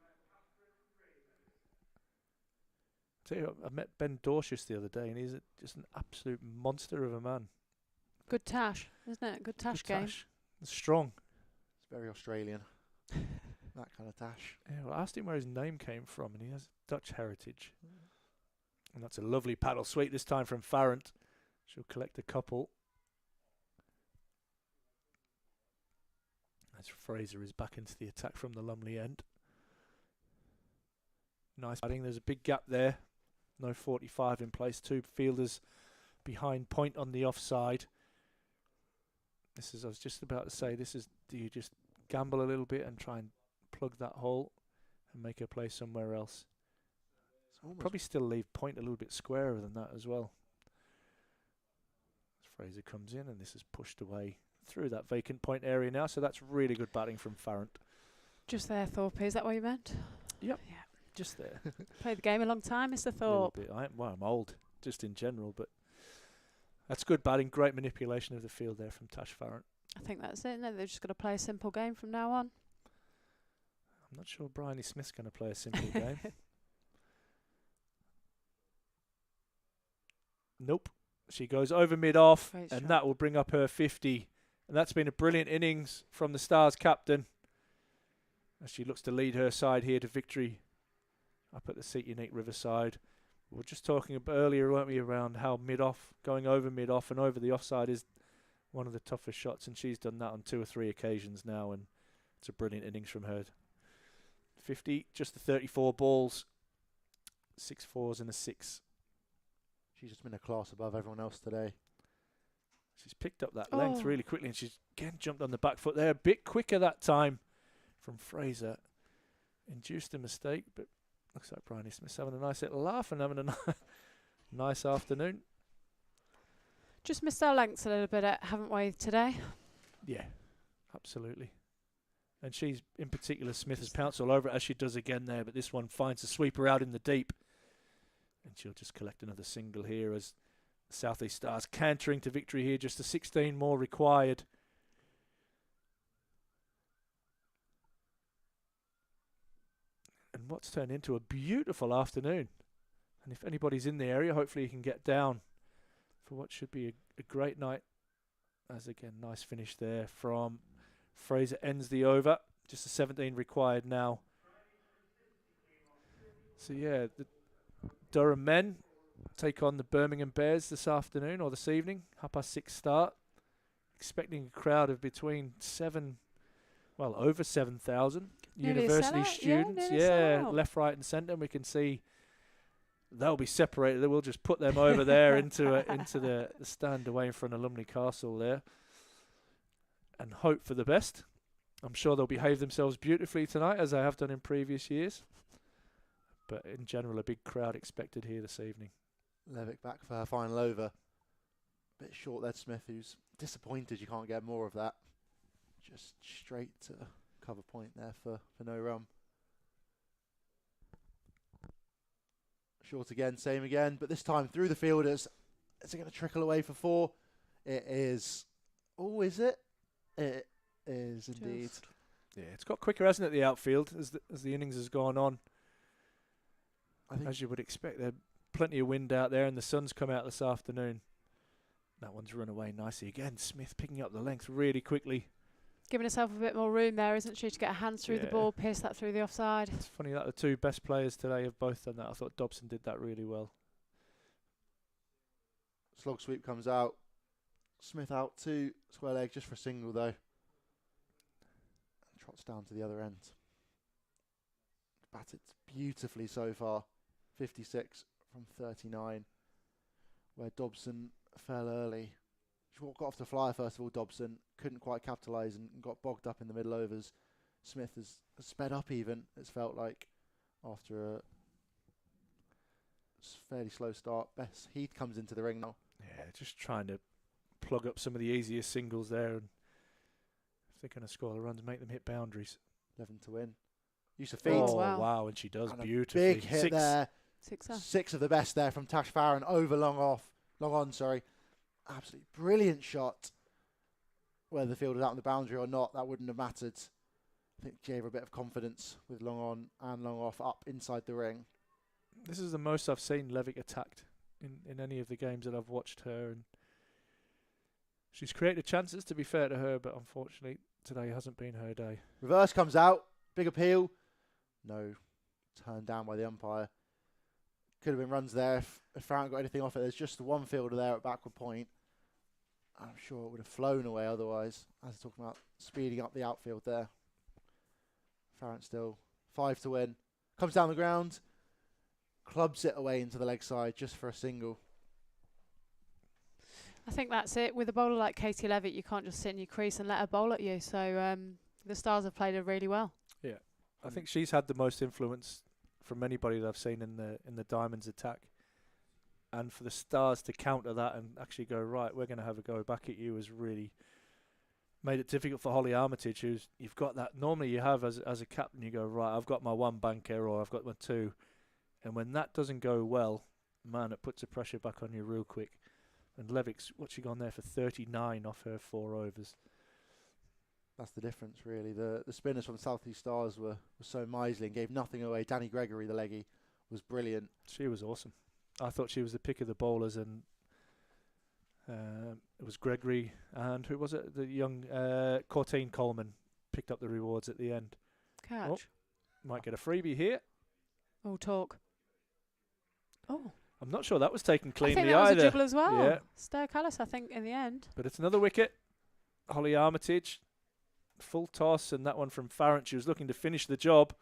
Tell you what, I met Ben Dorshus the other day, and he's just an absolute monster of a man. Good tash, isn't it? Good tash game. It's strong. It's very Australian. That kind of tash. Yeah, well, I asked him where his name came from, and he has Dutch heritage. And that's a lovely paddle sweep this time from Farrant. She'll collect a couple. As Fraser is back into the attack from the Lumley end. Nice batting. There's a big gap there. No 45 in place. 2 fielders behind point on the offside. I was just about to say, do you just gamble a little bit and try and plug that hole and make a play somewhere else? Probably still leave point a little bit squarer than that as well. As Fraser comes in, and this is pushed away through that vacant point area now, so that's really good batting from Farrant. Just there, Thorpe. Is that what you meant? Yep. Yeah. Just there. Played the game a long time, Mr. Thorpe. I'm old, just in general, but that's good batting. Great manipulation of the field there from Tash Farrant. I think that's it. No, they're just going to play a simple game from now on. I'm not sure Bryony Smith's going to play a simple game. Nope. She goes over mid-off, and that will bring up her 50. And that's been a brilliant innings from the Stars captain as she looks to lead her side here to victory up at the Seat Unique Riverside. We were just talking about earlier, weren't we, around how mid-off, going over mid-off and over the offside is one of the toughest shots, and she's done that on 2 or 3 occasions now, and it's a brilliant innings from her. 50, just the 34 balls, 6 fours and a 6. She's just been a class above everyone else today. She's picked up that length really quickly, and she's again jumped on the back foot there. A bit quicker that time from Fraser. Induced a mistake, but looks like Bryony Smith's having a nice little laugh and having a nice afternoon. Just missed our lengths a little bit, haven't we, today? Yeah, absolutely. And she's, in particular, Smith has pounced all over it, as she does again there, but this one finds the sweeper out in the deep. And she'll just collect another single here as the South East Stars cantering to victory here. Just the 16 more required. And what's turned into a beautiful afternoon. And if anybody's in the area, hopefully you can get down for what should be a great night. As again, nice finish there from Fraser. Ends the over. Just the 17 required now. So yeah, the Durham men take on the Birmingham Bears this afternoon or this evening. 6:30 start. expecting a crowd of between over 7,000 Nearly a university sellout, students. nearly a sellout. Left, right, and centre. And we can see they'll be separated. We'll just put them over there into the stand away from Alumni Castle there, and hope for the best. I'm sure they'll behave themselves beautifully tonight, as they have done in previous years. But in general, a big crowd expected here this evening. Levick back for her final over. Bit short there, Smith, who's disappointed you can't get more of that. Just straight to cover point there for no run. Short again, same again, but this time through the fielders. Is it going to trickle away for 4? It is. Oh, is it? It is indeed. Yeah, it's got quicker, hasn't it, the outfield, as the innings has gone on. I think As you would expect, there's plenty of wind out there, and the sun's come out this afternoon. That one's run away nicely again. Smith picking up the length really quickly. Giving herself a bit more room there, isn't she, to get her hands through the ball, pierce that through the offside. It's funny that the two best players today have both done that. I thought Dobson did that really well. slog sweep comes out. Smith out 2, square leg just for a single though. Trots down to the other end. Batted beautifully so far. 56 from 39. Where Dobson fell early. She got off the flyer first of all, Dobson. Couldn't quite capitalise and got bogged up in the middle overs. Smith has sped up even, it's felt like, after a fairly slow start. Bess Heath comes into the ring now. Yeah, just trying to plug up some of the easiest singles there, and if they're going to score the runs, make them hit boundaries. 11 to win. Use of feet. Oh, wow. wow, and she does And a beautifully. big hit there. Sixer. 6 of the best there from Tash Farron over long on. Absolutely brilliant shot. Whether the field was out on the boundary or not, that wouldn't have mattered. I think gave her a bit of confidence with long on and long off up inside the ring. This is the most I've seen Levick attacked in any of the games that I've watched her, and she's created chances, to be fair to her, but unfortunately today hasn't been her day. Reverse comes out. Big appeal. No. Turned down by the umpire. Could have been runs there if Farron got anything off it. There's just the one fielder there at backward point. I'm sure it would have flown away otherwise. As we're talking about speeding up the outfield there. Farron still 5 to win. Comes down the ground. Clubs it away into the leg side just for a single. I think that's it. With a bowler like Katie Levitt, you can't just sit in your crease and let her bowl at you. So the Stars have played her really well. Yeah, I think she's had the most influence from anybody that I've seen in the Diamonds attack. And for the Stars to counter that and actually go, right, we're going to have a go back at you, has really made it difficult for Holly Armitage, who's, you've got that, normally you have as a captain, you go, right, I've got my one banker or I've got my 2. And when that doesn't go well, man, it puts the pressure back on you real quick. And Levick's, what's she gone there for 39 off her 4 overs. That's the difference, really. The spinners from South East Stars were so miserly and gave nothing away. Danny Gregory, the leggy, was brilliant. She was awesome. I thought she was the pick of the bowlers, and it was Gregory and who was it? The young Cortine Coleman picked up the rewards at the end. Catch. Oh, might get a freebie here. Oh, talk. Oh. I'm not sure that was taken I cleanly think that was either. a juggle as well. Yeah. Stoke Alice, I think, in the end. But it's another wicket. Holly Armitage, full toss, and that one from Farron. She was looking to finish the job.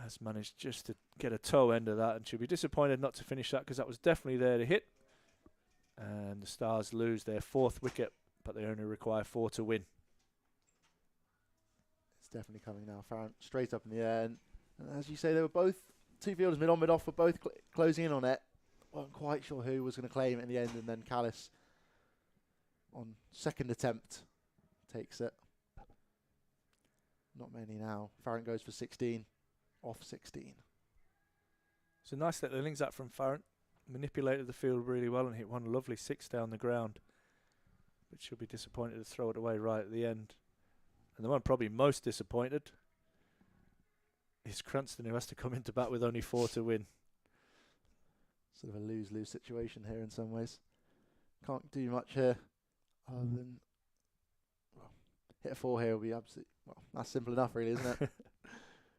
Has managed just to get a toe end of that, and she'll be disappointed not to finish that because that was definitely there to hit. And the Stars lose their 4th wicket, but they only require 4 to win. It's definitely coming now. Farron straight up in the air. And as you say, they were both, 2 fielders mid on, mid off, were both closing in on it. Wasn't quite sure who was going to claim it in the end, and then Callis on 2nd attempt takes it. Not many now. Farron goes for 16. Off 16. It's a nice little innings that from Farron. Manipulated the field really well and hit one lovely 6 down the ground. But she'll be disappointed to throw it away right at the end. And the one probably most disappointed is Cranston, who has to come into bat with only 4 to win. Sort of a lose-lose situation here in some ways. Can't do much here other than, well, hit a 4 here will be absolutely, well, that's simple enough really, isn't it?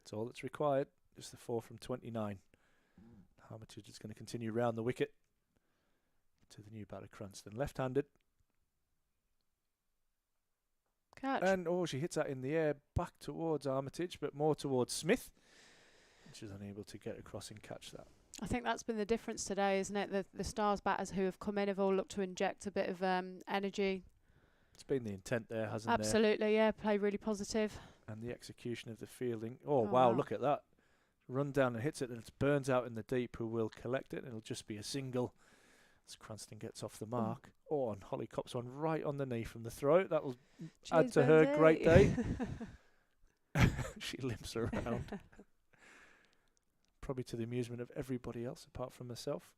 That's all that's required. Just the 4 from 29. Armitage is going to continue round the wicket to the new batter Cranston. Left-handed. Catch. And she hits that in the air back towards Armitage, but more towards Smith. She's unable to get across and catch that. I think that's been the difference today, isn't it? The Stars batters who have come in have all looked to inject a bit of energy. It's been the intent there, hasn't it? Absolutely, yeah. Play really positive. And the execution of the fielding. Oh, wow, look at that. Run down and hits it, and it burns out in the deep, who will collect it. It'll just be a single as Cranston gets off the mark. Oh, and Holly cops one right on the knee from the throat. That'll add to her great day. She limps around. Probably to the amusement of everybody else apart from herself.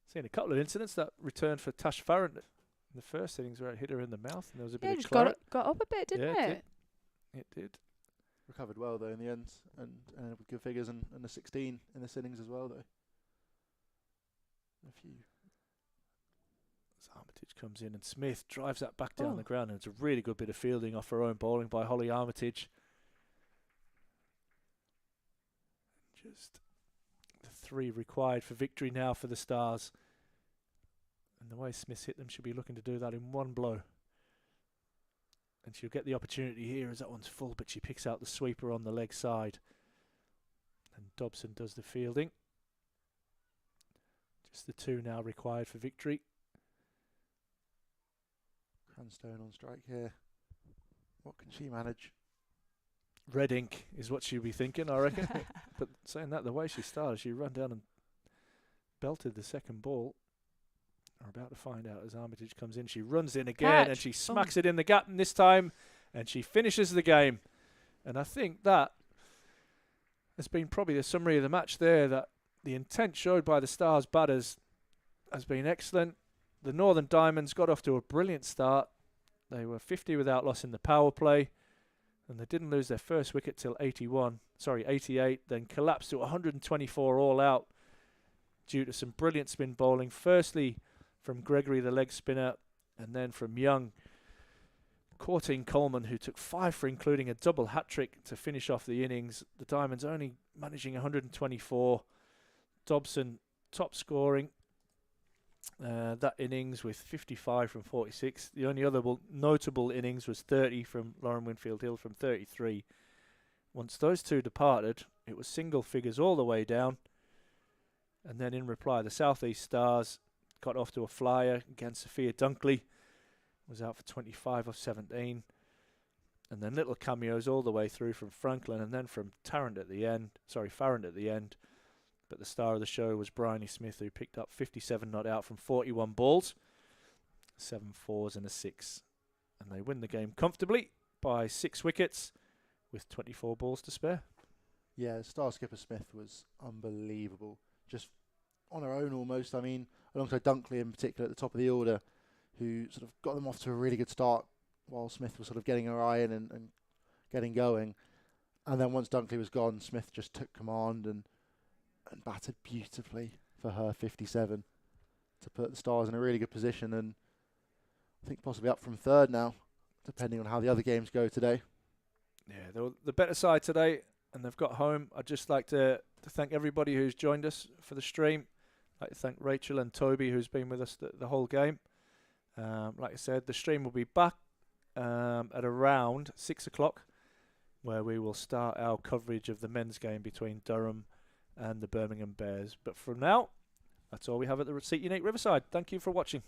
Seen a couple of incidents that returned for Tash Farron in the first innings where it hit her in the mouth and there was a bit of just claret. got up a bit, didn't it? It did. Recovered well though in the end, and with good figures and a 16 in this innings as well though. A few. As Armitage comes in and Smith drives that back down the ground, and it's a really good bit of fielding off her own bowling by Holly Armitage. Just the 3 required for victory now for the Stars. And the way Smith's hit them, she'll be looking to do that in one blow. And she'll get the opportunity here as that one's full, but she picks out the sweeper on the leg side. And Dobson does the fielding. Just the 2 now required for victory. Cranstone on strike here. What can she manage? Red ink is what she'll be thinking, I reckon. But saying that, the way she started, she ran down and belted the second ball. We're about to find out as Armitage comes in. She runs in again and she smacks it in the gap this time, and she finishes the game. And I think that has been probably the summary of the match there, that the intent showed by the Stars batters has been excellent. The Northern Diamonds got off to a brilliant start. They were 50 without loss in the power play, and they didn't lose their first wicket till 88, then collapsed to 124 all out due to some brilliant spin bowling. Firstly from Gregory, the leg spinner, and then from young Courtine Coleman, who took 5 for including a double hat-trick to finish off the innings. The Diamonds only managing 124. Dobson top scoring that innings with 55 from 46. The only other notable innings was 30 from Lauren Winfield Hill from 33. Once those 2 departed, it was single figures all the way down. And then in reply, the South East Stars got off to a flyer against Sophia Dunkley. Was out for 25 of 17. And then little cameos all the way through from Franklin and then from Farrant at the end. But the star of the show was Bryony Smith, who picked up 57 not out from 41 balls. 7 fours and a 6. And they win the game comfortably by 6 wickets with 24 balls to spare. Yeah, star skipper Smith was unbelievable. Just on her own almost. I mean, alongside Dunkley in particular at the top of the order, who sort of got them off to a really good start while Smith was sort of getting her eye in and getting going. And then once Dunkley was gone, Smith just took command and batted beautifully for her 57 to put the Stars in a really good position, and I think possibly up from 3rd now, depending on how the other games go today. Yeah, they were the better side today, and they've got home. I'd just like to thank everybody who's joined us for the stream. I'd like to thank Rachel and Toby, who's been with us the whole game. Like I said, the stream will be back at around 6 o'clock, where we will start our coverage of the men's game between Durham and the Birmingham Bears. But from now, that's all we have at the Seat Unique Riverside. Thank you for watching.